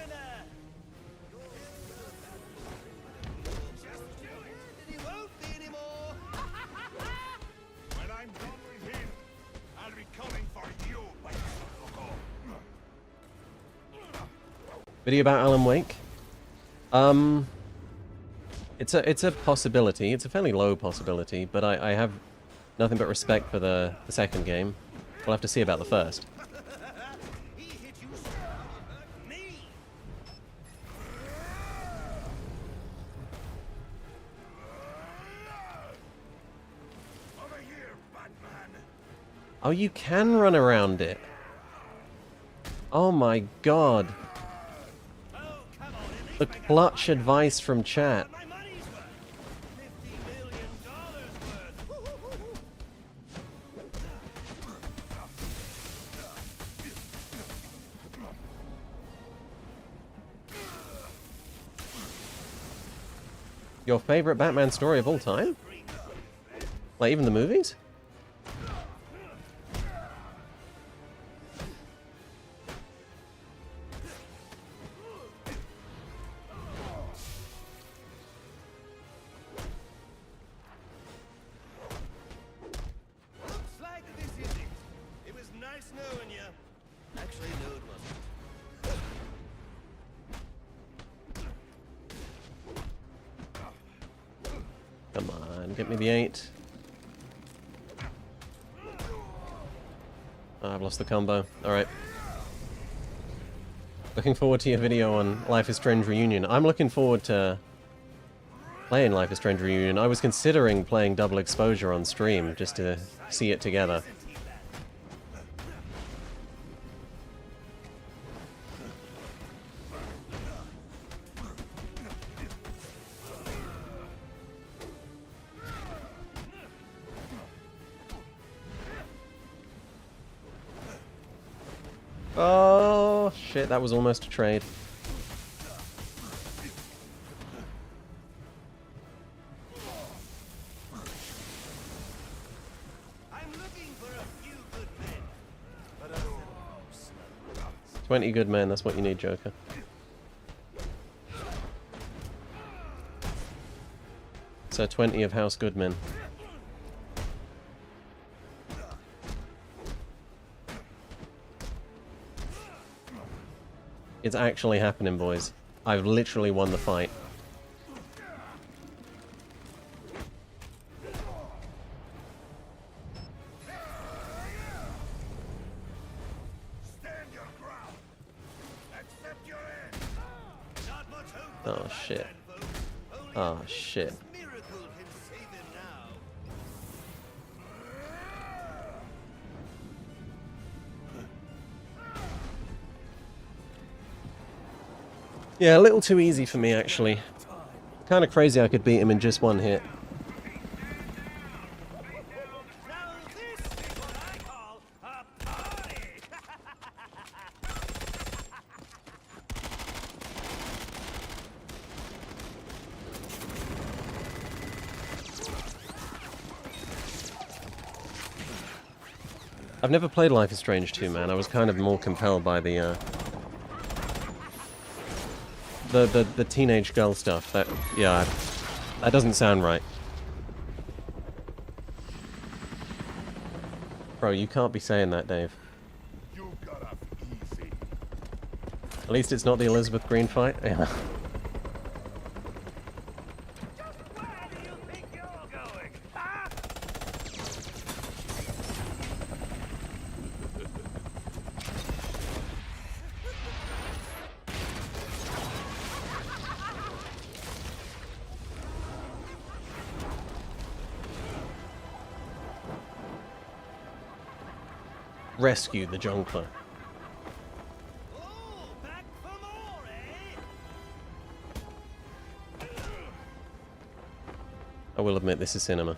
He won't be anymore. When I'm done with him, I'll be coming for you. Video about Alan Wake? It's a possibility. It's a fairly low possibility, but I have nothing but respect for the second game. We'll have to see about the first. He hit you so hard, me. Oh, you can run around it. Oh my god. The clutch advice from chat. My money's worth. $50 million worth. Your favorite Batman story of all time? Like, even the movies? Looks like this is it. It was nice knowing you. Actually, no, it wasn't. Come on, get me the 8. Oh, I've lost the combo. Alright. Looking forward to your video on Life is Strange Reunion. I'm looking forward to playing Life is Strange Reunion. I was considering playing Double Exposure on stream just to see it together. Oh, shit, that was almost a trade. I'm looking for a few good men. But I said, 20 good men, that's what you need, Joker. So 20 of House Goodmen. It's actually happening, boys. I've literally won the fight. Stand your ground. Accept your end. not much hope. Oh, shit. Oh, shit. Miracle can save him now. Yeah, a little too easy for me, actually. Kind of crazy I could beat him in just one hit. Now this is what I call a party. I've never played Life is Strange 2, man. I was kind of more compelled by the teenage girl stuff. That, yeah, that doesn't sound right. Bro, you can't be saying that, Dave. You got off easy. At least it's not the Elizabeth Green fight. Yeah. Where do you think you're going? Huh? Rescue the Jonkler. Oh, back for more, eh? I will admit, this is cinema.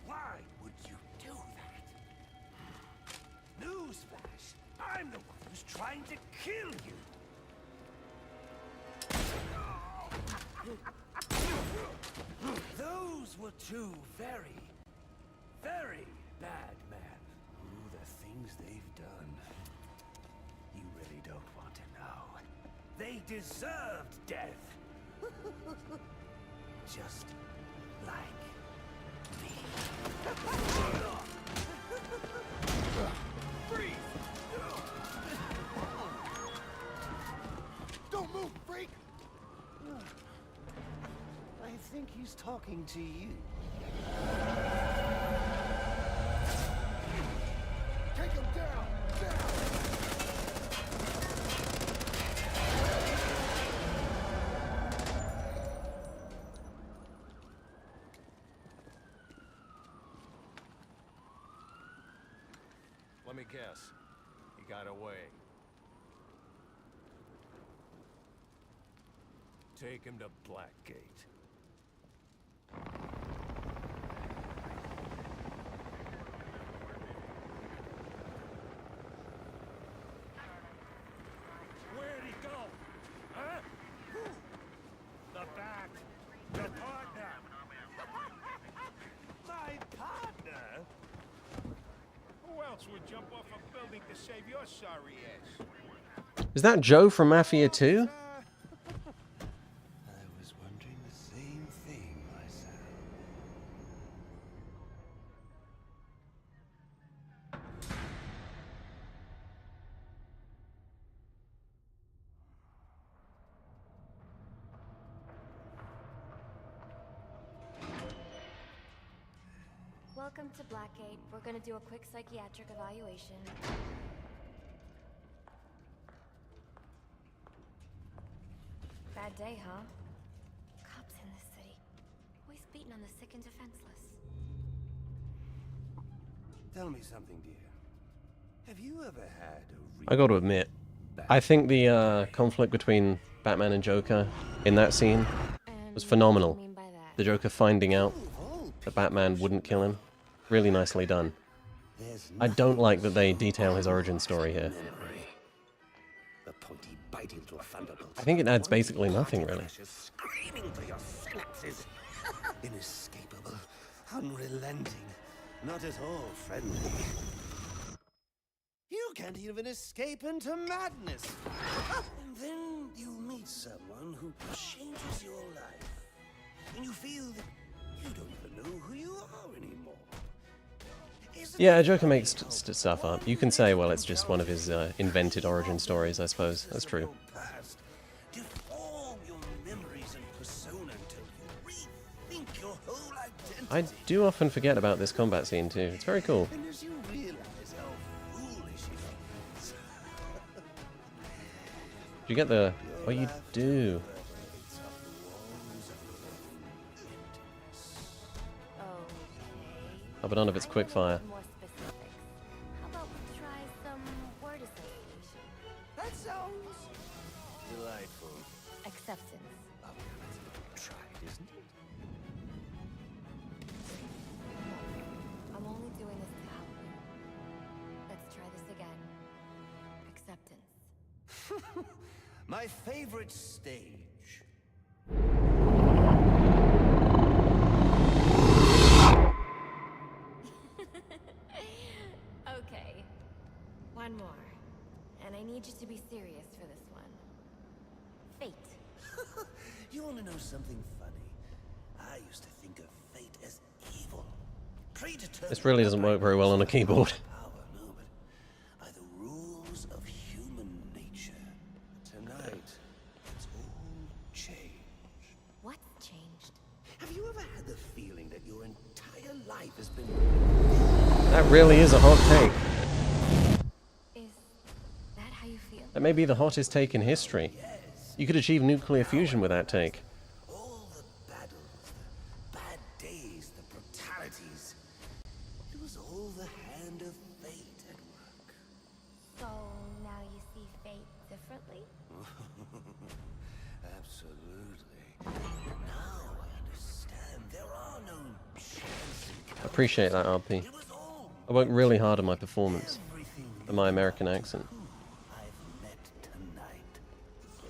Why would you do that? Newsflash! I'm the one who's trying to kill you! Those were two very, very bad men. Ooh, the things they've done. You really don't want to know. They deserved death. Just like Don't move, freak! I think he's talking to you. Take him down! Now! guess. He got away. Take him to Blackgate. Where'd he go? Huh? The Bat. Your partner. My partner? Who else would jump off a building to save your sorry ass? Is that Joe from Mafia 2? I was wondering the same thing myself. Welcome to Blackgate. We're gonna do a quick psychiatric evaluation. Bad day, huh? Cops in this city. Always beating on the sick and defenseless. Tell me something, dear. Have you ever had a I got to admit, I think the conflict between Batman and Joker in that scene was phenomenal. What do you mean by that? The Joker finding out that Batman wouldn't kill him. Really nicely done. I don't like that they detail his origin story here. The pointy bite into a thunderbolt. I think it adds basically nothing, really. Screaming through your synapses. Inescapable, unrelenting, not at all friendly. You can't even escape into madness. And then you meet someone who changes your life. And you feel that you don't even know who you are anymore. Yeah, Joker makes stuff up. You can say, well, it's just one of his invented origin stories, I suppose. That's true. Deform your memories and persona until you rethink your whole identity. I do often forget about this combat scene, too. It's very cool. And as you realize how foolish it is. Do you get the... Oh, you do. Oh, but none of it's quickfire. More specifics. How about we try some word association? That sounds delightful. Acceptance. Oh, that's tried, isn't it? I'm only doing this to help you. Let's try this again. Acceptance. My favorite stage. Okay. One more. And I need you to be serious for this one. Fate. You want to know something funny? I used to think of fate as evil. Predetermined. This really doesn't work very well on a keyboard. Power, no, but by the rules of human nature. Tonight, it's all changed. What's changed? Have you ever had the feeling that your entire life has been... That really is a hot take. Is that how you feel? That may be the hottest take in history. You could achieve nuclear fusion with that take. All the battles, the bad days, the brutalities. It was all the hand of fate at work. So now you see fate differently? Absolutely. Now I understand. There are no chances. I appreciate that, RP. It was all I worked really hard on my performance everything and my American accent. I've met tonight. So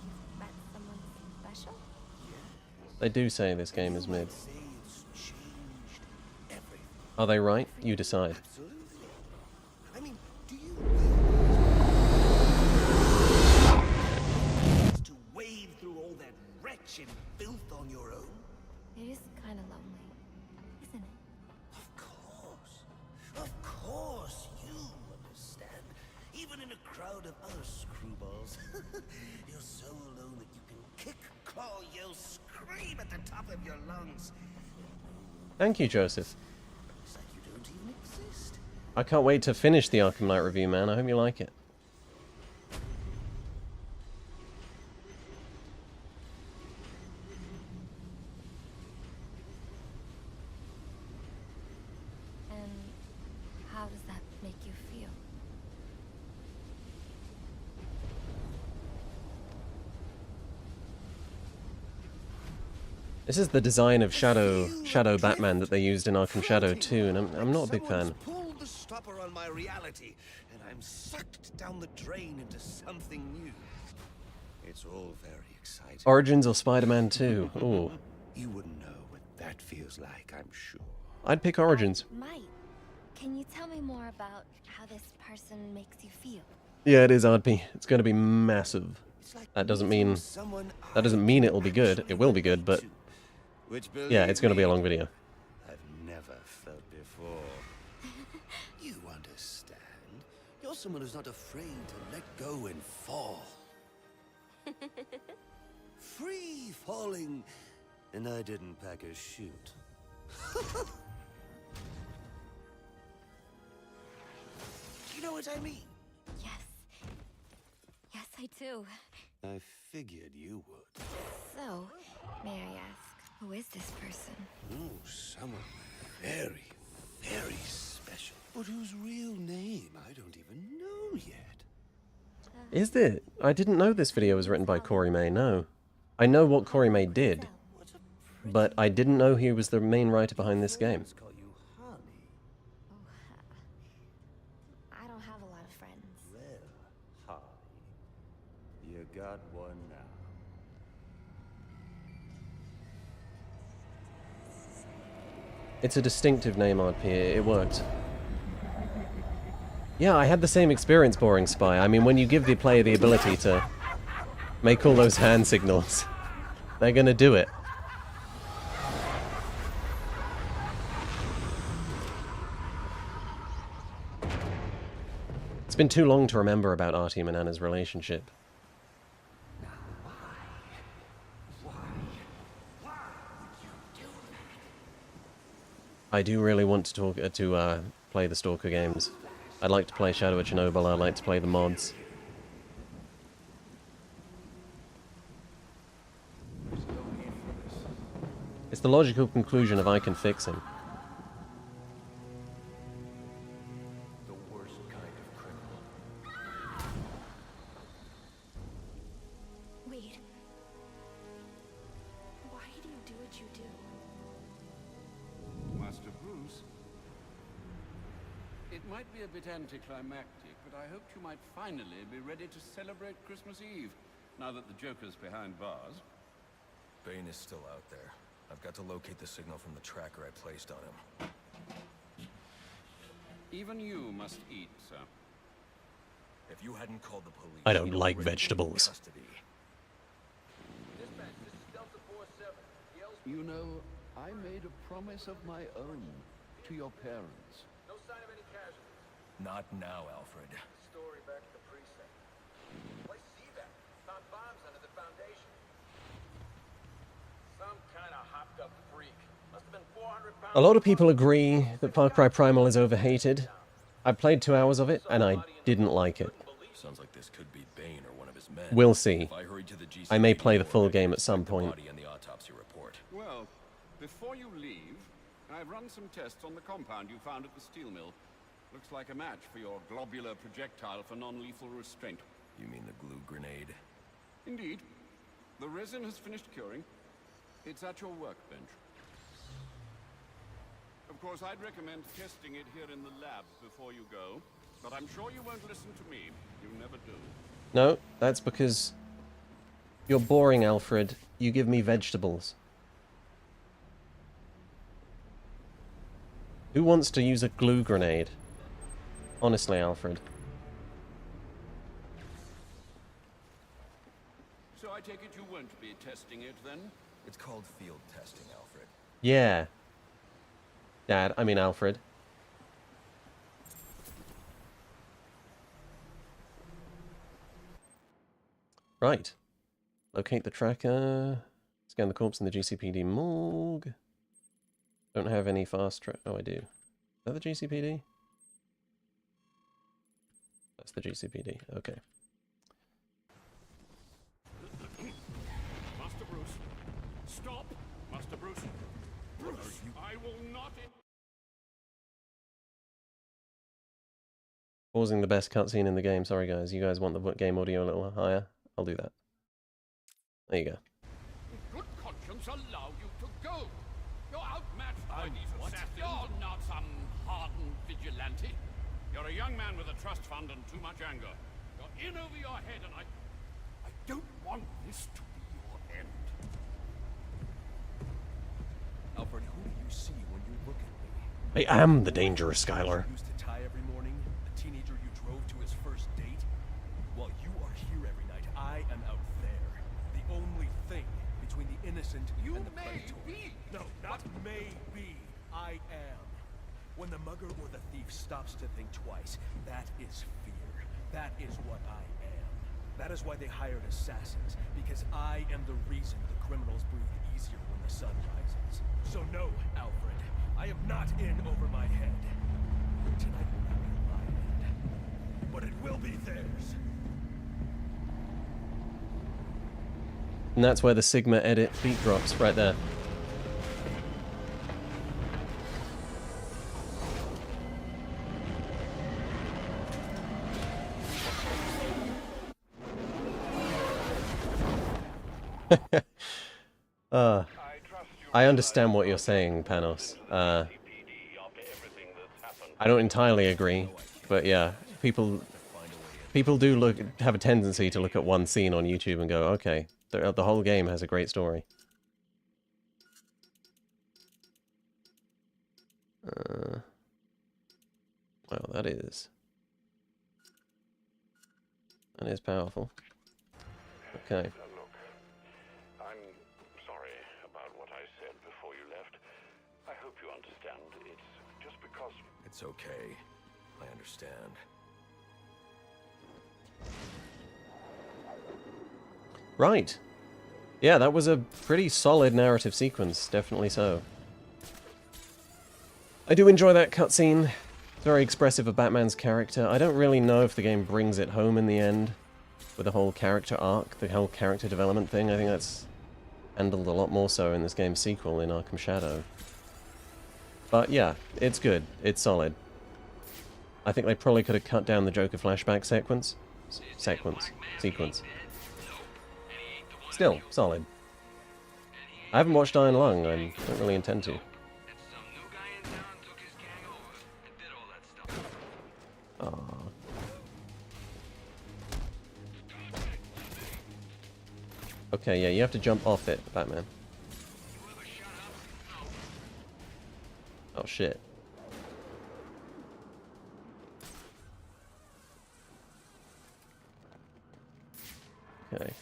you've met someone special? They do say this game is mid. Say it's changed everything. Are they right? You decide. Absolutely. I mean, do you realize to wade through all that wretched filth on your own? It is kind of lonely, isn't it? Of course, you understand. Even in a crowd of other screwballs, you're so alone that you can kick, claw, yell, scream at the top of your lungs. Thank you, Joseph. It's like you don't even exist. I can't wait to finish the Arkham Knight review, man. I hope you like it. And how does that This is the design of Shadow Batman that they used in Arkham Shadow 2, and I'm not a big fan. Someone's pulled the stopper on my reality, and I'm sucked down the drain into something new. It's all very exciting. Origins or Spider-Man 2? Ooh. You wouldn't know what that feels like, I'm sure. I'd pick Origins. Mike, can you tell me more about how this person makes you feel? Yeah, it is RP. It's going to be massive. That doesn't mean it'll be good. It will be good, but yeah, it's going to be a long video. I've never felt before. You understand? You're someone who's not afraid to let go and fall. Free falling, and I didn't pack a chute. You know what I mean? Yes. Yes, I do. I figured you would. So, may I ask, who is this person? Oh, someone very, very special. But whose real name I don't even know yet. Is it? I didn't know this video was written by Corey May, no. I know what Corey May did, but I didn't know he was the main writer behind this game. Call you Honey. I don't have a lot of friends. Well, Honey, you got one now. It's a distinctive name, RP. It worked. Yeah, I had the same experience boring Spy. I mean, when you give the player the ability to make all those hand signals, they're gonna do it. It's been too long to remember about Artyom and Anna's relationship. I do really want to play the Stalker games. I'd like to play Shadow of Chernobyl. I'd like to play the mods. It's the logical conclusion of I can fix him. The worst kind of criminal. Wait. Why do you do what you do? Master Bruce, it might be a bit anticlimactic, but I hoped you might finally be ready to celebrate Christmas Eve, now that the Joker's behind bars. Bane is still out there. I've got to locate the signal from the tracker I placed on him. Even you must eat, sir. If you hadn't called the police, I don't he'd like already be in vegetables. custody. You know, I made a promise of my own to your parents. No sign of any casualties. Not now, Alfred. Story back at the precinct. Why see that? Found bombs under the foundation. Some kind of hopped up freak. Must have been 400 pounds. A lot of people agree that Far Cry Primal is overhated. I played 2 hours of it, and I didn't like it. Sounds like this could be Bane or one of his men. We'll see. If I hurried to the I may GCPD play the full morgue, game I'd at some expect the point. body and the autopsy report. Well, before you leave, I've run some tests on the compound you found at the steel mill. Looks like a match for your globular projectile for non-lethal restraint. You mean the glue grenade? Indeed. The resin has finished curing. It's at your workbench. Of course, I'd recommend testing it here in the lab before you go, but I'm sure you won't listen to me. You never do. No, that's because you're boring, Alfred. You give me vegetables. Who wants to use a glue grenade? Honestly, Alfred. So I take it you won't be testing it then? It's called field testing, Alfred. Yeah. Dad, I mean Alfred. Right. Locate the tracker. Scan the corpse in the GCPD morgue. Don't have any fast track. Oh, I do. Is that the GCPD? That's the GCPD. Okay. Master Bruce, stop! Master Bruce, Bruce, I will not... Pausing the best cutscene in the game. Sorry, guys. You guys want the game audio a little higher? I'll do that. There you go. Good conscience allow you to You're a young man with a trust fund and too much anger. You're in over your head, and I don't want this to be your end. Alfred, who do you see when you look at me? I am the dangerous Skylar. Used to tie every morning, the teenager you drove to his first date. While you are here every night, I am out there. The only thing between the innocent and the predatory. No, not maybe. I am. When the mugger or the thief stops to think twice, that is fear. That is what I am. That is why they hired assassins, because I am the reason the criminals breathe easier when the sun rises. So no, Alfred, I am not in over my head. Tonight will not be my end, but it will be theirs. And that's where the Sigma edit beat drops, right there. I understand what you're saying, Panos. I don't entirely agree, but yeah, people do have a tendency to look at one scene on YouTube and go, okay, the whole game has a great story. Well, that is powerful. Okay. Look, I'm sorry about what I said before you left. I hope you understand. It's just because... It's okay. I understand. Right. Yeah, that was a pretty solid narrative sequence, definitely so. I do enjoy that cutscene. Very expressive of Batman's character. I don't really know if the game brings it home in the end with the whole character arc, the whole character development thing. I think that's handled a lot more so in this game's sequel, in Arkham Shadow. But yeah, it's good. It's solid. I think they probably could have cut down the Joker flashback sequence. Still, solid. I haven't watched Iron Lung. I don't really intend to. Aww. Okay, yeah, you have to jump off it, Batman. Oh shit. Okay.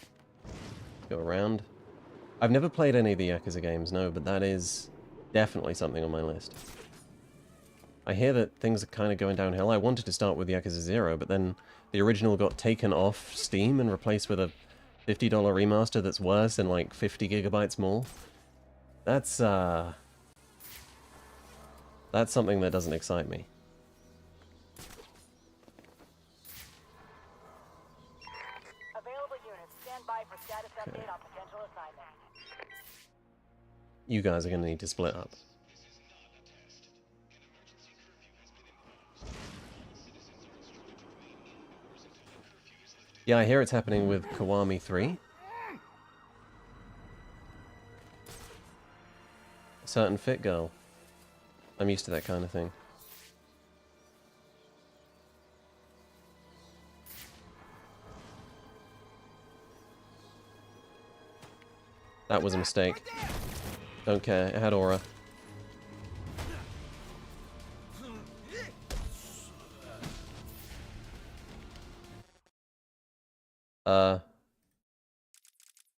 Go around. I've never played any of the Yakuza games, no, but that is definitely something on my list. I hear that things are kind of going downhill. I wanted to start with Yakuza 0, but then the original got taken off Steam and replaced with a $50 remaster that's worse and like 50 gigabytes more. That's something that doesn't excite me. Available units, stand by for status update on potential assignment. You guys are going to need to split up. Yeah, I hear it's happening with Kiwami 3. A certain fit girl. I'm used to that kind of thing. That was a mistake. Don't care, it had aura.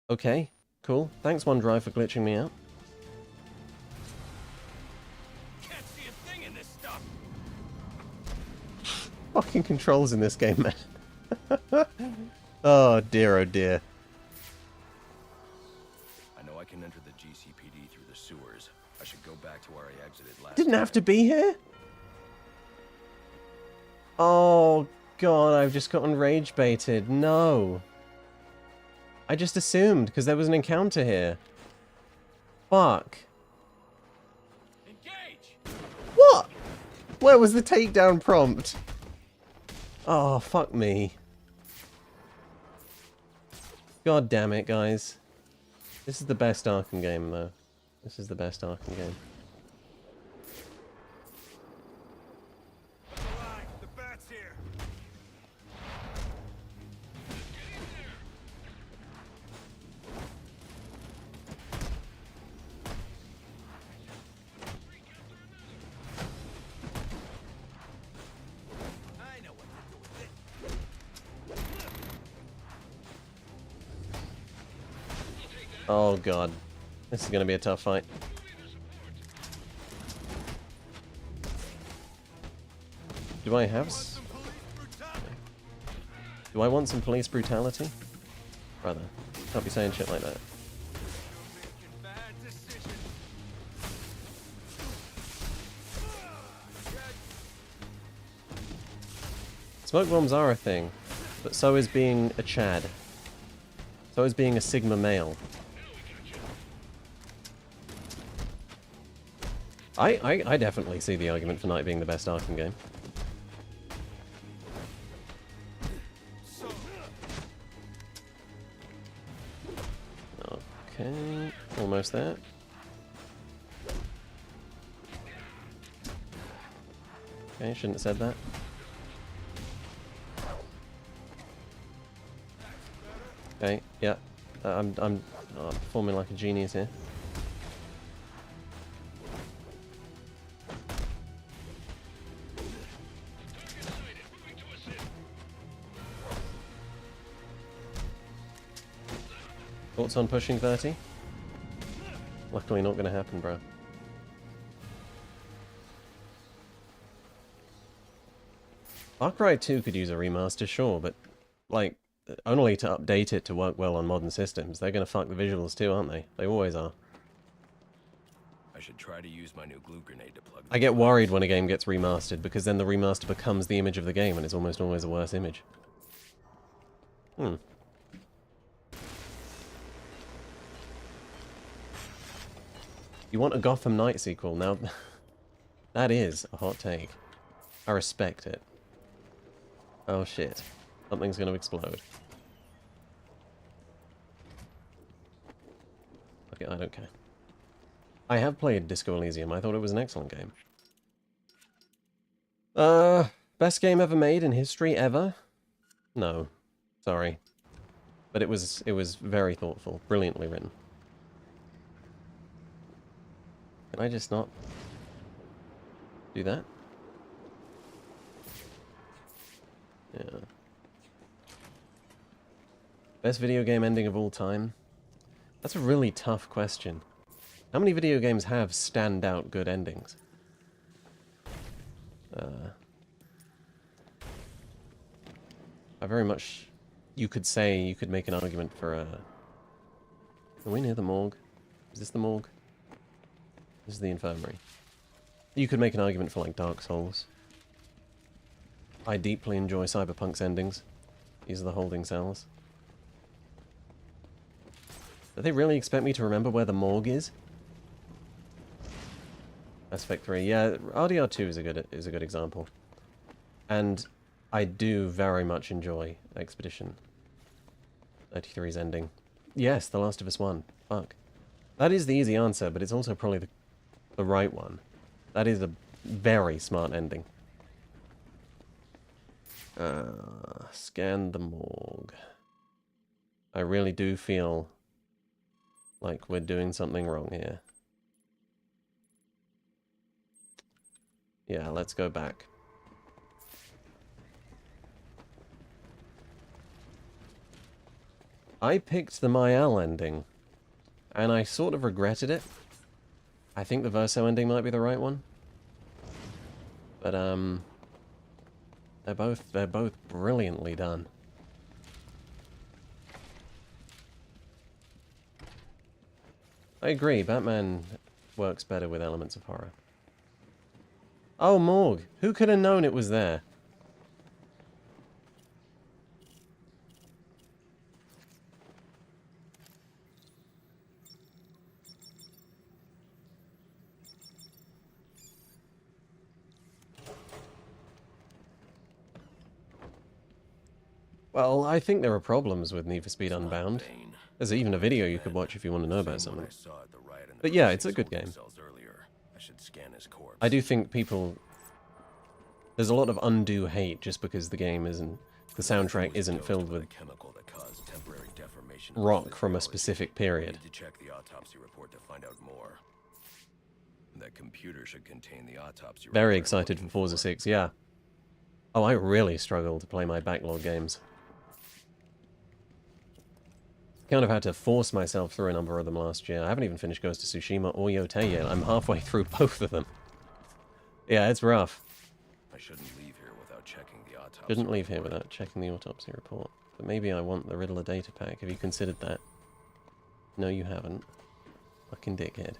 Okay, cool. Thanks, OneDrive, for glitching me out. Can't see a thing in this stuff. Fucking controls in this game, man. Oh dear, oh dear. I know I can enter the GCPD through the sewers. I should go back to where I exited last. Didn't have to be here? Oh god, I've just gotten rage baited. No. I just assumed, because there was an encounter here. Fuck. Engage! What? Where was the takedown prompt? Oh, fuck me. God damn it, guys. This is the best Arkham game, though. This is the best Arkham game. The bat Oh god. This is going to be a tough fight. Do I have... Do I want some police brutality? Brother, can't be saying shit like that. Smoke bombs are a thing, but so is being a Chad. So is being a Sigma male. I definitely see the argument for Night being the best Arkham game. Okay, almost there. Okay, shouldn't have said that. Okay, yeah. I'm performing like a genius here. Thoughts on pushing 30? Luckily not gonna happen, bro. Far Cry 2 could use a remaster, sure, but, like, only to update it to work well on modern systems. They're gonna fuck the visuals too, aren't they? They always are. I should try to use my new glue grenade to plug. I get worried when a game gets remastered, because then the remaster becomes the image of the game, and it's almost always a worse image. Hmm. You want a Gotham Knight sequel? Now, that is a hot take. I respect it. Oh shit. Something's gonna explode. Okay, I don't care. I have played Disco Elysium. I thought it was an excellent game. Best game ever made in history ever? No. Sorry. But it was very thoughtful. Brilliantly written. Can I just not do that? Yeah. Best video game ending of all time? That's a really tough question. How many video games have standout good endings? I very much... You could say, you could make an argument for Are we near the morgue? Is this the morgue? This is the infirmary. You could make an argument for, like, Dark Souls. I deeply enjoy Cyberpunk's endings. These are the holding cells. Do they really expect me to remember where the morgue is? Mass Effect 3. Yeah, RDR2 is a good example. And I do very much enjoy Expedition 33's ending. Yes, The Last of Us 1. Fuck. That is the easy answer, but it's also probably the right one. That is a very smart ending. Scan the morgue. I really do feel like we're doing something wrong here. Yeah, let's go back. I picked the Mayal ending, and I sort of regretted it. I think the Verso ending might be the right one. But, they're both brilliantly done. I agree, Batman works better with elements of horror. Oh, morgue! Who could have known it was there? Well, I think there are problems with Need for Speed Unbound. There's even a video you could watch if you want to know about something. But yeah, it's a good game. I do think people... There's a lot of undue hate just because the game isn't... The soundtrack isn't filled with rock from a specific period. That computer should contain the autopsy. Very excited for Forza 6, yeah. Oh, I really struggle to play my backlog games. Kind of had to force myself through a number of them last year. I haven't even finished Ghost of Tsushima or Yotei yet. I'm halfway through both of them. Yeah, it's rough. I shouldn't leave here without checking the autopsy. Shouldn't leave here without checking the autopsy report. But maybe I want the Riddler data pack. Have you considered that? No, you haven't. Fucking dickhead.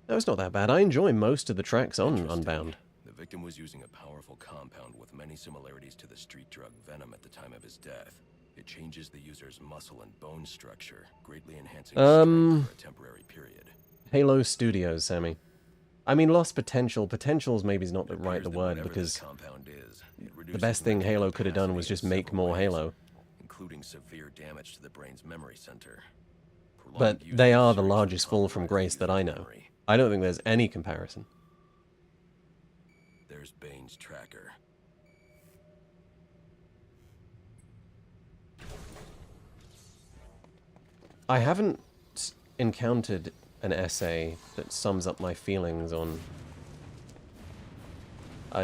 No, it's not that bad. I enjoy most of the tracks on Unbound. The victim was using a powerful compound with many similarities to the street drug venom at the time of his death. It changes the user's muscle and bone structure, greatly enhancing strength for a temporary period. Halo Studios, Sammy. I mean, lost potential. Potential's maybe not the right word, because the best thing Halo could have done was just make more Halo. Including severe damage to the brain's memory center. But they are the largest fall from grace that I know. I don't think there's any comparison. There's Bane's tracker. I haven't encountered an essay that sums up my feelings on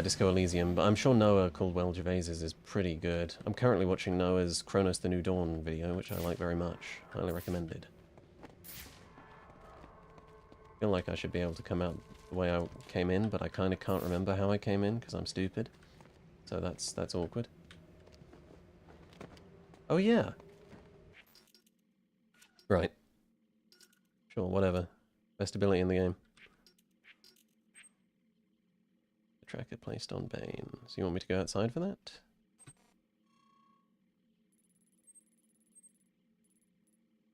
Disco Elysium, but I'm sure Noah Caldwell Gervais's is pretty good. I'm currently watching Noah's Chronos the New Dawn video, which I like very much. Highly recommended. I feel like I should be able to come out the way I came in, but I kind of can't remember how I came in because I'm stupid. So that's awkward. Oh yeah. Right. Sure, whatever. Best ability in the game. The tracker placed on Bane. So you want me to go outside for that?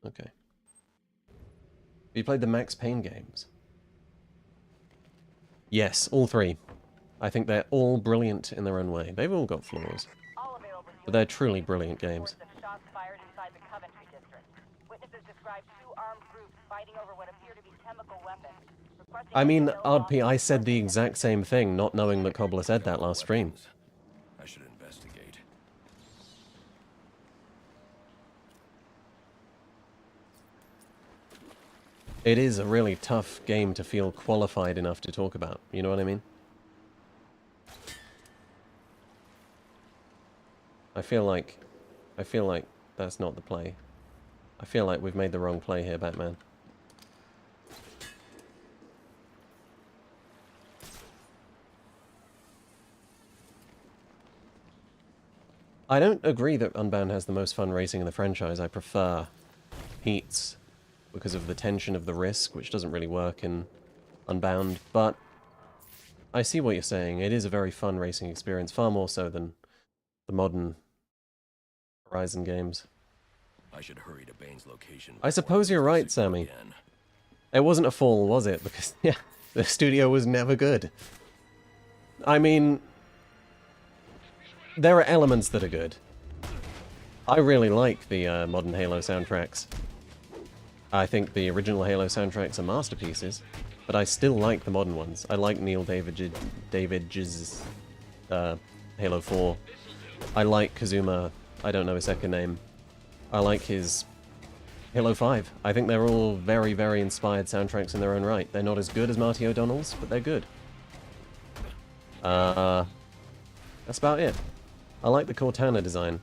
Okay. Have you played the Max Payne games? Yes, all three. I think they're all brilliant in their own way. They've all got flaws. But they're truly brilliant games. I mean, RP, I said the exact same thing, not knowing that Cobbler said that last stream. I should investigate. It is a really tough game to feel qualified enough to talk about, you know what I mean? I feel like that's not the play. I feel like we've made the wrong play here, Batman. I don't agree that Unbound has the most fun racing in the franchise. I prefer Heats because of the tension of the risk, which doesn't really work in Unbound, but I see what you're saying. It is a very fun racing experience, far more so than the modern Horizon games. I should hurry to Bane's location. I suppose you're right, Sammy. It wasn't a fall, was it? Because, yeah, the studio was never good. I mean, there are elements that are good. I really like the modern Halo soundtracks. I think the original Halo soundtracks are masterpieces, but I still like the modern ones. I like Neil Davidge's Halo 4. I like Kazuma, I don't know his second name. I like his Halo 5. I think they're all very, very inspired soundtracks in their own right. They're not as good as Marty O'Donnell's, but they're good. That's about it. I like the Cortana design.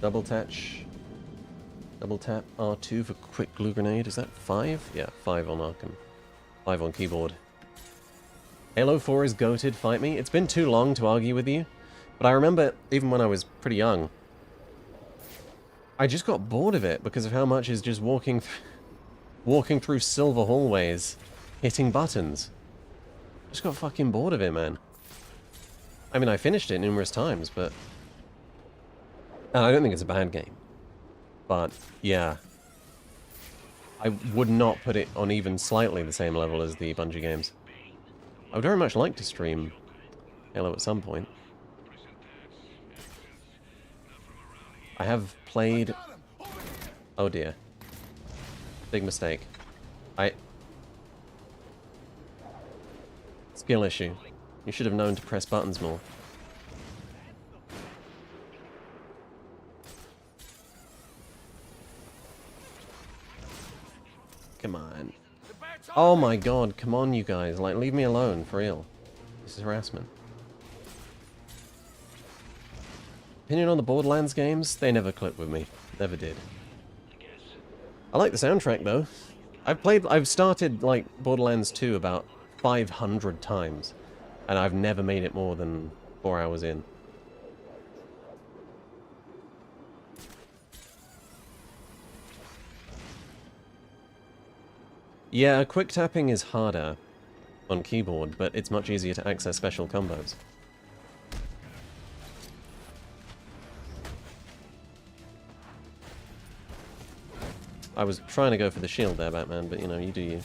Double tap R2 for quick glue grenade. Is that 5? Yeah, 5 on Arkham. 5 on keyboard. Halo 4 is goated, fight me. It's been too long to argue with you, but I remember even when I was pretty young, I just got bored of it because of how much is just walking through silver hallways, hitting buttons. Just got fucking bored of it, man. I mean, I finished it numerous times, but and I don't think it's a bad game. But, yeah. I would not put it on even slightly the same level as the Bungie games. I would very much like to stream Halo at some point. I have played... Oh dear. Big mistake. Skill issue. You should have known to press buttons more. Come on. Oh my god, come on you guys. Like, leave me alone, for real. This is harassment. Opinion on the Borderlands games? They never clicked with me. Never did. I like the soundtrack, though. I've started, like, Borderlands 2 about 500 times. And I've never made it more than 4 hours in. Yeah, quick tapping is harder on keyboard, but it's much easier to access special combos. I was trying to go for the shield there, Batman, but you know, you do you.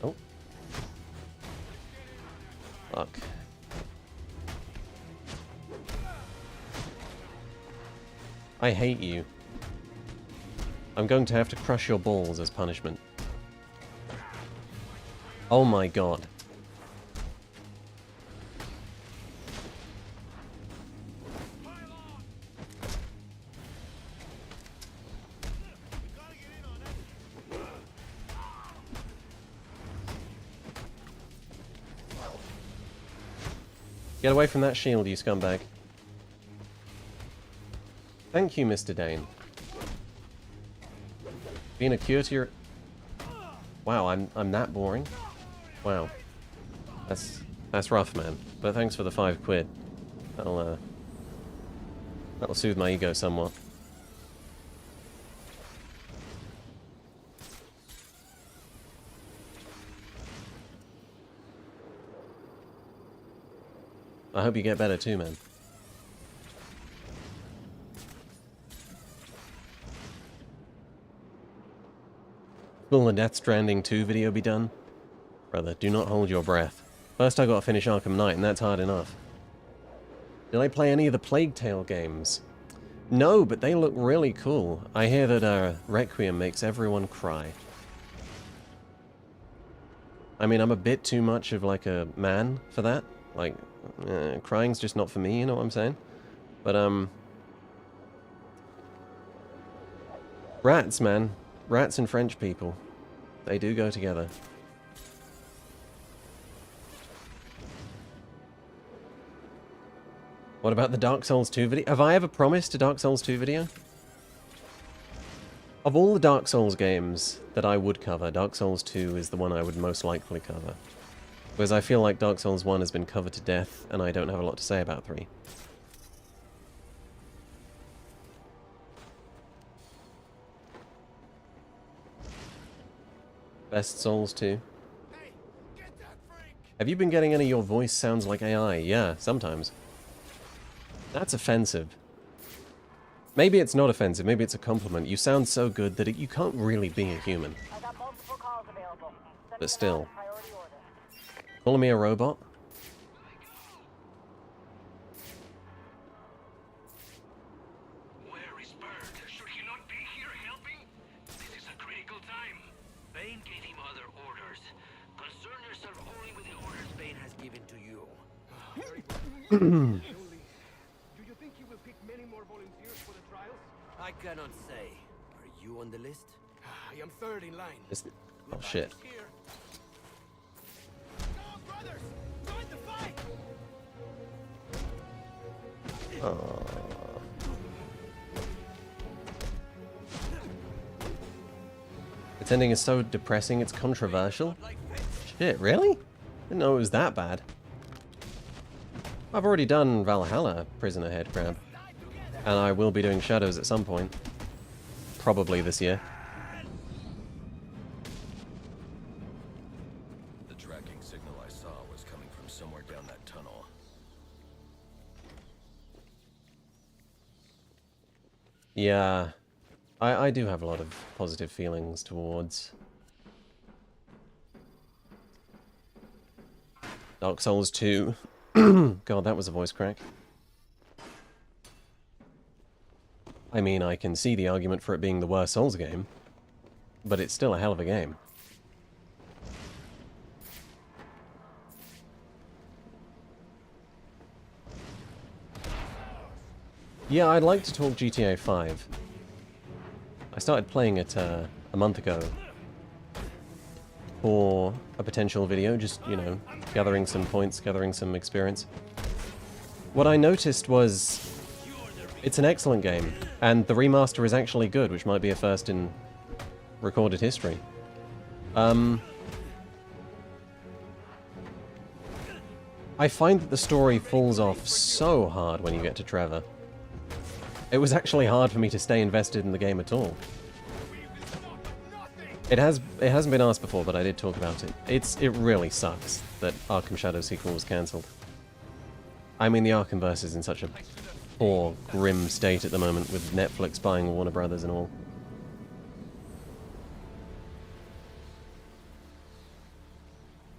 Oh. Fuck. I hate you. I'm going to have to crush your balls as punishment. Oh my god. Get away from that shield, you scumbag. Thank you, Mr. Dane. Being a cure to your... Wow, I'm that boring? Wow. That's rough, man. But thanks for the £5. That'll soothe my ego somewhat. I hope you get better too, man. Will the Death Stranding 2 video be done? Brother, do not hold your breath. First I gotta finish Arkham Knight, and that's hard enough. Did I play any of the Plague Tale games? No, but they look really cool. I hear that Requiem makes everyone cry. I mean, I'm a bit too much of like a man for that. Like, crying's just not for me, you know what I'm saying? But, rats, man. Rats and French people. They do go together. What about the Dark Souls 2 video? Have I ever promised a Dark Souls 2 video? Of all the Dark Souls games that I would cover, Dark Souls 2 is the one I would most likely cover. Whereas I feel like Dark Souls 1 has been covered to death, and I don't have a lot to say about 3. Best Souls 2. Have you been getting any of your voice sounds like AI? Yeah, sometimes. That's offensive. Maybe it's not offensive, maybe it's a compliment. You sound so good that you can't really be a human. But still. Calling me a robot? Where is Bird? Should he not be here helping? This is a critical time. Bane gave him other orders. Concern yourself only with the orders Bane has given to you. Do you think he will pick many more volunteers for the trials? I cannot say. Are you on the list? I am third in line. Oh shit. Brothers, join the fight! Its ending is so depressing, it's controversial. Shit, really? Didn't know it was that bad. I've already done Valhalla, Prisoner Head Crab. And I will be doing Shadows at some point. Probably this year. The tracking signal I saw was coming from somewhere down that tunnel. Yeah. I do have a lot of positive feelings towards Dark Souls 2. God, that was a voice crack. I mean, I can see the argument for it being the worst Souls game, but it's still a hell of a game. Yeah, I'd like to talk GTA 5. I started playing it a month ago for a potential video, just, you know, gathering some points, gathering some experience. What I noticed was it's an excellent game, and the remaster is actually good, which might be a first in recorded history. I find that the story falls off so hard when you get to Trevor. It was actually hard for me to stay invested in the game at all. It hasn't been asked before, but I did talk about it. It really sucks that Arkham Shadow sequel was cancelled. I mean, the Arkhamverse is in such a poor, grim state at the moment, with Netflix buying Warner Brothers and all.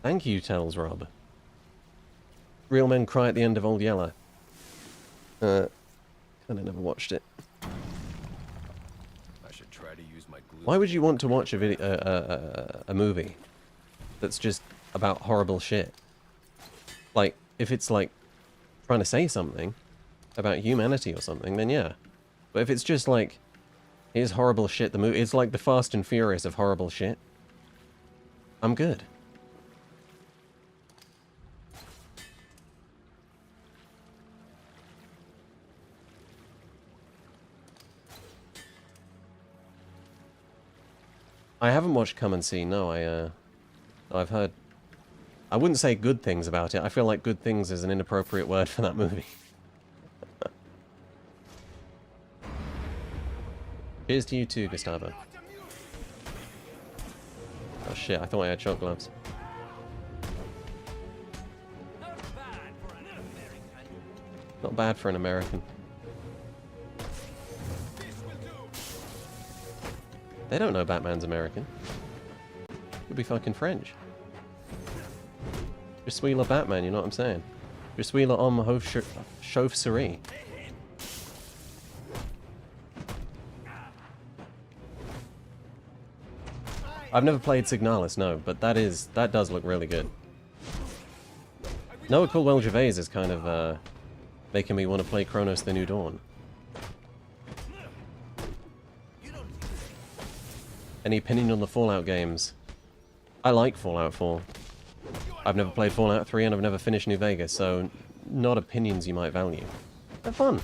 Thank you, tells Rob. Real Men Cry at the End of Old Yeller. Kinda never watched it. I should try to use my glue. Why would you want to watch a video, a movie that's just about horrible shit? Like, if it's like trying to say something about humanity or something, then yeah. But if it's just like, here's horrible shit, the movie, it's like the Fast and Furious of horrible shit, I'm good. I haven't watched Come and See, no, I've heard... I wouldn't say good things about it. I feel like good things is an inappropriate word for that movie. Cheers to you too, Gustavo. Oh shit, I thought I had shot gloves. Not bad for an American. They don't know Batman's American. Could be fucking French. Je suis le Batman, you know what I'm saying? Je suis le homme chauve-souris. I've never played Signalis, no, but that does look really good. Noah Caldwell-Gervais is kind of making me want to play Chronos: The New Dawn. Any opinion on the Fallout games? I like Fallout 4. I've never played Fallout 3 and I've never finished New Vegas, so not opinions you might value. They're fun.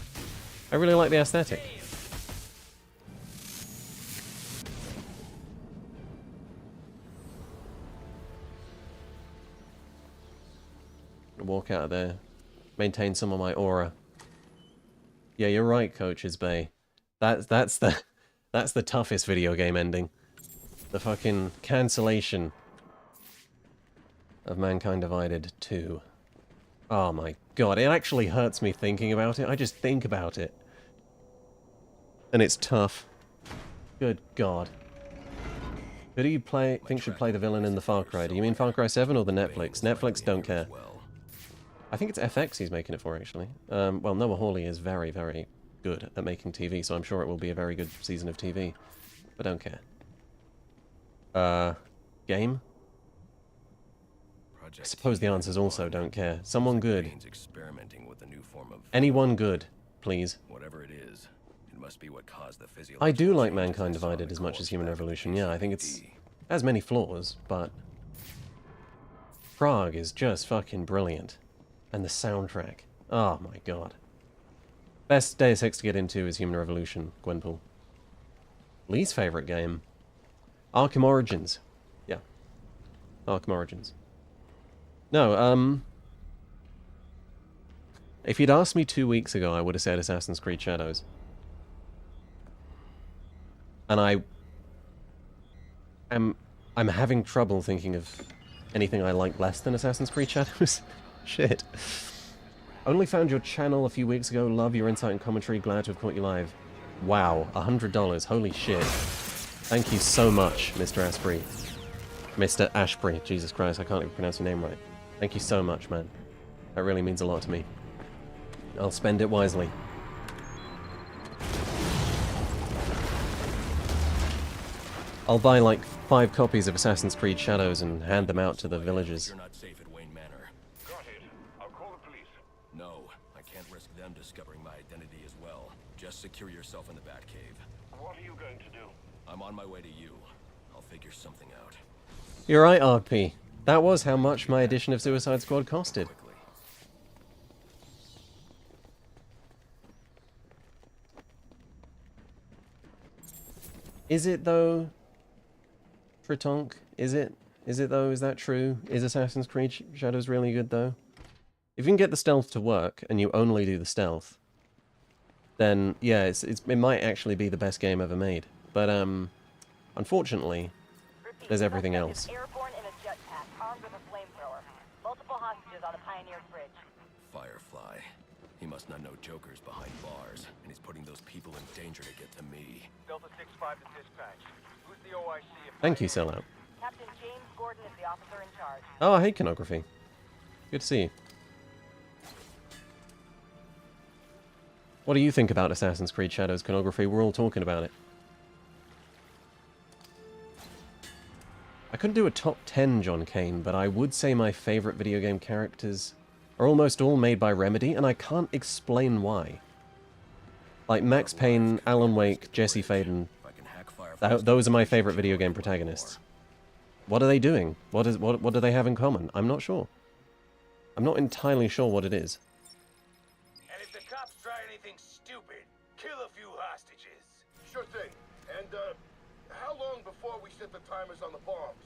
I really like the aesthetic. Walk out of there. Maintain some of my aura. Yeah, you're right, Coaches Bay. That's the toughest video game ending. The fucking cancellation of Mankind Divided 2. Oh my god, it actually hurts me thinking about it. I just think about it. And it's tough. Good god. Who do you think should play the villain in the Far Cry? Do you mean Far Cry 7 or the Netflix? Netflix don't care. I think it's FX he's making it for, actually. Well, Noah Hawley is very, very good at making TV, so I'm sure it will be a very good season of TV. But don't care. Game? I suppose the answer's also don't care. Someone good. Anyone good, please. Whatever it is, it must be what caused the I do like Mankind Divided as much as Human Revolution, yeah, I think it has many flaws, but Prague is just fucking brilliant. And the soundtrack. Oh my god. Best Deus Ex to get into is Human Revolution, Gwenpool. Lee's favourite game? Arkham Origins. Yeah. Arkham Origins. No, if you'd asked me 2 weeks ago, I would have said Assassin's Creed Shadows. And I'm having trouble thinking of anything I like less than Assassin's Creed Shadows. Shit. Only found your channel a few weeks ago. Love your insight and commentary. Glad to have caught you live. Wow, $100. Holy shit. Thank you so much, Mr. Asprey. Mr. Ashbury. Jesus Christ, I can't even pronounce your name right. Thank you so much, man. That really means a lot to me. I'll spend it wisely. I'll buy like 5 copies of Assassin's Creed Shadows and hand them out to the villagers. You're not safe at Wayne Manor. Got it. I'll call the police. No, I can't risk them discovering my identity as well. secure yourself in the Batcave. What are you going to do? I'm on my way to you. I'll figure something out. You're right, RP. That was how much my edition of Suicide Squad costed. Quickly. Is it though? Tritonk? Is it? Is it though? Is that true? Is Assassin's Creed Shadows really good though? If you can get the stealth to work, and you only do the stealth, then yeah, it might actually be the best game ever made. But unfortunately, there's everything else. Airborne in a jetpack, armed with a flamethrower. Multiple hostages on the Pioneer Bridge. Firefly. He must not know Joker's behind bars, and he's putting those people in danger to get to me. Delta 6-5 to dispatch. Who's the OIC? Thank you, Sellout. Captain James Gordon is the officer in charge. Oh, I hate iconography. Good to see you. What do you think about Assassin's Creed Shadows iconography? We're all talking about it. I couldn't do a top 10 John Kane, but I would say my favorite video game characters are almost all made by Remedy, and I can't explain why. Like Max Payne, Alan Wake, Jesse Faden. Those are my favorite video game protagonists. What are they doing? What do they have in common? I'm not sure. I'm not entirely sure what it is. And if the cops try anything stupid, kill a few hostages. Sure thing. And, how long before we set the timers on the bombs?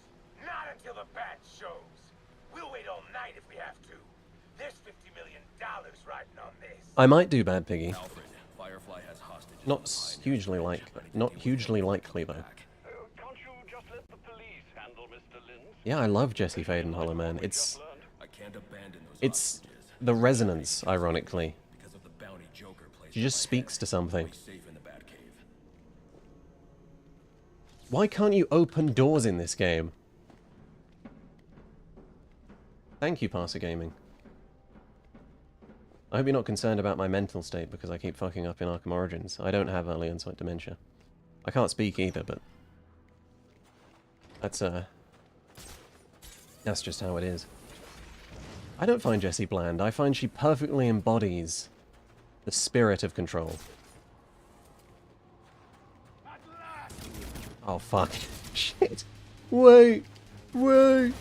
Not until the bat shows. We'll wait all night if we have to. There's $50 million riding on this. I might do Bad Piggy. Alfred, Firefly has hostages. Not hugely likely though. Can't you just let the police handle Mr. Lynn? Yeah, I love Jesse Faden, Hollow Man. I can't abandon those It's hostages. the resonance, ironically. Because of the bounty Joker placed She just on my speaks head. to something. I'll be safe in the Batcave. Why can't you open doors in this game? Thank you, Parser Gaming. I hope you're not concerned about my mental state because I keep fucking up in Arkham Origins. I don't have early onset dementia. I can't speak either, but that's just how it is. I don't find Jessie bland. I find she perfectly embodies the spirit of Control. Oh, fuck. Shit. Wait. Wait.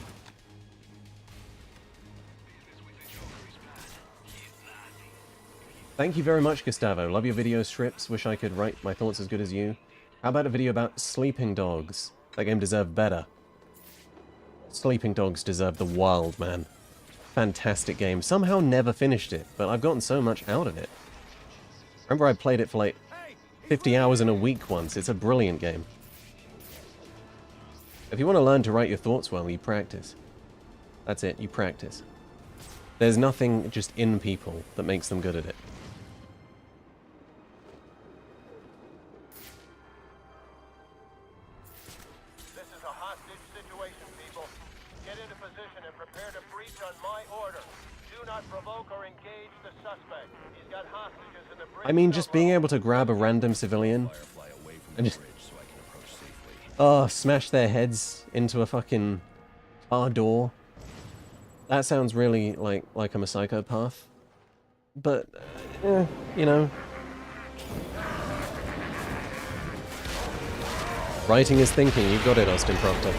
Thank you very much, Gustavo. Love your video strips. Wish I could write my thoughts as good as you. How about a video about sleeping dogs? That game deserved better. Sleeping dogs deserve the world, man. Fantastic game. Somehow never finished it, but I've gotten so much out of it. Remember I played it for like 50 hours in a week once. It's a brilliant game. If you want to learn to write your thoughts well, you practice. That's it, you practice. There's nothing just in people that makes them good at it. This is a hostage situation, people. Get into position and prepare to breach on my order. Do not provoke or engage the suspect. He's got hostages in the bridge. I mean, just being able to grab a random civilian and just smash their heads into a fucking car door. That sounds really like I'm a psychopath. But, you know. Writing is thinking. You've got it, Austin Proctor.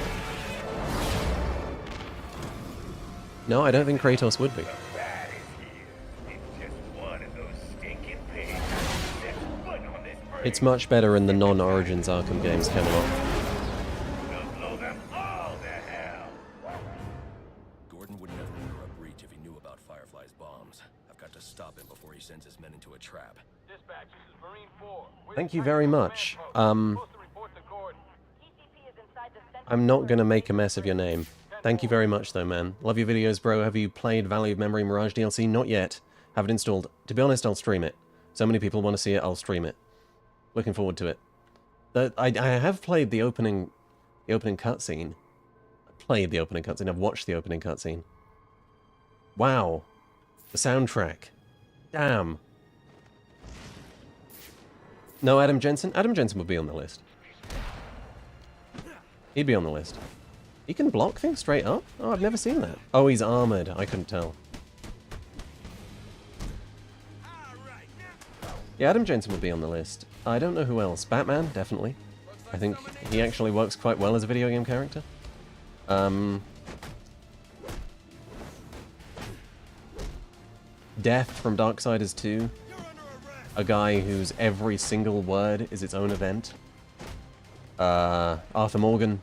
No, I don't think Kratos would be. It's much better in the non-Origins Arkham games, Camelot. Gordon would never order a breach if he knew about Firefly's bombs. I've got to stop him before he sends his men into a trap. Dispatch, this is Marine 4. Thank you very much. I'm not gonna make a mess of your name. Thank you very much, though, man. Love your videos, bro. Have you played Valley of Memory Mirage DLC? Not yet. Have it installed. To be honest, I'll stream it. So many people want to see it, I'll stream it. Looking forward to it. I have played the opening cutscene. Played the opening cutscene. I've watched the opening cutscene. Wow. The soundtrack. Damn. No Adam Jensen? Adam Jensen would be on the list. He'd be on the list. He can block things straight up? Oh, I've never seen that. Oh, he's armored. I couldn't tell. Yeah, Adam Jensen would be on the list. I don't know who else. Batman, definitely. I think he actually works quite well as a video game character. Death from Darksiders 2. A guy whose every single word is its own event. Arthur Morgan.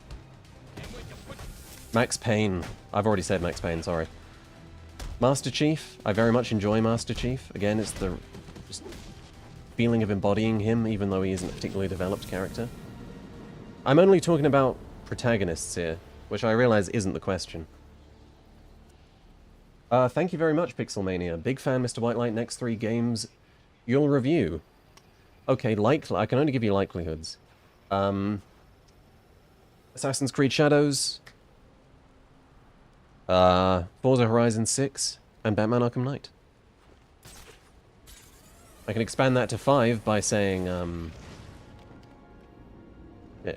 Max Payne. I've already said Max Payne, sorry. Master Chief. I very much enjoy Master Chief. Again, it's the just feeling of embodying him, even though he isn't a particularly developed character. I'm only talking about protagonists here, which I realize isn't the question. Thank you very much, Pixelmania. Big fan, Mr. Whitelight. Next 3 games you'll review. Okay, I can only give you likelihoods. Assassin's Creed Shadows, Forza Horizon 6, and Batman Arkham Knight. I can expand that to 5 by saying, yeah.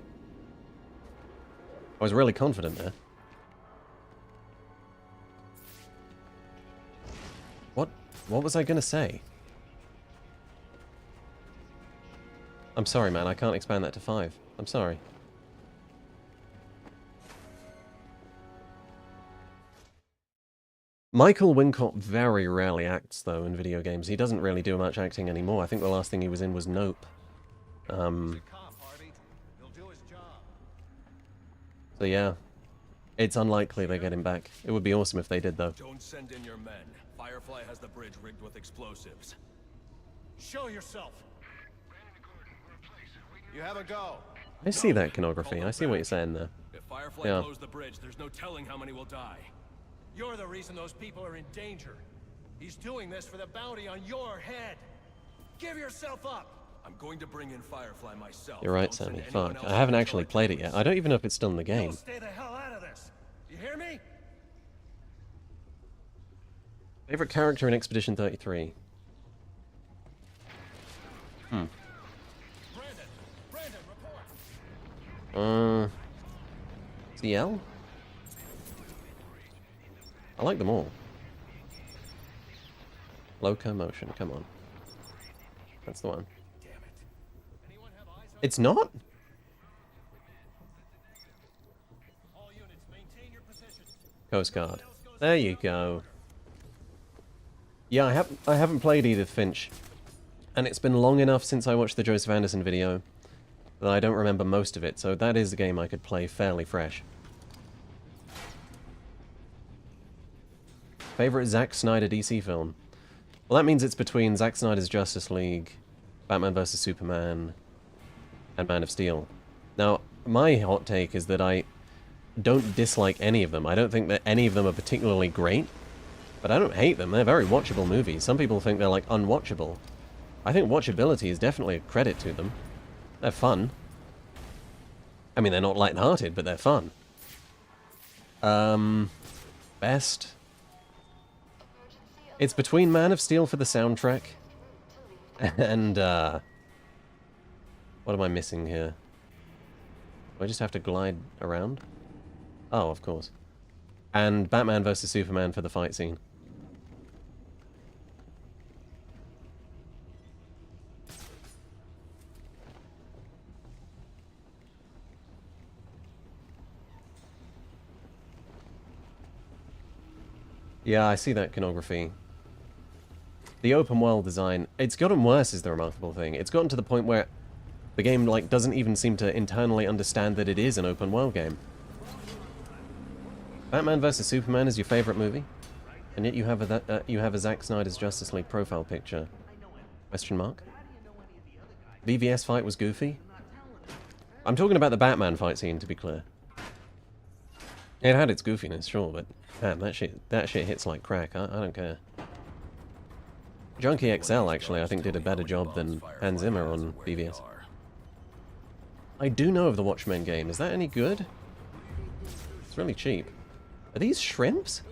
I was really confident there. What was I gonna say? I'm sorry, man, I can't expand that to 5. I'm sorry. Michael Wincott very rarely acts, though, in video games. He doesn't really do much acting anymore. I think the last thing he was in was Nope. So yeah. It's unlikely they get him back. It would be awesome if they did, though. Don't send in your men. Firefly has the bridge rigged with explosives. Show yourself. You have a go. I see that iconography. I see what you're saying there. If Firefly Yeah. blows the bridge, there's no telling how many will die. You're the reason those people are in danger. He's doing this for the bounty on your head. Give yourself up. I'm going to bring in Firefly myself. You're right, Sammy. Fuck. I haven't actually played it yet. I don't even know if it's still in the game. Stay the hell out of this. You hear me? Favorite character in Expedition 33? CL? I like them all. Locomotion, come on. That's the one. It's not? Coast Guard. There you go. Yeah, I haven't played Edith Finch. And it's been long enough since I watched the Joseph Anderson video that I don't remember most of it, so that is a game I could play fairly fresh. Favorite Zack Snyder DC film? Well, that means it's between Zack Snyder's Justice League, Batman vs. Superman, and Man of Steel. Now, my hot take is that I don't dislike any of them. I don't think that any of them are particularly great, but I don't hate them. They're very watchable movies. Some people think they're, like, unwatchable. I think watchability is definitely a credit to them. They're fun. I mean, they're not lighthearted, but they're fun. Best? It's between Man of Steel for the soundtrack and, what am I missing here? Do I just have to glide around? Oh, of course. And Batman vs. Superman for the fight scene. Yeah, I see that iconography. The open world design, it's gotten worse is the remarkable thing. It's gotten to the point where the game, like, doesn't even seem to internally understand that it is an open world game. Batman vs. Superman is your favorite movie? And yet you have a Zack Snyder's Justice League profile picture. Question mark? VVS fight was goofy? I'm talking about the Batman fight scene, to be clear. It had its goofiness, sure, but man, that shit hits like crack. I don't care. Junkie XL, actually, I think did a better job than Hans Zimmer on VVS. I do know of the Watchmen game. Is that any good? It's really cheap. Are these shrimps?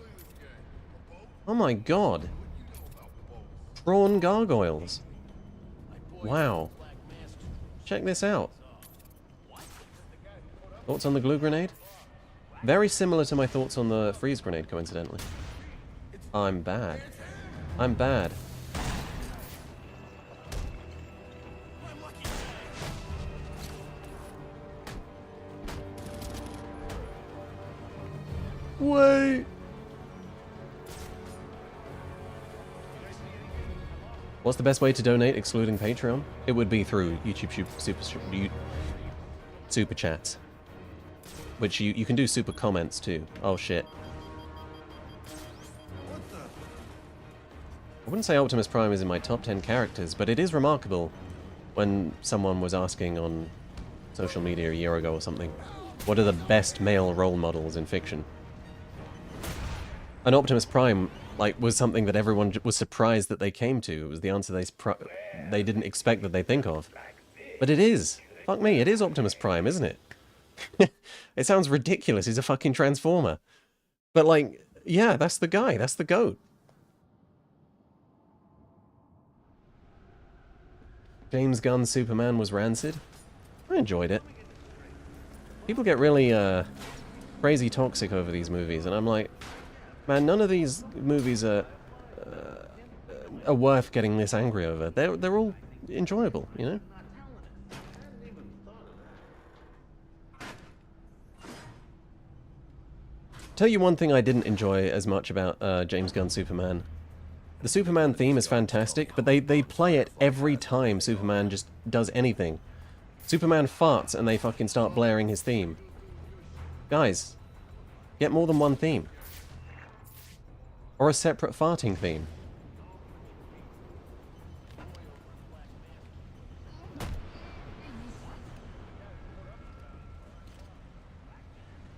Oh my god. Prawn gargoyles. Wow. Check this out. Thoughts on the glue grenade? Very similar to my thoughts on the freeze grenade, coincidentally. I'm bad. I'm bad. Wait. What's the best way to donate excluding Patreon? It would be through YouTube super chats. Which you can do super comments too. Oh shit. I wouldn't say Optimus Prime is in my top 10 characters, but it is remarkable when someone was asking on social media a year ago or something, what are the best male role models in fiction? And Optimus Prime, like, was something that everyone was surprised that they came to. It was the answer they didn't expect that they'd think of. But it is. Fuck me, it is Optimus Prime, isn't it? It sounds ridiculous, he's a fucking Transformer. But like, yeah, that's the guy, that's the GOAT. James Gunn's Superman was rancid. I enjoyed it. People get really crazy toxic over these movies, and I'm like, man, none of these movies are worth getting this angry over. They're all enjoyable, you know? Tell you one thing I didn't enjoy as much about James Gunn's Superman. The Superman theme is fantastic, but they play it every time Superman just does anything. Superman farts and they fucking start blaring his theme. Guys, get more than one theme. Or a separate farting theme.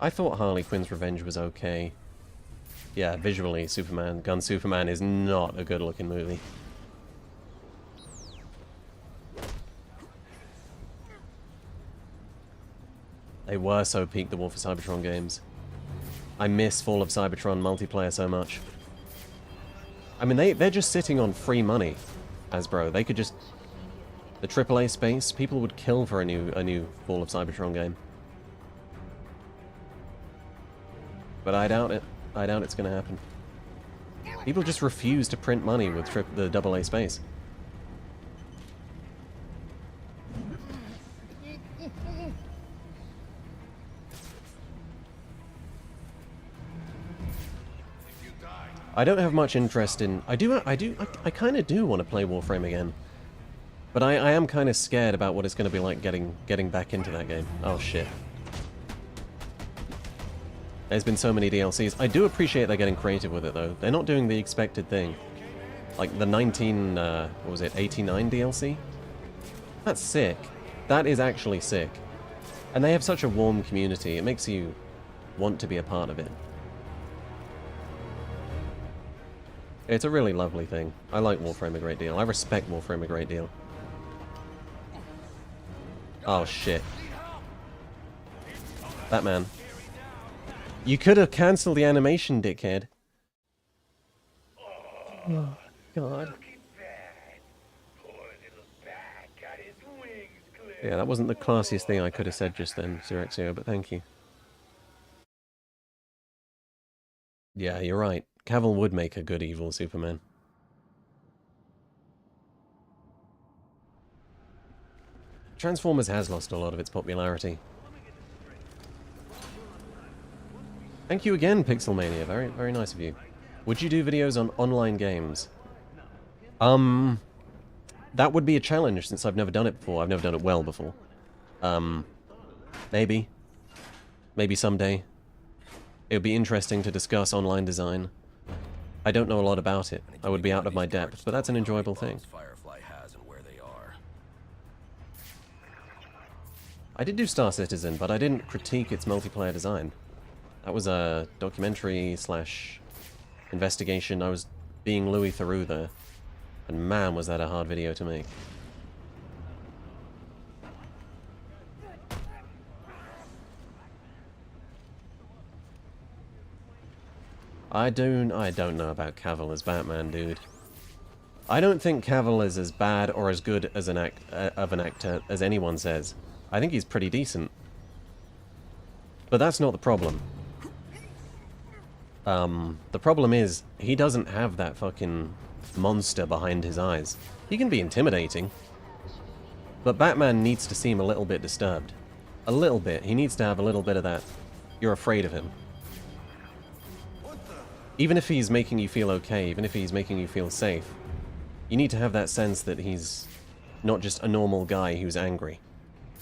I thought Harley Quinn's Revenge was okay. Yeah, visually, Gunn's Superman is not a good-looking movie. They were so peak the War for Cybertron games. I miss Fall of Cybertron multiplayer so much. I mean, they're just sitting on free money, Hasbro. They could just... The AAA space, people would kill for a new Fall of Cybertron game. But I doubt it. I doubt it's going to happen. People just refuse to print money with the AA space. I don't have much interest in... I kind of do want to play Warframe again. But I am kind of scared about what it's going to be like getting back into that game. Oh shit. There's been so many DLCs. I do appreciate they're getting creative with it, though. They're not doing the expected thing. Like the 89 DLC? That's sick. That is actually sick. And they have such a warm community. It makes you want to be a part of it. It's a really lovely thing. I like Warframe a great deal. I respect Warframe a great deal. Oh, shit. Batman. You could have cancelled the animation, dickhead. Oh, God. Yeah, that wasn't the classiest thing I could have said just then, Xerexio, but thank you. Yeah, you're right. Cavill would make a good evil Superman. Transformers has lost a lot of its popularity. Thank you again, Pixelmania. Very, very nice of you. Would you do videos on online games? That would be a challenge since I've never done it before. I've never done it well before. Maybe. Maybe someday. It would be interesting to discuss online design. I don't know a lot about it. I would be out of my depth, but that's an enjoyable thing. I did do Star Citizen, but I didn't critique its multiplayer design. That was a documentary slash investigation. I was being Louis Theroux there. And man, was that a hard video to make. I don't know about Cavill as Batman, dude. I don't think Cavill is as bad or as good as an actor as anyone says. I think he's pretty decent. But that's not the problem. The problem is, he doesn't have that fucking monster behind his eyes. He can be intimidating. But Batman needs to seem a little bit disturbed. A little bit. He needs to have a little bit of that. You're afraid of him. even if he's making you feel okay, even if he's making you feel safe, you need to have that sense that he's not just a normal guy who's angry.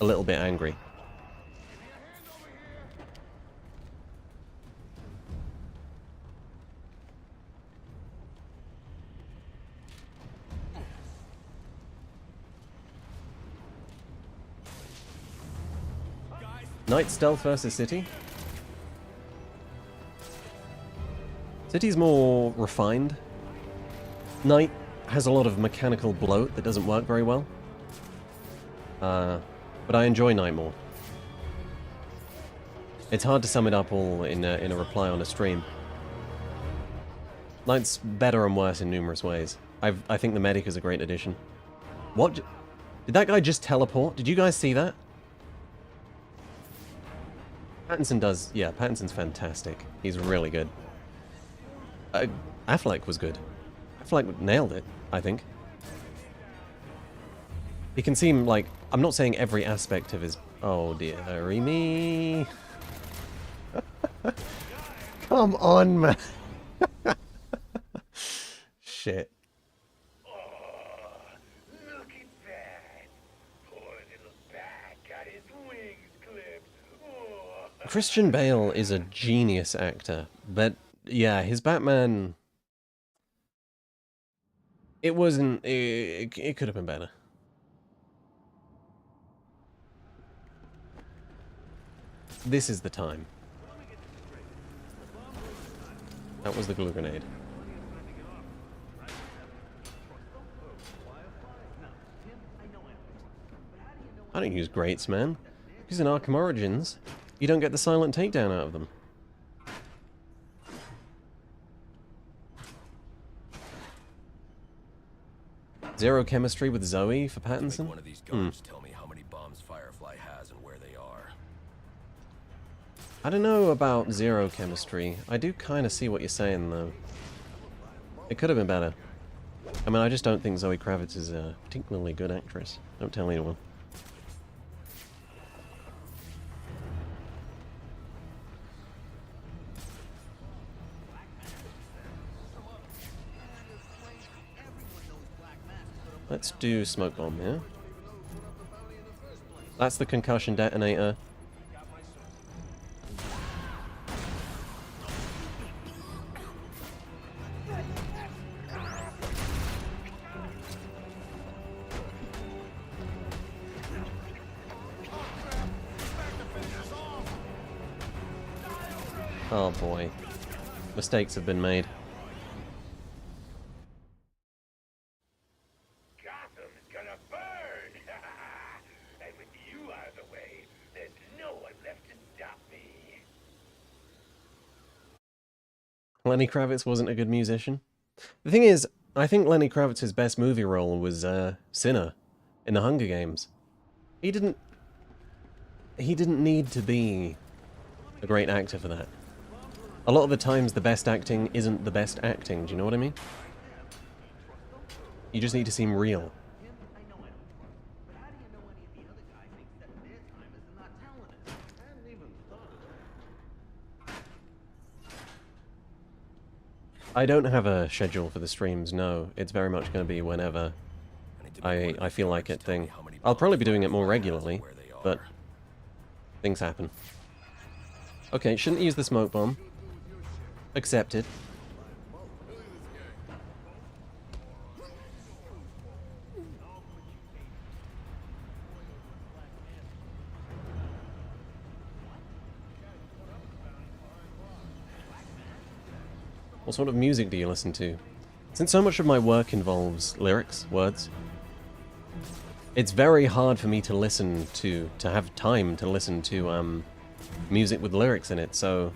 A little bit angry. Night stealth versus City. City's more refined. Night has a lot of mechanical bloat that doesn't work very well. But I enjoy Night more. It's hard to sum it up all in a reply on a stream. Night's better and worse in numerous ways. I think the medic is a great addition. What? Did that guy just teleport? Did you guys see that? Pattinson does... Yeah, Pattinson's fantastic. He's really good. Affleck was good. Affleck nailed it, I think. He can seem like... I'm not saying every aspect of his... Oh dear me. Come on, man. Shit. Look at that. Poor little bat got his wings clipped. Oh. Christian Bale is a genius actor, but yeah, his Batman... It wasn't... It could have been better. This is the time. That was the glue grenade. I don't use grates, man. Because in Arkham Origins, you don't get the silent takedown out of them. Zero chemistry with Zoe for Pattinson? One of these guards tell me how many bombs Firefly has and where they are. I don't know about zero chemistry. I do kind of see what you're saying, though. It could have been better. I mean, I just don't think Zoe Kravitz is a particularly good actress. Don't tell anyone. Let's do smoke bomb here. That's the concussion detonator. Oh boy. Mistakes have been made. Gotham's gonna burn! And with you out of the way, there's no one left to stop me. Lenny Kravitz wasn't a good musician. The thing is, I think Lenny Kravitz's best movie role was Sinner in The Hunger Games. He didn't need to be a great actor for that. A lot of the times the best acting isn't the best acting, do you know what I mean? You just need to seem real. I don't have a schedule for the streams, no. It's very much going to be whenever I feel like it thing. I'll probably be doing it more regularly, but things happen. Okay, shouldn't use the smoke bomb. Accepted. What sort of music do you listen to? Since so much of my work involves lyrics, words, it's very hard for me to listen to have time to listen to music with lyrics in it, so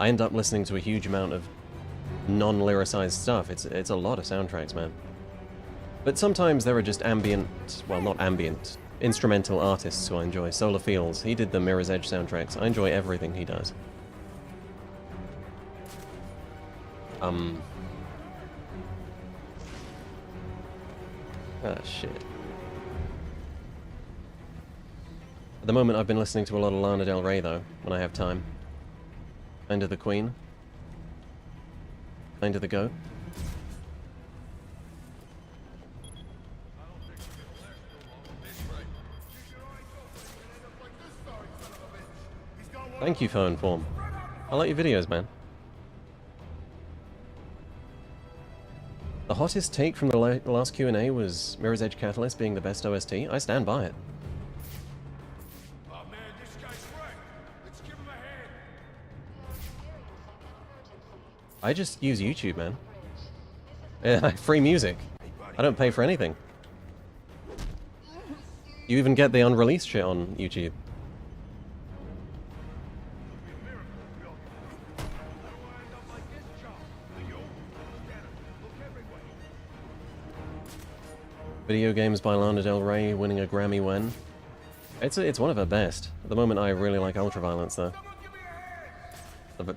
I end up listening to a huge amount of non-lyricized stuff. It's a lot of soundtracks, man. But sometimes there are just ambient, well, not ambient, instrumental artists who I enjoy. Solar Fields, he did the Mirror's Edge soundtracks. I enjoy everything he does. Ah, shit. At the moment I've been listening to a lot of Lana Del Rey, though, when I have time. End of the Queen. 9 to the go. Thank you, Phone Form. I like your videos, man. The hottest take from the last Q&A was Mirror's Edge Catalyst being the best OST. I stand by it. Oh man, this guy's right. Let's give him a hand. I just use YouTube, man. Yeah, free music. I don't pay for anything. You even get the unreleased shit on YouTube. Video games by Lana Del Rey winning a Grammy when? It's one of her best. At the moment I really like Ultraviolence though.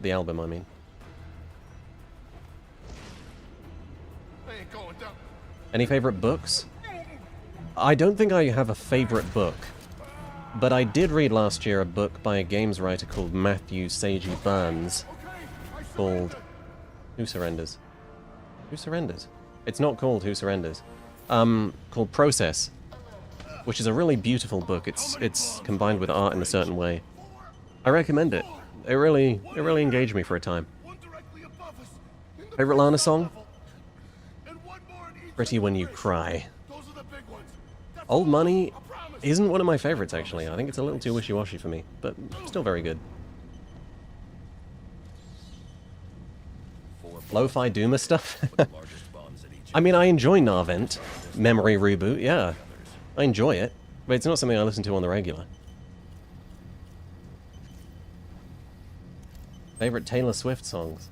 The album, I mean. Any favorite books? I don't think I have a favorite book. But I did read last year a book by a games writer called Matthew Seiji Burns called Who Surrenders? Who Surrenders? It's not called Who Surrenders. Called Process, which is a really beautiful book. It's combined with art in a certain way. I recommend it. It really engaged me for a time. Favorite Lana song? Pretty When You Cry. Old Money isn't one of my favorites, actually. I think it's a little too wishy-washy for me, but still very good. Lo-fi Doomer stuff? I mean, I enjoy Narvent. Memory Reboot, yeah. I enjoy it, but it's not something I listen to on the regular. Favorite Taylor Swift songs?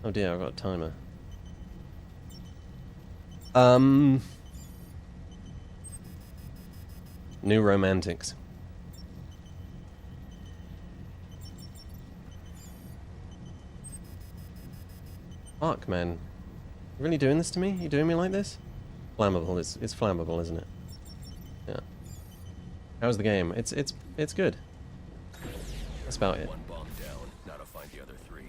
Oh dear, I've got a timer. New Romantics. Fuck, man. You really doing this to me? You doing me like this? Flammable. It's flammable, isn't it? Yeah. How's the game? It's good. That's about it. One bomb down, now to find the other 3.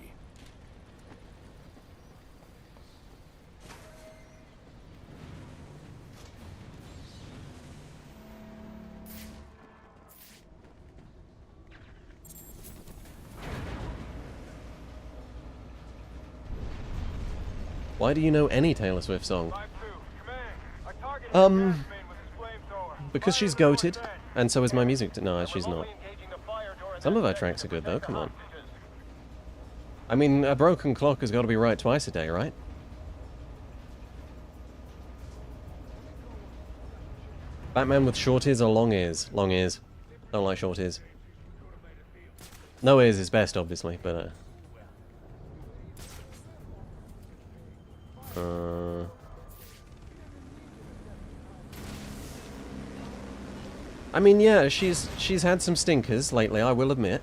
Why do you know any Taylor Swift song? Because she's goated, and so is my music. No, she's not. Some of her tracks are good, though, come on. I mean, a broken clock has got to be right twice a day, right? Batman with short ears or long ears? Long ears. Don't like short ears. No ears is best, obviously, but... I mean, yeah, she's had some stinkers lately, I will admit.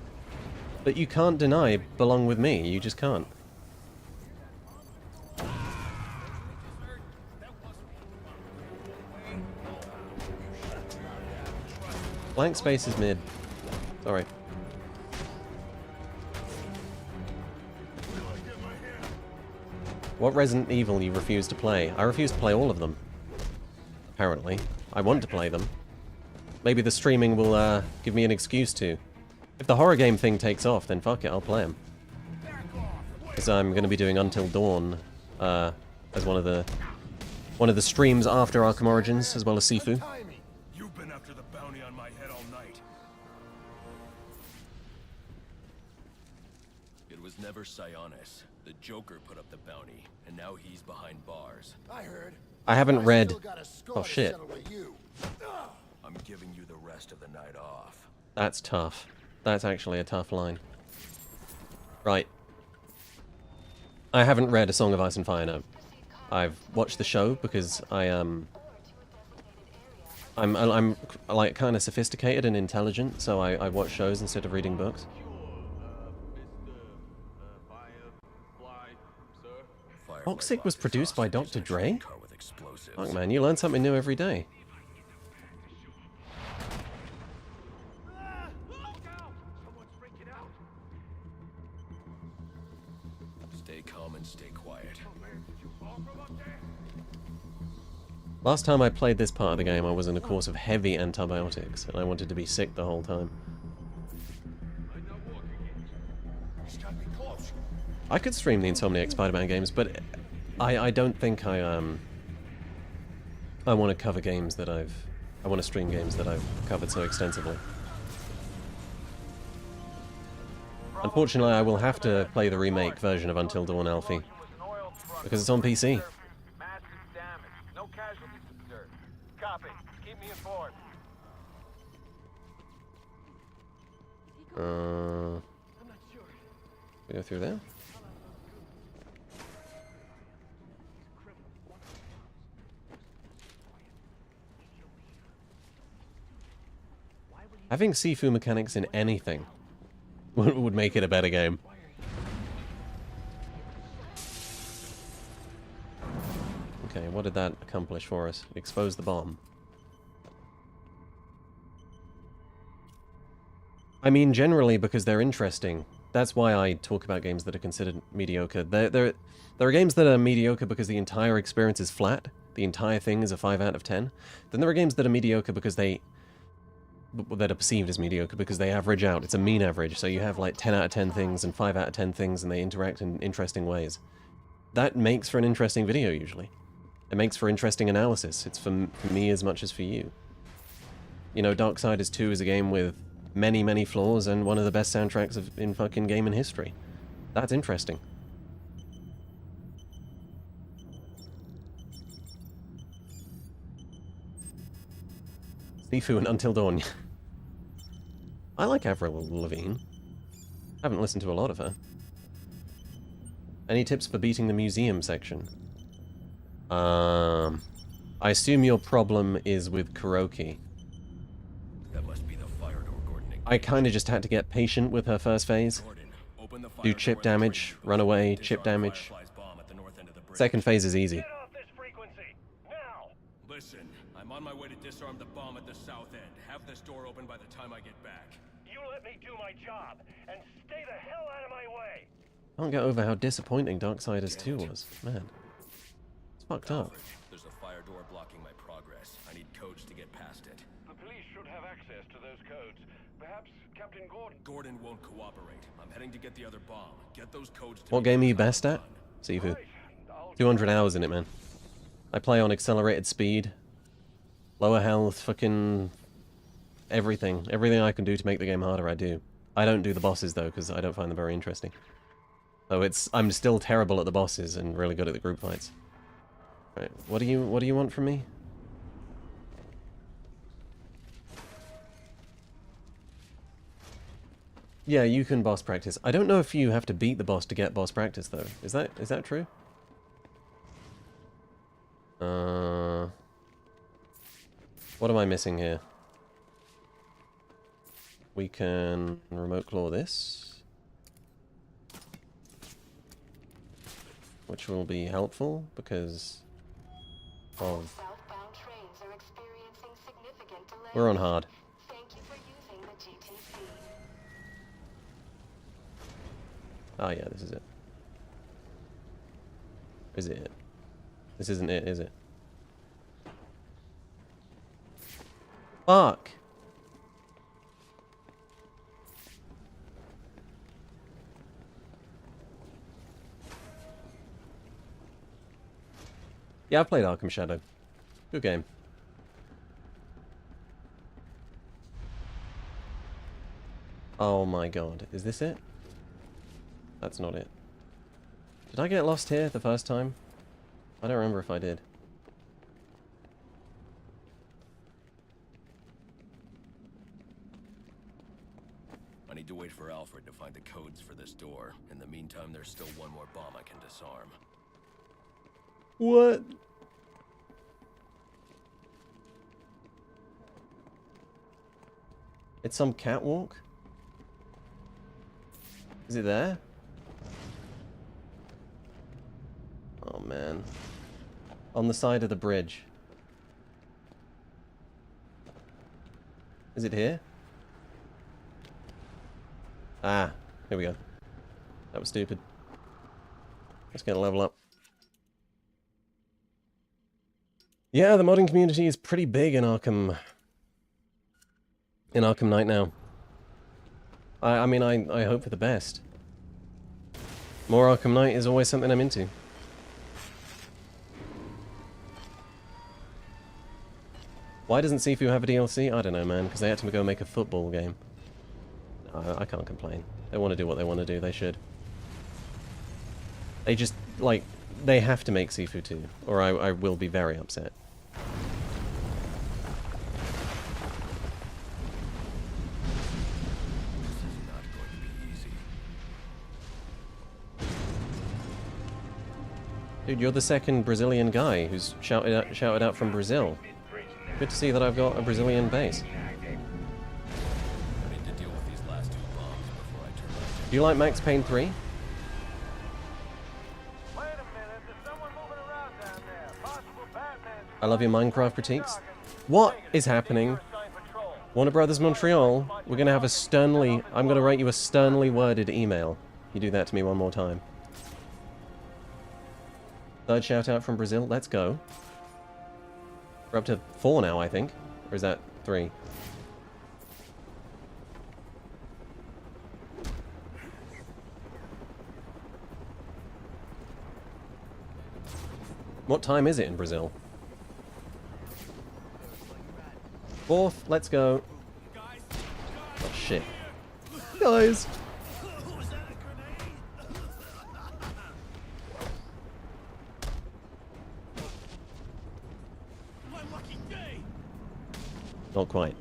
But you can't deny Belong With Me, you just can't. Blank space is mid. Sorry. What Resident Evil you refuse to play? I refuse to play all of them. Apparently. I want to play them. Maybe the streaming will give me an excuse to. If the horror game thing takes off, then fuck it, I'll play them. Because I'm going to be doing Until Dawn as one of the streams after Arkham Origins, as well as Sifu. You've been after the bounty on my head all night. It was never Sionis. The Joker put up the bounty, and now he's behind bars. I heard. I haven't read... Oh shit. I'm giving you the rest of the night off. That's tough. That's actually a tough line. Right. I haven't read A Song of Ice and Fire, no. I've watched the show because I'm like kind of sophisticated and intelligent, so I watch shows instead of reading books. Toxic was produced by Dr. Dre? Fuck man, you learn something new every day. Stay calm and stay quiet. Last time I played this part of the game, I was in a course of heavy antibiotics, and I wanted to be sick the whole time. I could stream the Insomniac Spider-Man games, but I don't think I want to cover games that I want to stream games that I've covered so extensively. Unfortunately, I will have to play the remake version of Until Dawn Alfie, because it's on PC. Massive damage. No casualties observed. Copy. Keep me informed. We go through there? Having Sifu mechanics in anything would make it a better game. Okay, what did that accomplish for us? Expose the bomb. I mean, generally, because they're interesting. That's why I talk about games that are considered mediocre. There are games that are mediocre because the entire experience is flat. The entire thing is a 5 out of 10. Then there are games that are mediocre because that are perceived as mediocre because they average out. It's a mean average, so you have like 10 out of 10 things and 5 out of 10 things, and they interact in interesting ways. That makes for an interesting video, usually. It makes for interesting analysis. It's for me as much as for you. You know, Darksiders 2 is a game with many, many flaws and one of the best soundtracks in fucking gaming history. That's interesting. Sifu and Until Dawn. I like Avril Lavigne. Haven't listened to a lot of her. Any tips for beating the museum section? I assume your problem is with Kuroki. That must be the fire door, Gordon. I kind of just had to get patient with her first phase. Do chip damage, run away, chip damage. Second phase is easy. Get off this frequency! Now! Listen, I'm on my way to disarm the bomb at the south end. Have this door open by the time I get back. You let me do my job, and stay the hell out of my way! I can't get over how disappointing Darksiders 2 was. Man. It's fucked up. There's a fire door blocking my progress. I need codes to get past it. The police should have access to those codes. Perhaps Captain Gordon... Gordon won't cooperate. I'm heading to get the other bomb. Get those codes to What game are you best at? Sifu. 200 hours in it, man. I play on accelerated speed. Lower health, fucking... everything. Everything I can do to make the game harder, I do. I don't do the bosses, though, because I don't find them very interesting. So I'm still terrible at the bosses and really good at the group fights. Right, what do you want from me? Yeah, you can boss practice. I don't know if you have to beat the boss to get boss practice, though. Is that true? What am I missing here? We can remote claw this, which will be helpful because of... We're on hard. Oh yeah, this is it. Is it? This isn't it, is it? Fuck! Yeah, I've played Arkham Shadow. Good game. Oh my god, is this it? That's not it. Did I get lost here the first time? I don't remember if I did. I need to wait for Alfred to find the codes for this door. In the meantime, there's still one more bomb I can disarm. What? It's some catwalk? Is it there? Oh man. On the side of the bridge. Is it here? Ah, here we go. That was stupid. Let's get a level up. Yeah, the modding community is pretty big in Arkham. In Arkham Knight now. I mean, I hope for the best. More Arkham Knight is always something I'm into. Why doesn't Sifu have a DLC? I don't know, man, because they had to go make a football game. I can't complain. They want to do what they want to do, they should. They just, like, they have to make Sifu 2, or I will be very upset. Dude, you're the second Brazilian guy who's shouted out from Brazil. Good to see that I've got a Brazilian base. Do you like Max Payne 3? I love your Minecraft critiques. What is happening? Warner Brothers Montreal, we're going to have a sternly... I'm going to write you a sternly worded email. You do that to me one more time. Third shout out from Brazil. Let's go. We're up to 4 now, I think. Or is that 3? What time is it in Brazil? 4th. Let's go. Oh, shit. Guys! Not quite.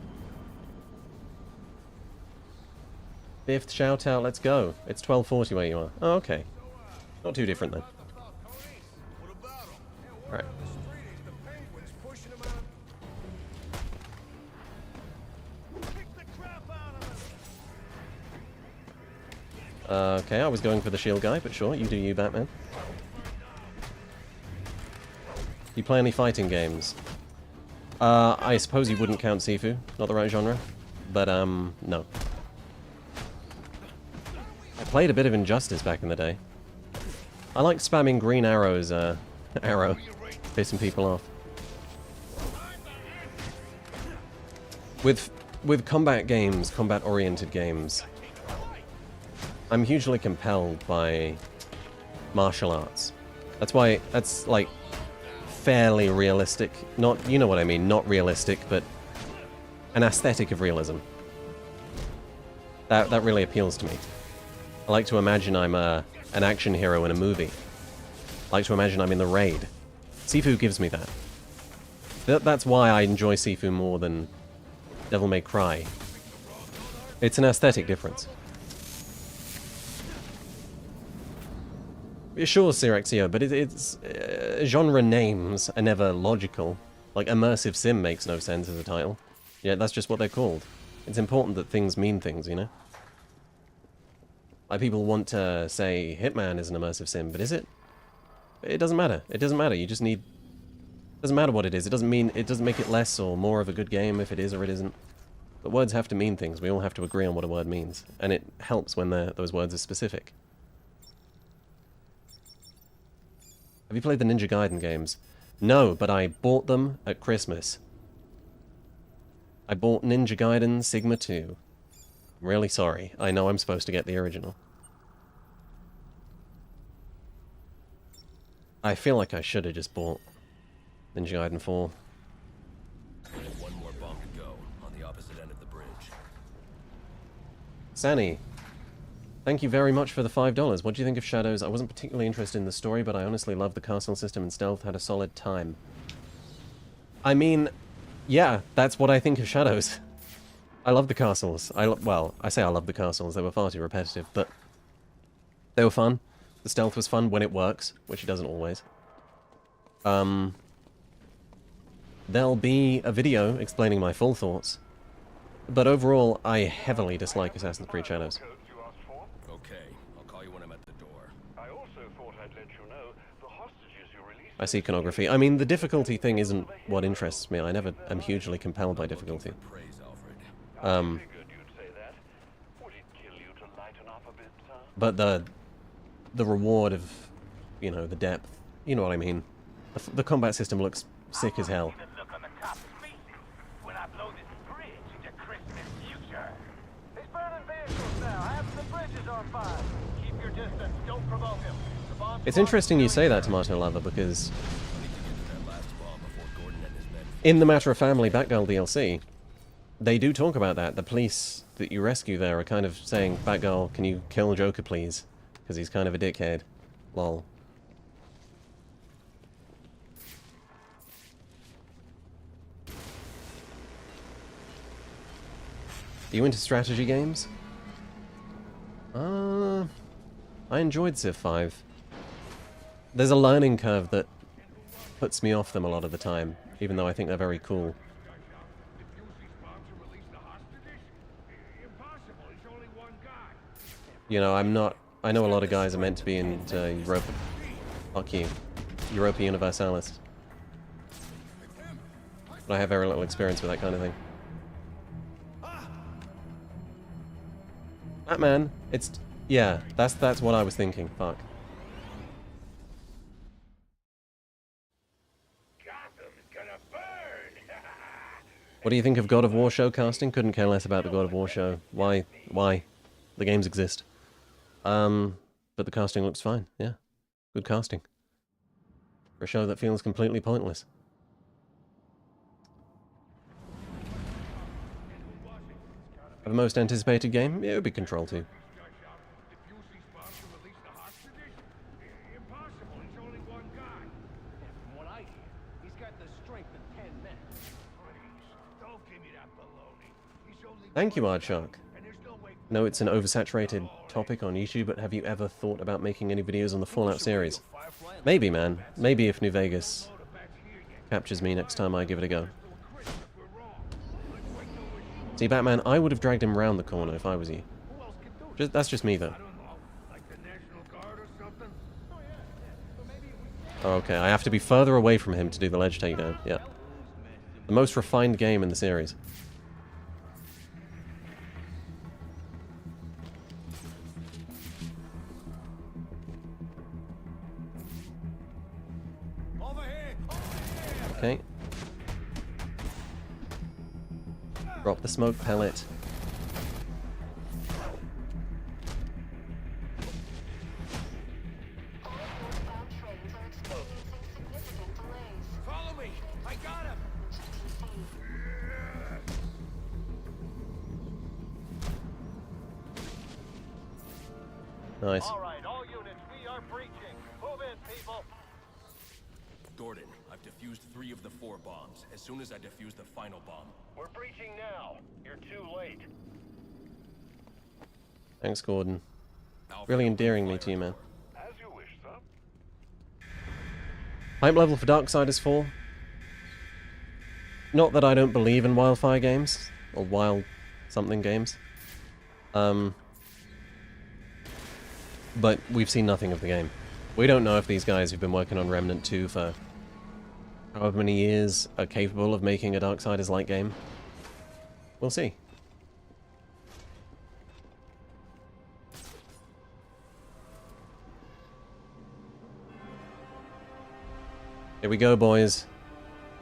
5th shout out, let's go. It's 12:40 where you are. Oh, okay. Not too different then. Alright. Okay, I was going for the shield guy, but sure, you do you, Batman. You play any fighting games? I suppose you wouldn't count Sifu. Not the right genre. But, no. I played a bit of Injustice back in the day. I like spamming green arrows, arrow. Pissing people off. With combat games, combat-oriented games, I'm hugely compelled by martial arts. That's why, that's, like, fairly realistic. Not, you know what I mean, not realistic, but an aesthetic of realism. That really appeals to me. I like to imagine I'm an action hero in a movie. I like to imagine I'm in the raid. Sifu gives me that. That's why I enjoy Sifu more than Devil May Cry. It's an aesthetic difference. Sure, Sirexio, but it's genre names are never logical. Like, immersive sim makes no sense as a title. Yeah, that's just what they're called. It's important that things mean things, you know? Like, people want to say Hitman is an immersive sim, but is it? It doesn't matter. It doesn't matter. You just need... It doesn't matter what it is. It doesn't mean... It doesn't make it less or more of a good game if it is or it isn't. But words have to mean things. We all have to agree on what a word means. And it helps when those words are specific. Have you played the Ninja Gaiden games? No, but I bought them at Christmas. I bought Ninja Gaiden Sigma 2. I'm really sorry. I know I'm supposed to get the original. I feel like I should have just bought Ninja Gaiden 4. One more bump to go on the opposite end of the bridge. Sani, thank you very much for the $5. What do you think of Shadows? I wasn't particularly interested in the story, but I honestly loved the castle system and stealth. Had a solid time. I mean, yeah, that's what I think of Shadows. I love the castles. Well, I say I love the castles. They were far too repetitive, but they were fun. The stealth was fun when it works, which it doesn't always. There'll be a video explaining my full thoughts, but overall, I heavily dislike Assassin's Creed Shadows. Okay, I'll call you when I'm at the door. I also thought I'd let you know the hostages you released. I see iconography. I mean, the difficulty thing isn't what interests me. I never am hugely compelled by difficulty. But the reward of you know, the depth. You know what I mean. The combat system looks sick as hell. Look on the cop's faces when I blow this bridge into Christmas future. He's burning vehicles now. Half the bridge is on fire. Keep your distance. Don't provoke him. The bomb's It's interesting you say that, Tomato Lover, because in the Matter of Family Batgirl DLC, they do talk about that. The police that you rescue there are kind of saying, Batgirl, can you kill Joker, please? Because he's kind of a dickhead. Lol. Are you into strategy games? I enjoyed Civ 5. There's a learning curve that puts me off them a lot of the time, even though I think they're very cool. You know, I'm not... I know a lot of guys are meant to be into Europa... Fuck you. Europa Universalis. But I have very little experience with that kind of thing. Batman, it's... Yeah, that's what I was thinking. Fuck. What do you think of God of War show casting? Couldn't care less about the God of War show. Why? Why? The games exist. But the casting looks fine, yeah. Good casting. For a show that feels completely pointless. For the most anticipated game, yeah, it would be Control 2. Thank you, Ardshark. No, it's an oversaturated topic on YouTube, but have you ever thought about making any videos on the Fallout series? Maybe, man. Maybe if New Vegas captures me next time I give it a go. See, Batman, I would have dragged him round the corner if I was you. That's just me, though. Oh, okay, I have to be further away from him to do the ledge takedown. Yeah. The most refined game in the series. Okay. Drop the smoke pellet. Follow me. I got him. Nice. All right, all units, we are breaching. Move in, people. Gordon, I've defused 3 of the 4 bombs. As soon as I defuse the final bomb. We're breaching now. You're too late. Thanks, Gordon. Really endearing me to you, man. As you wish, sir. Hype level for Darksiders 4. Not that I don't believe in Wildfire games, or Wild something games. But we've seen nothing of the game. We don't know if these guys who've been working on Remnant 2 for however many years are capable of making a Darksiders-like game. We'll see. Here we go, boys.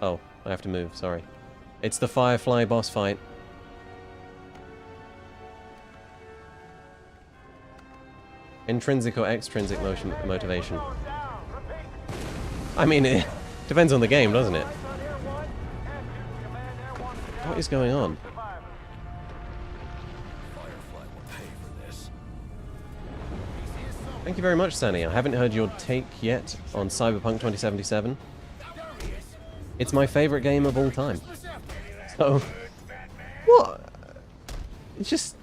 Oh, I have to move, sorry. It's the Firefly boss fight. Intrinsic or extrinsic motivation? I mean, it depends on the game, doesn't it? What is going on? Thank you very much, Sunny. I haven't heard your take yet on Cyberpunk 2077. It's my favorite game of all time. So, what? It's just...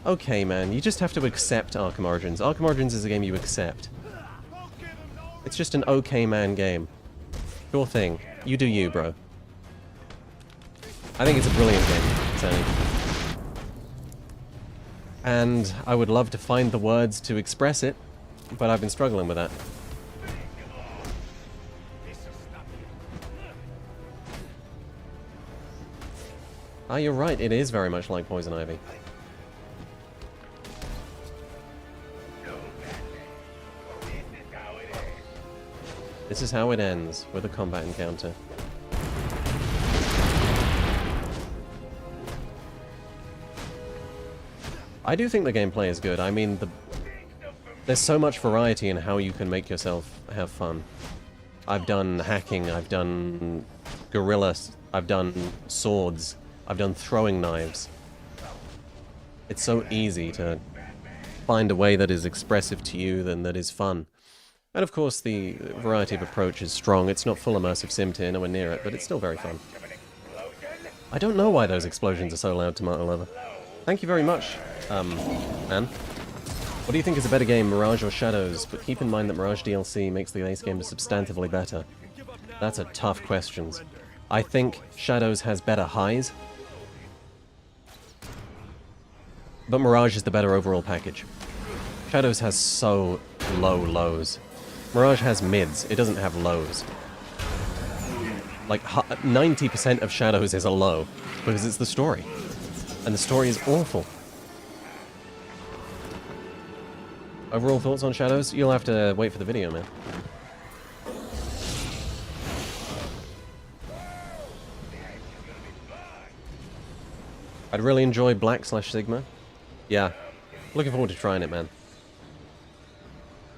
Okay, man, you just have to accept Arkham Origins. Arkham Origins is a game you accept. It's just an okay man game. Sure thing. You do you, bro. I think it's a brilliant game, Sunny. And I would love to find the words to express it, but I've been struggling with that. Ah, you're right, it is very much like Poison Ivy. This is how it ends, with a combat encounter. I do think the gameplay is good. I mean, there's so much variety in how you can make yourself have fun. I've done hacking, I've done gorillas, I've done swords, I've done throwing knives. It's so easy to find a way that is expressive to you and that is fun. And of course the variety of approach is strong. It's not full immersive sim tier, nowhere near it, but it's still very fun. I don't know why those explosions are so loud, Tomato Lover. Thank you very much, man. What do you think is a better game, Mirage or Shadows? But keep in mind that Mirage DLC makes the base game substantively better. That's a tough question. I think Shadows has better highs, but Mirage is the better overall package. Shadows has so low lows. Mirage has mids, it doesn't have lows. Like, 90% of Shadows is a low, because it's the story. And the story is awful. Overall thoughts on Shadows? You'll have to wait for the video, man. I'd really enjoy Black/Sigma. Yeah. Looking forward to trying it, man.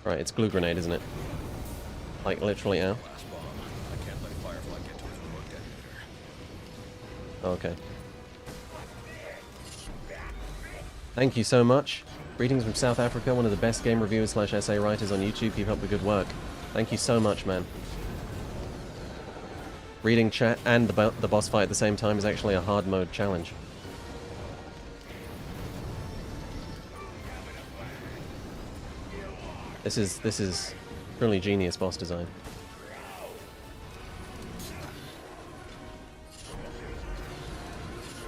Right, it's glue grenade, isn't it? Like, literally, ow. Okay. Thank you so much. Greetings from South Africa, one of the best game reviewers / essay writers on YouTube. Keep up the good work. Thank you so much, man. Reading chat and the boss fight at the same time is actually a hard mode challenge. This is truly genius boss design.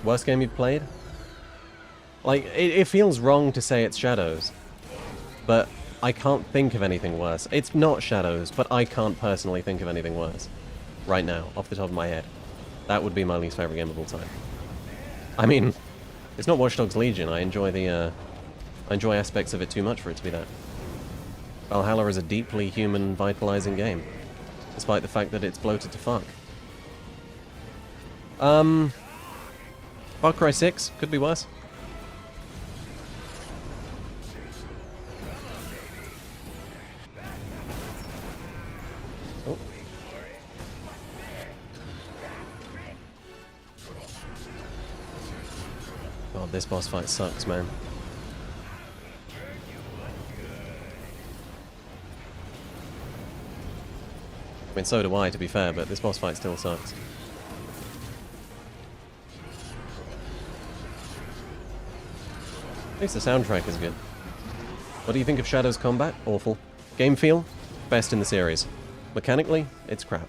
Worst game you've played? Like, it feels wrong to say it's Shadows, but I can't think of anything worse. It's not Shadows, but I can't personally think of anything worse right now, off the top of my head. That would be my least favorite game of all time. I mean, it's not Watch Dogs Legion. I enjoy I enjoy aspects of it too much for it to be that. Valhalla is a deeply human, vitalizing game, despite the fact that it's bloated to fuck. Far Cry 6 could be worse. Oh. God, this boss fight sucks, man. I mean, so do I, to be fair, but this boss fight still sucks. At least the soundtrack is good. What do you think of Shadow's combat? Awful. Game feel? Best in the series. Mechanically, it's crap.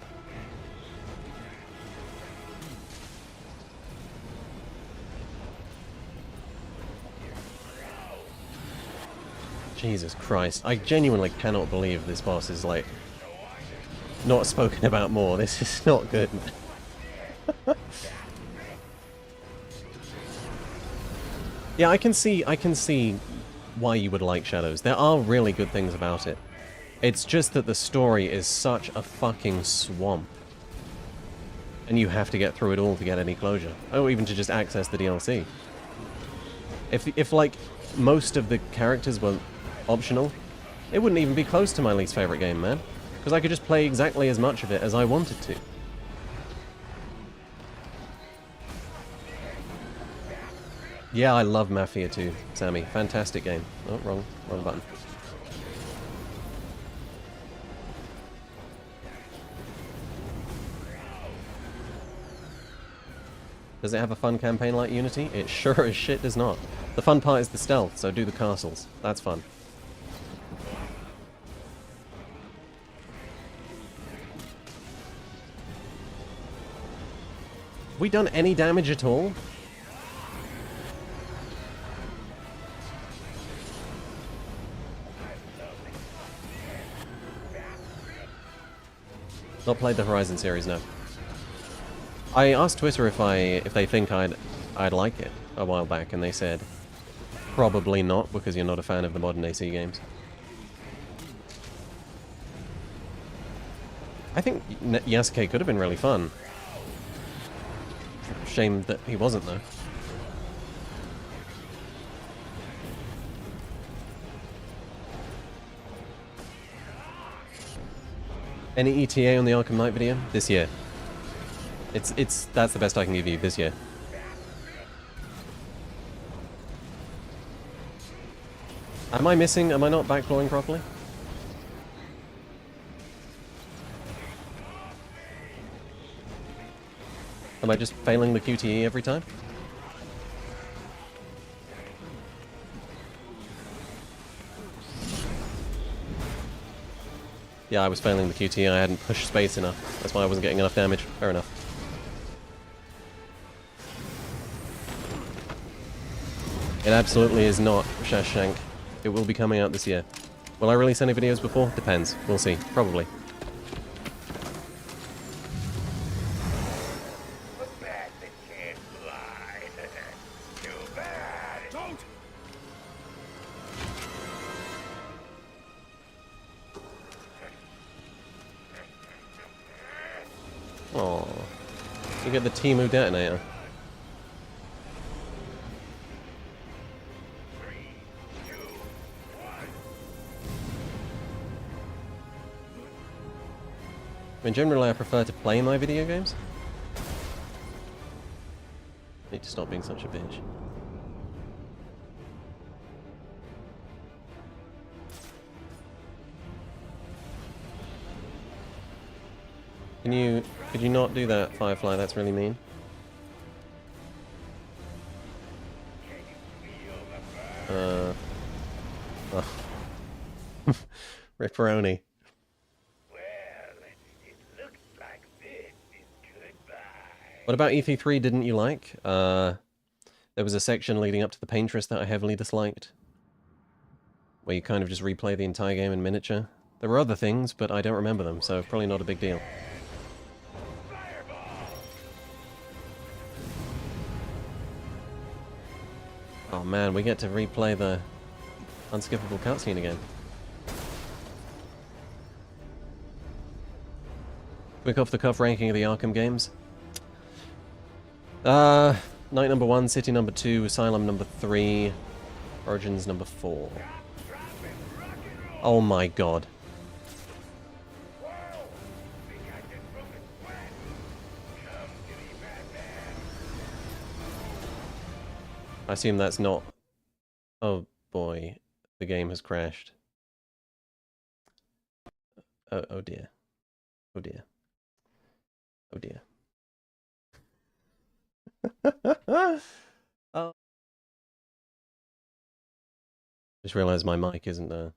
Jesus Christ. I genuinely cannot believe this boss is, like, not spoken about more. This is not good. Yeah, I can see why you would like Shadows. There are really good things about it. It's just that the story is such a fucking swamp. And you have to get through it all to get any closure. Or even to just access the DLC. If like, most of the characters were optional, it wouldn't even be close to my least favorite game, man. Because I could just play exactly as much of it as I wanted to. Yeah, I love Mafia 2, Sammy. Fantastic game. Oh, wrong button. Does it have a fun campaign like Unity? It sure as shit does not. The fun part is the stealth, so do the castles. That's fun. Have we done any damage at all? Not played the Horizon series, no. I asked Twitter if they think I'd like it a while back, and they said probably not, because you're not a fan of the modern AC games. I think Yasuke could have been really fun. Shame that he wasn't, though. Any ETA on the Arkham Knight video? This year. That's the best I can give you this year. Am I missing? Am I not backblowing properly? Am I just failing the QTE every time? Yeah, I was failing the QTE. I hadn't pushed space enough. That's why I wasn't getting enough damage. Fair enough. It absolutely is not Shashank. It will be coming out this year. Will I release any videos before? Depends. We'll see. Probably. Aww. You get the Timu detonator. I mean, generally I prefer to play my video games. Need to stop being such a bitch. Could you not do that, Firefly? That's really mean. Oh. Ripperoni. What about ET3 didn't you like? There was a section leading up to the Paintress that I heavily disliked. Where you kind of just replay the entire game in miniature. There were other things, but I don't remember them, so probably not a big deal. Oh man, we get to replay the unskippable cutscene again. Quick off-the-cuff ranking of the Arkham games. Night number 1, City number 2, Asylum number 3, Origins number 4. Oh my god. I assume that's not... Oh boy, the game has crashed. Oh dear. Oh dear. Oh dear. Oh. Just realized my mic isn't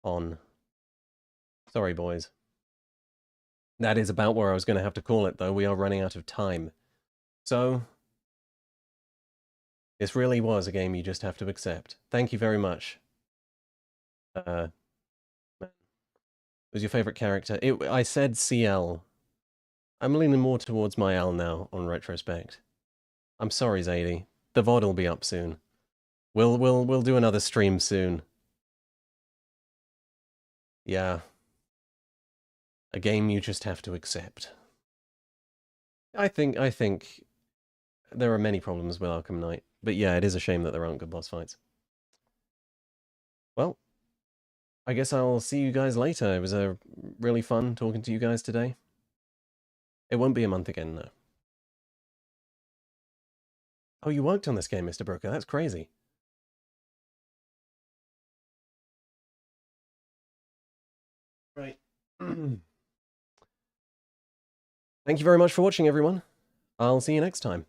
on. Sorry, boys. That is about where I was going to have to call it, though. We are running out of time. So, this really was a game you just have to accept. Thank you very much. Who's your favorite character? I said CL. I'm leaning more towards my L now, on retrospect. I'm sorry, Zadie. The VOD will be up soon. We'll do another stream soon. Yeah. A game you just have to accept. I think there are many problems with Arkham Knight, but yeah, it is a shame that there aren't good boss fights. Well, I guess I'll see you guys later. It was really fun talking to you guys today. It won't be a month again, no. Oh, you worked on this game, Mr. Brooker. That's crazy. Right. Thank you very much for watching, everyone. I'll see you next time.